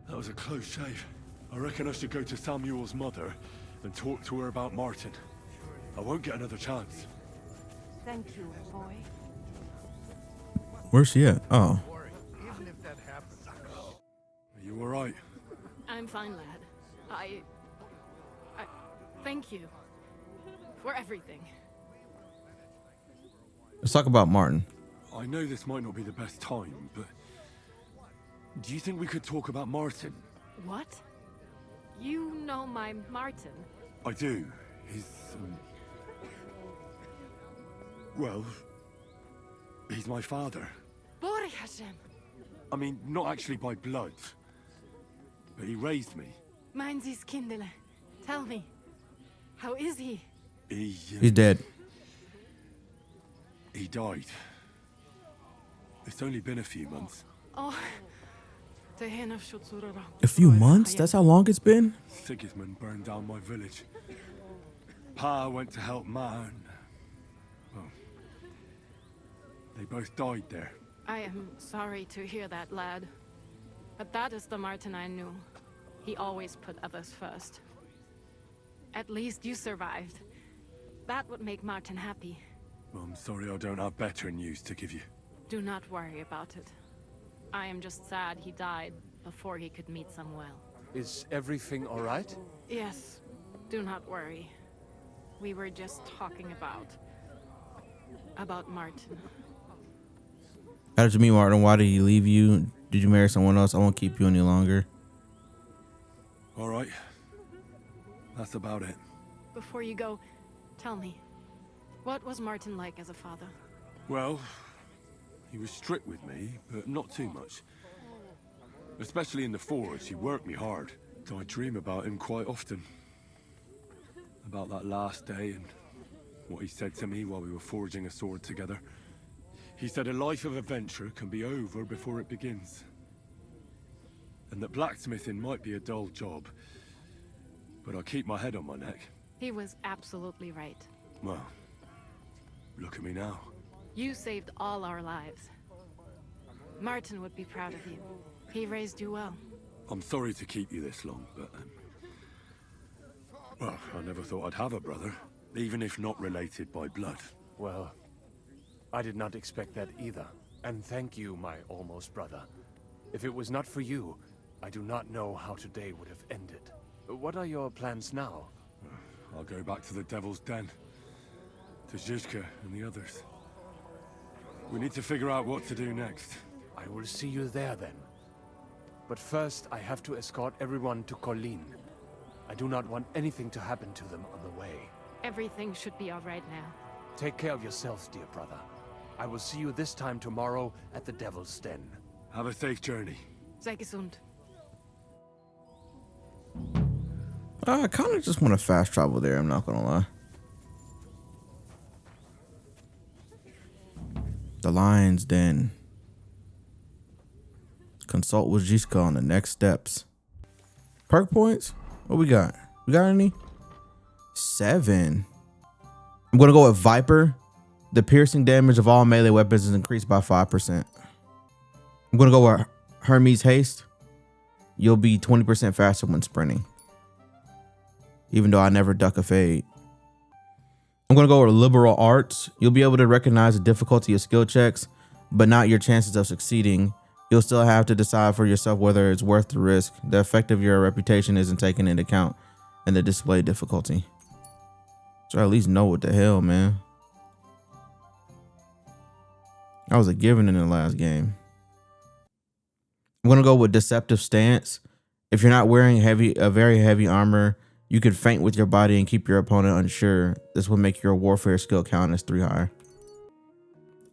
Speaker 13: That was a close shave. I reckon I should go to Samuel's mother and talk to her about Martin. I won't get another chance.
Speaker 20: Thank you, boy.
Speaker 1: Where's she at? Oh.
Speaker 14: Even if that happens.
Speaker 13: Are you alright?
Speaker 20: I'm fine, lad. I thank you for everything.
Speaker 1: Let's talk about Martin.
Speaker 13: I know this might not be the best time, but do you think we could talk about Martin?
Speaker 20: What? You know my Martin?
Speaker 13: I do. He's, well, he's my father.
Speaker 20: Bori Hashem.
Speaker 13: I mean, not actually by blood, but he raised me.
Speaker 20: Mein Sis Kindele. Tell me, how is he?
Speaker 1: He's dead.
Speaker 13: He died. It's only been a few months.
Speaker 20: Oh.
Speaker 1: A few months? That's how long it's been?
Speaker 13: Sigismund burned down my village. Pa went to help Ma and... well, they both died there.
Speaker 20: I am sorry to hear that, lad. But that is the Martin I knew. He always put others first. At least you survived. That would make Martin happy.
Speaker 13: Well, I'm sorry I don't have better news to give you.
Speaker 20: Do not worry about it. I am just sad he died before he could meet Samuel.
Speaker 17: Is everything all right?
Speaker 20: Yes, do not worry. We were just talking about Martin.
Speaker 1: How did you meet Martin? Why did he leave you? Did you marry someone else? I won't keep you any longer.
Speaker 13: All right. That's about it.
Speaker 20: Before you go, tell me, what was Martin like as a father?
Speaker 13: Well, he was strict with me, but not too much. Especially in the forge, he worked me hard. I dream about him quite often. About that last day and what he said to me while we were forging a sword together. He said a life of adventure can be over before it begins. And that blacksmithing might be a dull job, but I keep my head on my neck.
Speaker 20: He was absolutely right.
Speaker 13: Well, look at me now.
Speaker 20: You saved all our lives. Martin would be proud of you. He raised you well.
Speaker 13: I'm sorry to keep you this long, but... well, I never thought I'd have a brother, even if not related by blood.
Speaker 17: Well, I did not expect that either. And thank you, my almost brother. If it was not for you, I do not know how today would have ended. What are your plans now?
Speaker 13: I'll go back to the Devil's Den. to Zizka and the others. We need to figure out what to do next.
Speaker 17: I will see you there then. But first, I have to escort everyone to Colleen. I do not want anything to happen to them on the way.
Speaker 20: Everything should be all right now.
Speaker 17: Take care of yourselves, dear brother. I will see you this time tomorrow at the Devil's Den.
Speaker 13: Have a safe journey.
Speaker 20: Sei gesund.
Speaker 1: I kind of just want to fast travel there, I'm not gonna lie. The Lion's Den. Consult with Zizka on the next steps. Perk points? What we got? We got any? 7. I'm gonna go with Viper. The piercing damage of all melee weapons is increased by 5%. I'm gonna go with Hermes Haste. You'll be 20% faster when sprinting. Even though I never duck a fade. I'm gonna go with Liberal Arts. You'll be able to recognize the difficulty of skill checks, but not your chances of succeeding. You'll still have to decide for yourself whether it's worth the risk. The effect of your reputation isn't taken into account in the display difficulty. So I at least know what the hell, man. I was a given in the last game. I'm gonna go with Deceptive Stance. If you're not wearing a very heavy armor, you could feint with your body and keep your opponent unsure. This will make your warfare skill count as 3 higher.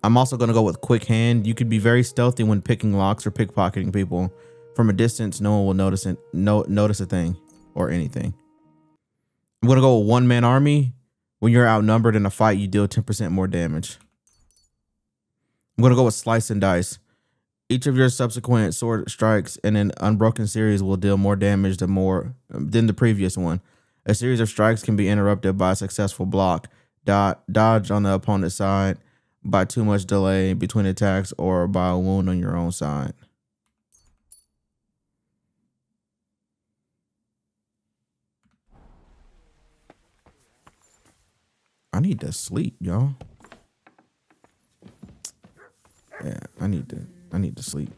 Speaker 1: I'm also going to go with Quick Hand. You could be very stealthy when picking locks or pickpocketing people. From a distance, no one will notice a thing or anything. I'm going to go with One Man Army. When you're outnumbered in a fight, you deal 10% more damage. I'm going to go with Slice and Dice. Each of your subsequent sword strikes in an unbroken series will deal more damage than the previous one. A series of strikes can be interrupted by a successful block, dodge on the opponent's side, by too much delay between attacks, or by a wound on your own side. I need to sleep, y'all. Yeah, I need to sleep.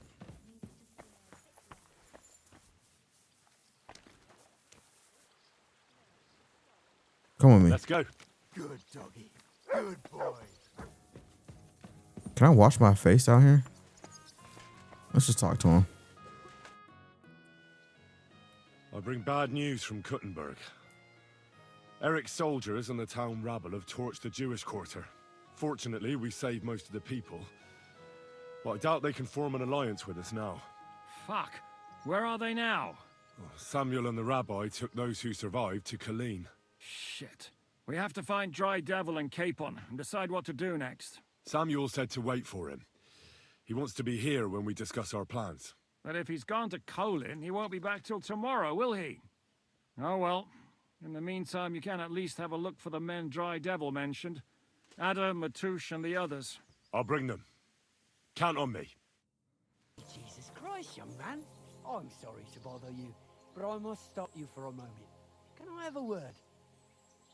Speaker 1: Come with me.
Speaker 9: Let's go.
Speaker 10: Good doggy. Good boy.
Speaker 1: Can I wash my face out here? Let's just talk to him.
Speaker 13: I bring bad news from Kuttenberg. Eric's soldiers and the town rabble have torched the Jewish quarter. Fortunately, we saved most of the people. But I doubt they can form an alliance with us now.
Speaker 4: Fuck. Where are they now?
Speaker 13: Samuel and the rabbi took those who survived to Colleen.
Speaker 4: Shit. We have to find Dry Devil and Capon and decide what to do next.
Speaker 13: Samuel said to wait for him. He wants to be here when we discuss our plans.
Speaker 4: But if he's gone to Colin, he won't be back till tomorrow, will he? Oh well. In the meantime, you can at least have a look for the men Dry Devil mentioned. Adam, Matouche, and the others.
Speaker 13: I'll bring them. Count on me.
Speaker 8: Jesus Christ, young man. I'm sorry to bother you, but I must stop you for a moment. Can I have a word?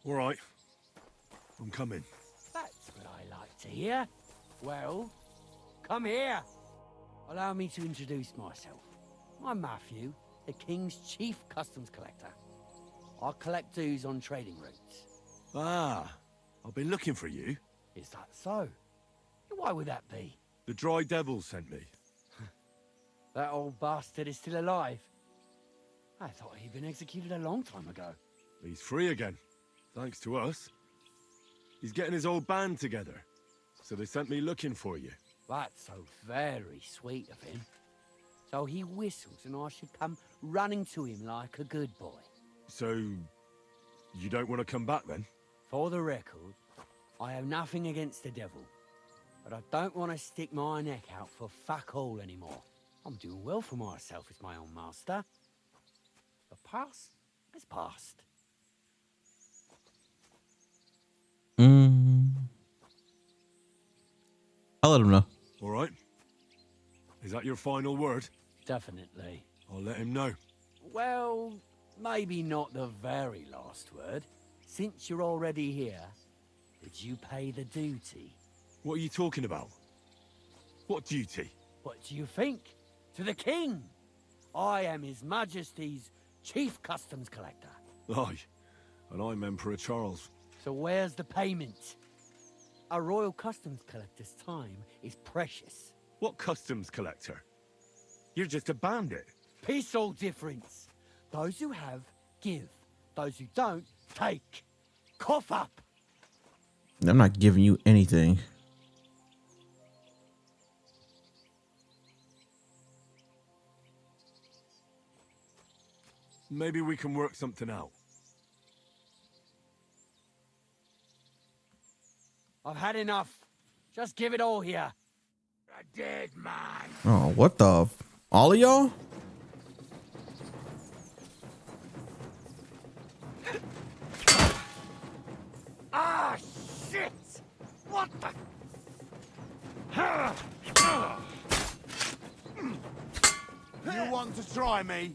Speaker 13: All right. I'm coming.
Speaker 8: That's what I like to hear. Well, come here. Allow me to introduce myself. I'm Matthew, the King's chief customs collector. I collect dues on trading routes.
Speaker 13: Ah, I've been looking for you.
Speaker 8: Is that so? Why would that be?
Speaker 13: The Dry Devil sent me.
Speaker 8: That old bastard is still alive. I thought he'd been executed a long time ago.
Speaker 13: He's free again, thanks to us. He's getting his old band together, so they sent me looking for you.
Speaker 8: That's so very sweet of him. So he whistles and I should come running to him like a good boy.
Speaker 13: So, you don't want to come back then?
Speaker 8: For the record, I have nothing against the devil, but I don't want to stick my neck out for fuck all anymore. I'm doing well for myself as my own master. The past is past.
Speaker 1: I'll let him know.
Speaker 13: All right. Is that your final word?
Speaker 8: Definitely.
Speaker 13: I'll let him know.
Speaker 8: Well, maybe not the very last word. Since you're already here, did you pay the duty?
Speaker 13: What are you talking about? What duty?
Speaker 8: What do you think? To the king! I am His Majesty's chief customs collector.
Speaker 13: Aye, and I'm Emperor Charles.
Speaker 8: So where's the payment? A royal customs collector's time is precious.
Speaker 13: What customs collector? You're just a bandit.
Speaker 8: Peace all difference. Those who have, give. Those who don't, take. Cough up.
Speaker 1: I'm not giving you anything.
Speaker 13: Maybe we can work something out.
Speaker 8: I've had enough. Just give it all here.
Speaker 18: A dead man.
Speaker 1: Oh, what the? All of y'all?
Speaker 18: Ah, shit! What the?
Speaker 7: You want to try me?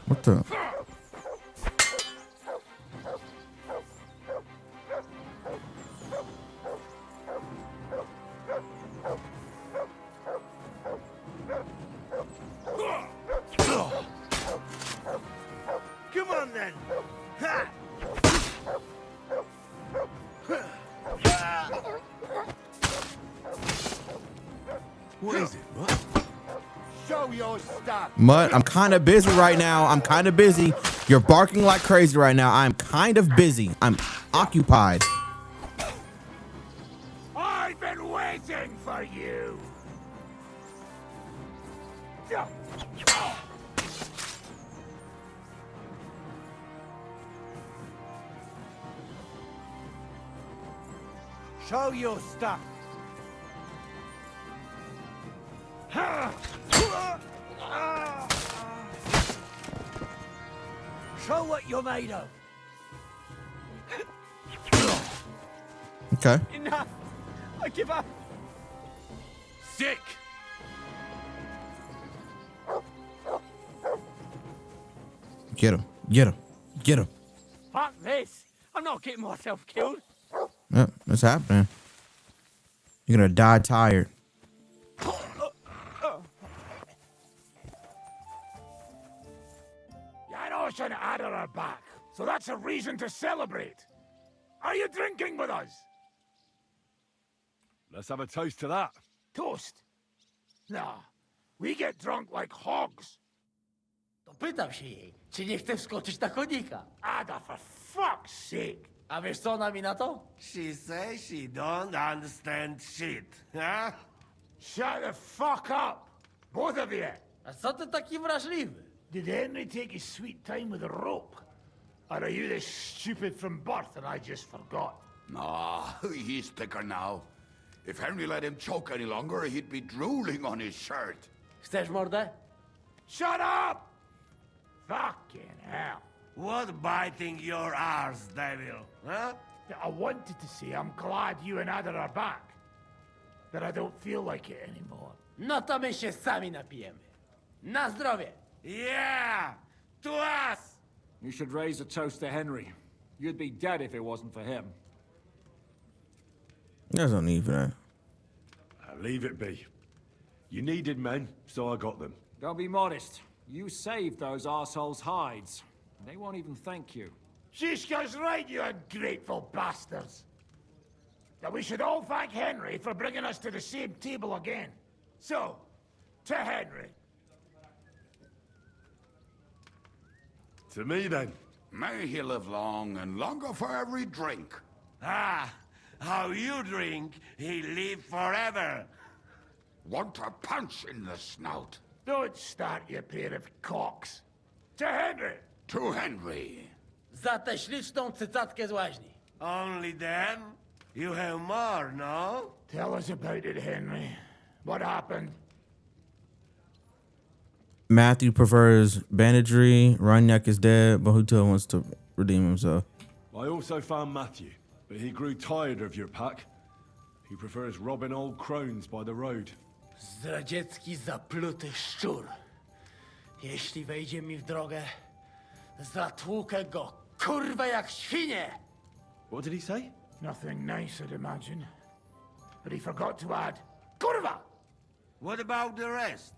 Speaker 1: What the?
Speaker 18: Come on then. Ha!
Speaker 13: What is it, what?
Speaker 7: Show your stuff.
Speaker 1: Mutt, I'm kind of busy right now. I'm kind of busy. You're barking like crazy right now. I'm kind of busy. I'm occupied.
Speaker 18: I've been waiting for you.
Speaker 8: Show your stuff. Show what you're made of.
Speaker 1: Okay.
Speaker 8: Enough. I give up.
Speaker 18: Sick.
Speaker 1: Get him. Get him. Get him.
Speaker 8: Fuck this. I'm not getting myself killed.
Speaker 1: Yep, it's happening. You're gonna die tired.
Speaker 18: Janos and Ada are back, so that's a reason to celebrate. Are you drinking with us?
Speaker 13: Let's have a toast to that.
Speaker 18: Toast? Nah, we get drunk like hogs.
Speaker 8: To pytam się jej, czy nie chce wskoczyć na konika.
Speaker 18: Ada, for fuck's sake.
Speaker 8: A wiesz co ona mi na to?
Speaker 7: She says she don't understand shit, huh?
Speaker 18: Shut the fuck up, both of you.
Speaker 8: A co ty taki wrażliwy?
Speaker 18: Did Henry take his sweet time with a rope? Or are you this stupid from birth and I just forgot?
Speaker 5: Nah, he's thicker now. If Henry let him choke any longer, he'd be drooling on his shirt.
Speaker 8: Chcesz mordę?
Speaker 18: Shut up! Fucking hell.
Speaker 7: What biting your arse, devil, huh?
Speaker 18: I wanted to say I'm glad you and Ada are back. But I don't feel like it anymore.
Speaker 8: No to my się sami napijemy. Na zdrowie.
Speaker 7: Yeah! To us!
Speaker 4: You should raise a toast to Henry. You'd be dead if it wasn't for him.
Speaker 1: There's no need for that.
Speaker 13: Leave it be. You needed men, so I got them.
Speaker 4: Don't be modest. You saved those arseholes' hides. They won't even thank you.
Speaker 18: Shishka's right, you ungrateful bastards. That we should all thank Henry for bringing us to the same table again. So, to Henry.
Speaker 13: To me, then.
Speaker 5: May he live long and longer for every drink.
Speaker 7: Ah, how you drink, he live forever.
Speaker 5: Want a punch in the snout.
Speaker 18: Don't start, you pair of cocks. To Henry.
Speaker 5: To Henry.
Speaker 8: Za tę śliczną cycatkę z łaźni.
Speaker 7: Only then? You have more, no?
Speaker 18: Tell us about it, Henry. What happened?
Speaker 1: Matthew prefers banditry. Runyak is dead, but Huto wants to redeem himself.
Speaker 13: I also found Matthew, but he grew tired of your pack. He prefers robbing old crones by the road.
Speaker 8: Zdradziecki, zapluty szczur. Jeśli wejdzie mi w drogę, zatłukę go, kurwa, jak świnie!
Speaker 13: What did he say?
Speaker 18: Nothing nice, I'd imagine. But he forgot to add, Kurva!
Speaker 7: What about the rest?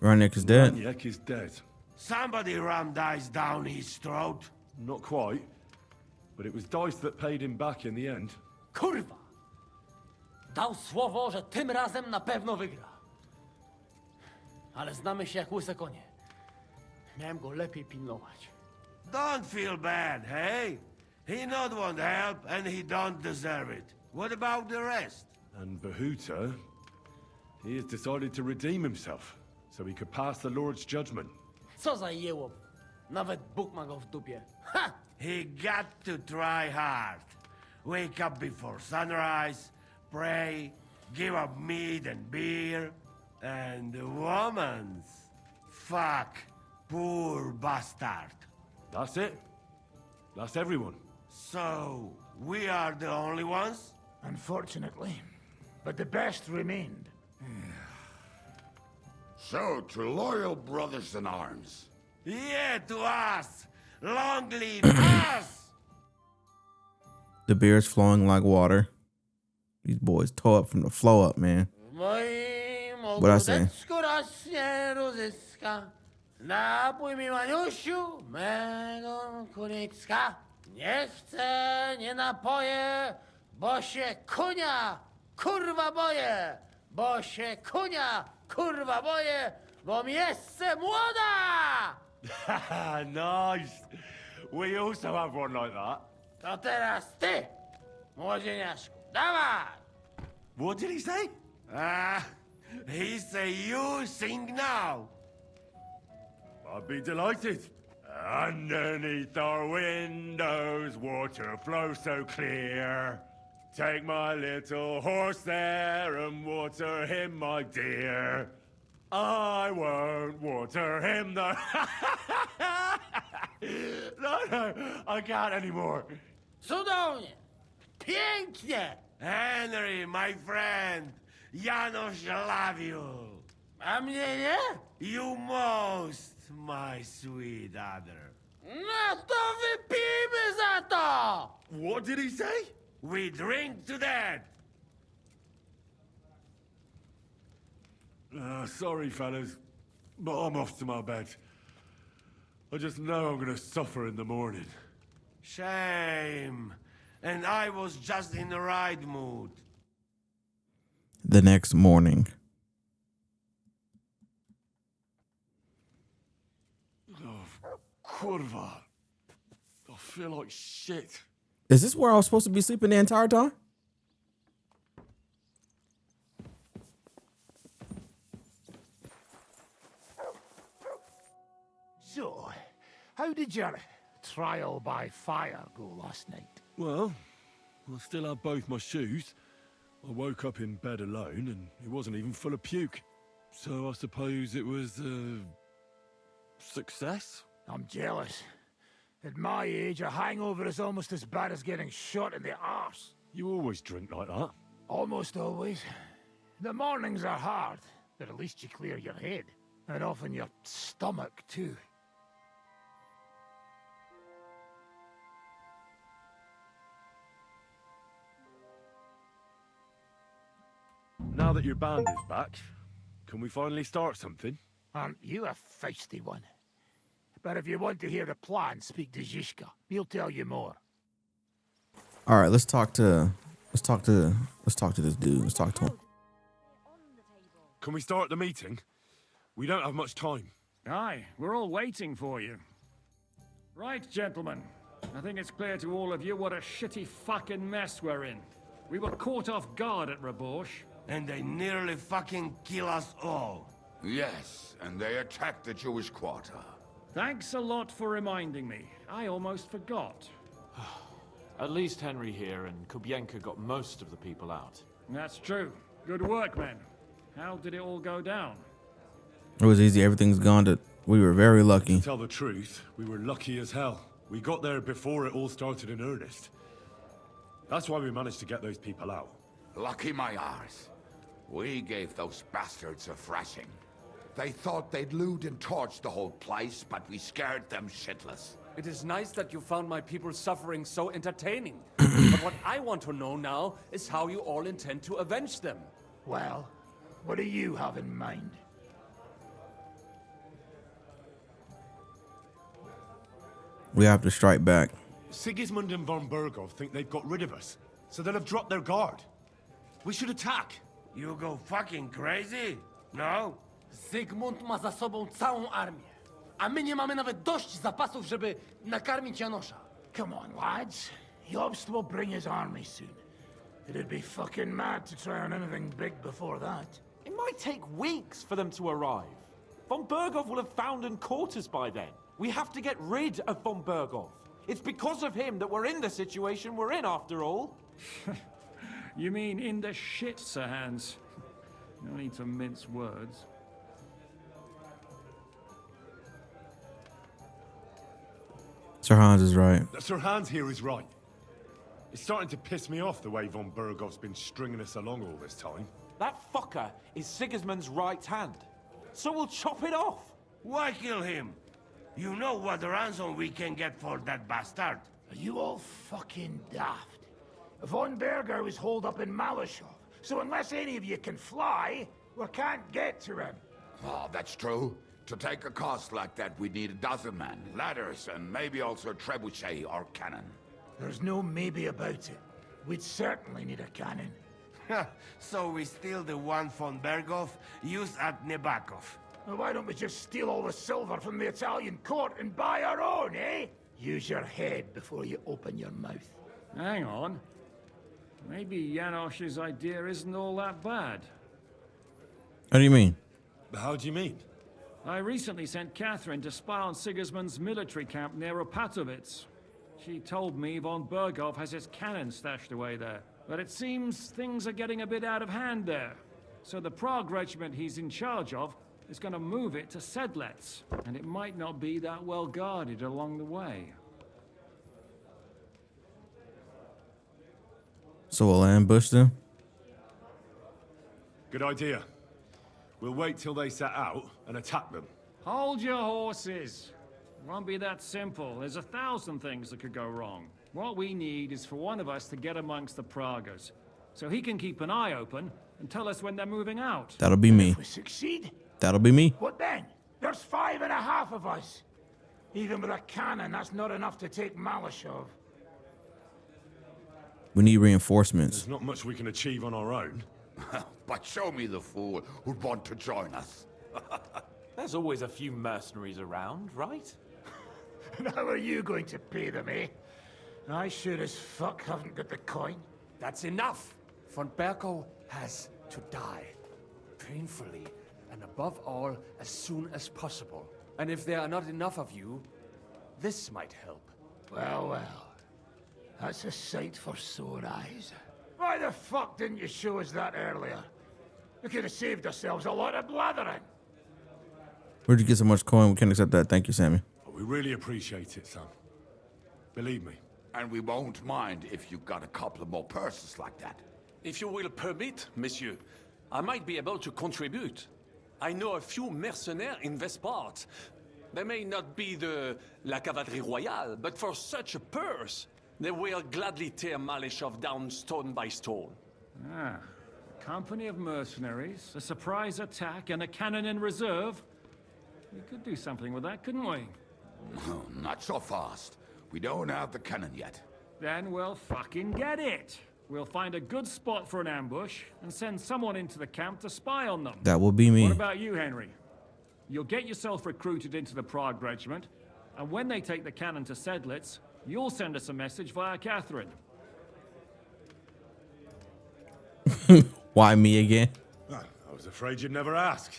Speaker 1: Ranick is dead.
Speaker 13: Ranick is dead.
Speaker 7: Somebody rammed dice down his throat.
Speaker 13: Not quite. But it was Dice that paid him back in the end.
Speaker 8: Kurwa! Dał słowo, że tym razem na pewno wygra. Ale znamy się jak łyse konie. Miałem go lepiej pilnować.
Speaker 7: Don't feel bad, hey? He not want help and he don't deserve it. What about the rest?
Speaker 13: And Bahuta, he has decided to redeem himself, so he could pass the Lord's judgment.
Speaker 8: Co za jełop. Nawet Bóg ma go w dupie. Ha!
Speaker 7: He got to try hard. Wake up before sunrise, pray, give up meat and beer, and the woman's. Fuck, poor bastard.
Speaker 13: That's it. That's everyone.
Speaker 7: So, we are the only ones?
Speaker 14: Unfortunately. But the best remained.
Speaker 5: So, to loyal brothers in arms.
Speaker 7: Yeah, to us! Long live us!
Speaker 1: The beer's flowing like water. These boys tore up from the flow up, man. What I say?
Speaker 8: Napój mi, Maniusiu, mego kunicka. Nie chcę, nie napoję, bo się kunia, kurwa boję. Bo się kunia, kurwa boję, bo miejsce młoda!
Speaker 13: Nice. We also have one like that.
Speaker 8: To teraz ty, młodzieniaszku, dawaj!
Speaker 13: What did he say?
Speaker 7: He say you sing now.
Speaker 13: I'd be delighted. Underneath our windows, water flows so clear. Take my little horse there and water him, my dear. I won't water him, though. No, I can't anymore.
Speaker 8: Cudownie! Pięknie!
Speaker 7: Henry, my friend, Janusz love you.
Speaker 8: A mnie nie?
Speaker 7: You most, my sweet other.
Speaker 8: No to wypijmy za to!
Speaker 13: What did he say?
Speaker 7: We drink to that.
Speaker 13: Sorry, fellas, but I'm off to my bed. I just know I'm gonna suffer in the morning.
Speaker 7: Shame. And I was just in the right mood.
Speaker 1: The next morning.
Speaker 13: Oh, kurva. I feel like shit.
Speaker 1: Is this where I was supposed to be sleeping the entire time?
Speaker 14: So, how did your trial by fire go last night?
Speaker 13: Well, I still have both my shoes. I woke up in bed alone and it wasn't even full of puke. So I suppose it was a success?
Speaker 14: I'm jealous. At my age, a hangover is almost as bad as getting shot in the arse.
Speaker 13: You always drink like that?
Speaker 14: Almost always. The mornings are hard, but at least you clear your head. And often your stomach, too.
Speaker 13: Now that your band is back, can we finally start something?
Speaker 14: Aren't you a feisty one? But if you want to hear the plan, speak to Zizka. He'll tell you more.
Speaker 1: All right, let's talk to this dude. Let's talk to him.
Speaker 13: Can we start the meeting? We don't have much time.
Speaker 4: Aye, we're all waiting for you. Right, gentlemen. I think it's clear to all of you what a shitty fucking mess we're in. We were caught off guard at Rabosh.
Speaker 7: And they nearly fucking kill us all.
Speaker 5: Yes, and they attacked the Jewish quarter.
Speaker 4: Thanks a lot for reminding me. I almost forgot.
Speaker 16: At least Henry here and Kubienka got most of the people out.
Speaker 4: That's true. Good work, men. How did it all go down?
Speaker 1: It was easy. Everything's gone. We were very lucky.
Speaker 13: To tell the truth, we were lucky as hell. We got there before it all started in earnest. That's why we managed to get those people out.
Speaker 5: Lucky my arse. We gave those bastards a thrashing. They thought they'd loot and torch the whole place, but we scared them shitless.
Speaker 12: It is nice that you found my people's suffering so entertaining. But what I want to know now is how you all intend to avenge them.
Speaker 14: Well, what do you have in mind?
Speaker 1: We have to strike back.
Speaker 13: Sigismund and von Bergov think they've got rid of us, so they'll have dropped their guard. We should attack.
Speaker 18: You go fucking crazy? No?
Speaker 8: Zygmunt ma za sobą całą armię, a my nie mamy nawet dość zapasów, żeby nakarmić Janosza.
Speaker 14: Come on, lads. Jobst will bring his army soon. It'd be fucking mad to try on anything big before that.
Speaker 21: It might take weeks for them to arrive. Von Bergov will have found and caught us by then. We have to get rid of von Bergov. It's because of him that we're in the situation we're in, after all.
Speaker 4: You mean in the shit, Sir Hans? No need to mince words.
Speaker 1: Sir Hans is right.
Speaker 13: Sir Hans here is right. It's starting to piss me off the way von Bergov's been stringing us along all this time.
Speaker 21: That fucker is Sigismund's right hand. So we'll chop it off.
Speaker 18: Why kill him? You know what ransom we can get for that bastard.
Speaker 14: Are you all fucking daft? Von Berger was holed up in Malashov, so unless any of you can fly, we can't get to him.
Speaker 5: Oh, that's true. To take a cost like that, we need a dozen men, ladders, and maybe also a trebuchet or cannon.
Speaker 14: There's no maybe about it. We'd certainly need a cannon.
Speaker 18: So we steal the one von Bergov used at Nebakov.
Speaker 14: Well, why don't we just steal all the silver from the Italian court and buy our own, eh? Use your head before you open your mouth.
Speaker 4: Hang on. Maybe Janosch's idea isn't all that bad.
Speaker 1: What do you mean?
Speaker 13: How do you mean?
Speaker 4: I recently sent Catherine to spy on Sigismund's military camp near Opatovitz. She told me von Bergov has his cannon stashed away there. But it seems things are getting a bit out of hand there. So the Prague regiment he's in charge of is going to move it to Sedlets. And it might not be that well guarded along the way.
Speaker 1: So we'll ambush them?
Speaker 13: Good idea. We'll wait till they set out and attack them.
Speaker 4: Hold your horses. It won't be that simple. There's 1,000 things that could go wrong. What we need is for one of us to get amongst the Pragas, so he can keep an eye open and tell us when they're moving out.
Speaker 1: That'll be me.
Speaker 14: If we succeed,
Speaker 1: That'll be me.
Speaker 14: what then? There's 5.5 of us. Even with a cannon, that's not enough to take Malashov.
Speaker 1: We need reinforcements.
Speaker 13: There's not much we can achieve on our own.
Speaker 5: But show me the fool who'd want to join us.
Speaker 21: There's always a few mercenaries around, right?
Speaker 14: And how are you going to pay them, eh? I sure as fuck haven't got the coin.
Speaker 12: That's enough. Von Bergov has to die. Painfully, and above all, as soon as possible. And if there are not enough of you, this might help.
Speaker 14: Well, well. That's a sight for sore eyes. Why the fuck didn't you show us that earlier? We could have saved ourselves a lot of blathering.
Speaker 1: Where'd you get so much coin? We can't accept that. Thank you, Sammy.
Speaker 13: We really appreciate it, son. Believe me.
Speaker 5: And we won't mind if you got a couple more purses like that.
Speaker 22: If you will permit, monsieur, I might be able to contribute. I know a few mercenaires in this part. They may not be la cavalerie royale, but for such a purse, they will gladly tear Malashov down stone by stone.
Speaker 4: Ah, a company of mercenaries, a surprise attack, and a cannon in reserve. We could do something with that, couldn't we?
Speaker 5: No, not so fast. We don't have the cannon yet.
Speaker 4: Then we'll fucking get it. We'll find a good spot for an ambush and send someone into the camp to spy on them.
Speaker 1: That will be me.
Speaker 4: What about you, Henry? You'll get yourself recruited into the Prague regiment, and when they take the cannon to Sedlitz, you'll send us a message via Catherine.
Speaker 1: Why me again?
Speaker 13: I was afraid you'd never ask.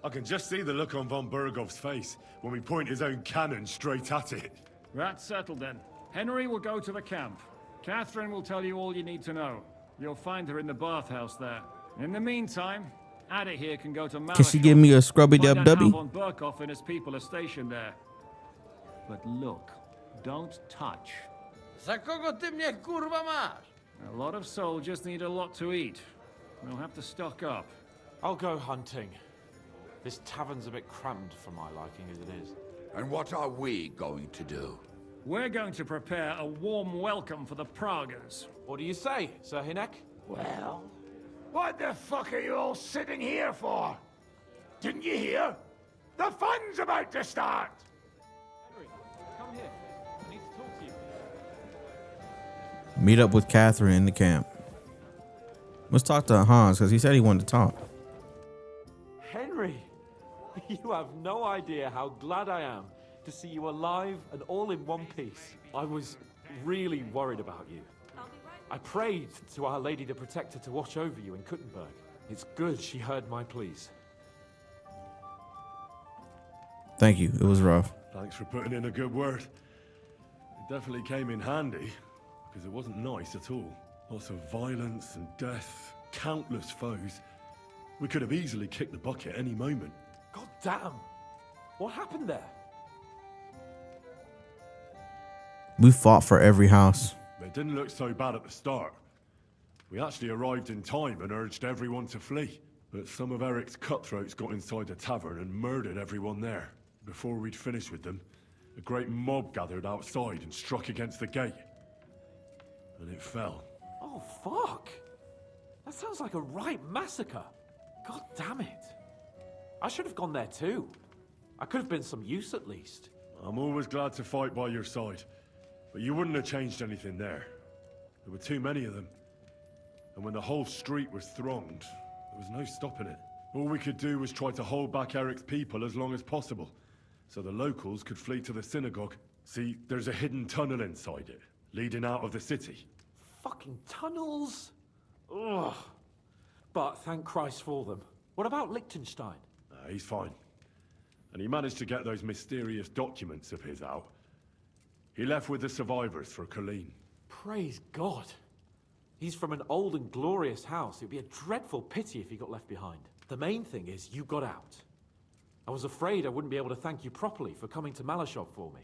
Speaker 13: I can just see the look on von Bergov's face when we point his own cannon straight at it.
Speaker 4: That's settled then. Henry will go to the camp. Catherine will tell you all you need to know. You'll find her in the bathhouse there. In the meantime, Ada here can go to Malashov.
Speaker 1: Can she give me a scrubby dub dubby?
Speaker 4: Von Berkov and his people are stationed there. But look, don't touch.
Speaker 8: Za kogo ty mnie kurwa masz?
Speaker 4: A lot of soldiers need a lot to eat. We'll have to stock up.
Speaker 21: I'll go hunting. This tavern's a bit crammed for my liking as it is.
Speaker 5: And what are we going to do?
Speaker 4: We're going to prepare a warm welcome for the Pragas.
Speaker 21: What do you say, Sir Hinek?
Speaker 14: Well, what the fuck are you all sitting here for? Didn't you hear? The fun's about to start!
Speaker 21: Henry, come here.
Speaker 1: Meet up with Catherine in the camp. Let's talk to Hans because he said he wanted to talk.
Speaker 21: Henry, you have no idea how glad I am to see you alive and all in one piece. I was really worried about you. I prayed to Our Lady the Protector to watch over you in Kuttenberg. It's good she heard my pleas.
Speaker 1: Thank you. It was rough.
Speaker 13: Thanks for putting in a good word. It definitely came in handy, because it wasn't nice at all. Lots of violence and death, countless foes. We could have easily kicked the bucket any moment.
Speaker 21: God damn! What happened there?
Speaker 1: We fought for every house.
Speaker 13: It didn't look so bad at the start. We actually arrived in time and urged everyone to flee. But some of Eric's cutthroats got inside the tavern and murdered everyone there. Before we'd finished with them, a great mob gathered outside and struck against the gate. And it fell.
Speaker 21: Oh, fuck! That sounds like a right massacre. God damn it. I should have gone there too. I could have been some use at least.
Speaker 13: I'm always glad to fight by your side. But you wouldn't have changed anything there. There were too many of them. And when the whole street was thronged, there was no stopping it. All we could do was try to hold back Eric's people as long as possible, so the locals could flee to the synagogue. See, there's a hidden tunnel inside it, leading out of the city.
Speaker 21: Fucking tunnels! Ugh. But thank Christ for them. What about Liechtenstein?
Speaker 13: He's fine. And he managed to get those mysterious documents of his out. He left with the survivors for Colleen.
Speaker 21: Praise God. He's from an old and glorious house. It'd be a dreadful pity if he got left behind. The main thing is you got out. I was afraid I wouldn't be able to thank you properly for coming to Malashov for me.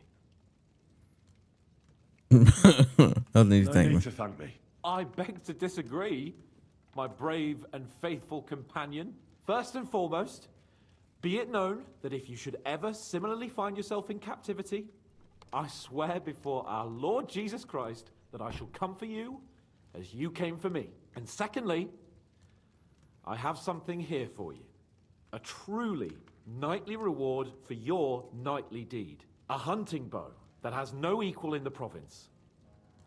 Speaker 1: No need
Speaker 13: to thank me.
Speaker 21: I beg to disagree, my brave and faithful companion. First and foremost, be it known that if you should ever similarly find yourself in captivity, I swear before our Lord Jesus Christ that I shall come for you as you came for me. And secondly, I have something here for you. A truly knightly reward for your knightly deed. A hunting bow that has no equal in the province.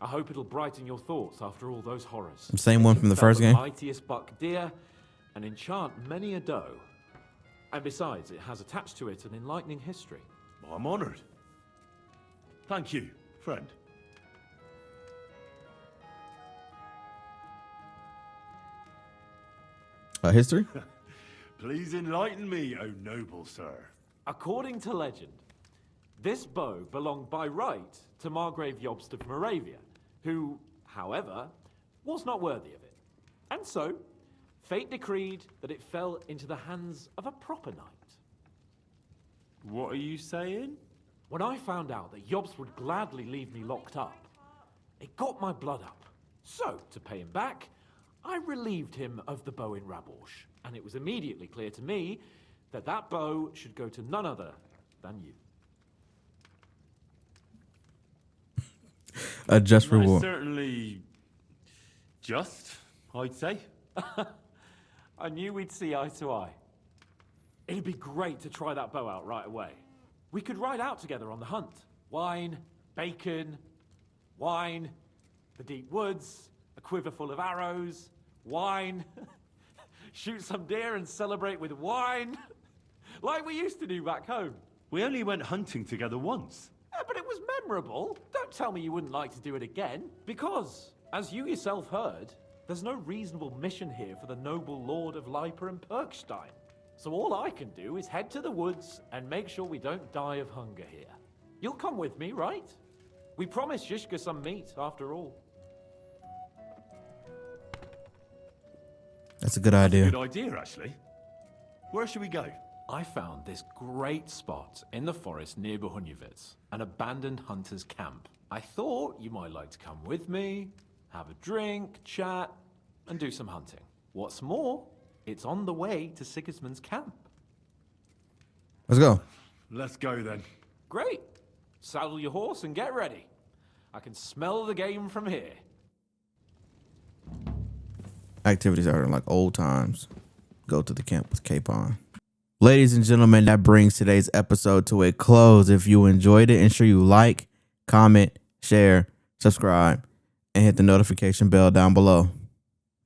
Speaker 21: I hope it'll brighten your thoughts after all those horrors.
Speaker 1: Same one from the first game.
Speaker 21: Mightiest buck deer and enchant many a doe. And besides, it has attached to it an enlightening history.
Speaker 13: I'm honored. Thank you, friend.
Speaker 1: History?
Speaker 13: Please enlighten me, O noble sir.
Speaker 21: According to legend, this bow belonged by right to Margrave Jobst of Moravia, who, however, was not worthy of it. And so, fate decreed that it fell into the hands of a proper knight.
Speaker 13: What are you saying?
Speaker 21: When I found out that Jobst would gladly leave me locked up, it got my blood up. So, to pay him back, I relieved him of the bow in Raborsch, and it was immediately clear to me that that bow should go to none other than you.
Speaker 1: A just reward.
Speaker 13: Certainly just, I'd say.
Speaker 21: I knew we'd see eye to eye. It'd be great to try that bow out right away. We could ride out together on the hunt. Wine, bacon, wine, the deep woods, a quiver full of arrows, wine, shoot some deer and celebrate with wine, like we used to do back home.
Speaker 13: We only went hunting together once.
Speaker 21: Yeah, but it was memorable. Don't tell me you wouldn't like to do it again, because, as you yourself heard, there's no reasonable mission here for the noble lord of Leipa and Perkstein. So all I can do is head to the woods and make sure we don't die of hunger here. You'll come with me, right? We promised Shishka some meat, after all.
Speaker 1: That's a good idea.
Speaker 13: Good idea, actually. Where should we go?
Speaker 21: I found this great spot in the forest near Bohunjevitz, an abandoned hunter's camp. I thought you might like to come with me, have a drink, chat, and do some hunting. What's more, it's on the way to Sigismund's camp.
Speaker 1: Let's go.
Speaker 13: Let's go then.
Speaker 21: Great. Saddle your horse and get ready. I can smell the game from here.
Speaker 1: Activities are like old times. Go to the camp with Capon. Ladies and gentlemen, that brings today's episode to a close. If you enjoyed it, ensure you like, comment, share, subscribe, and hit the notification bell down below.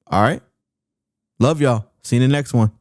Speaker 1: All right. Love y'all. See you in the next one.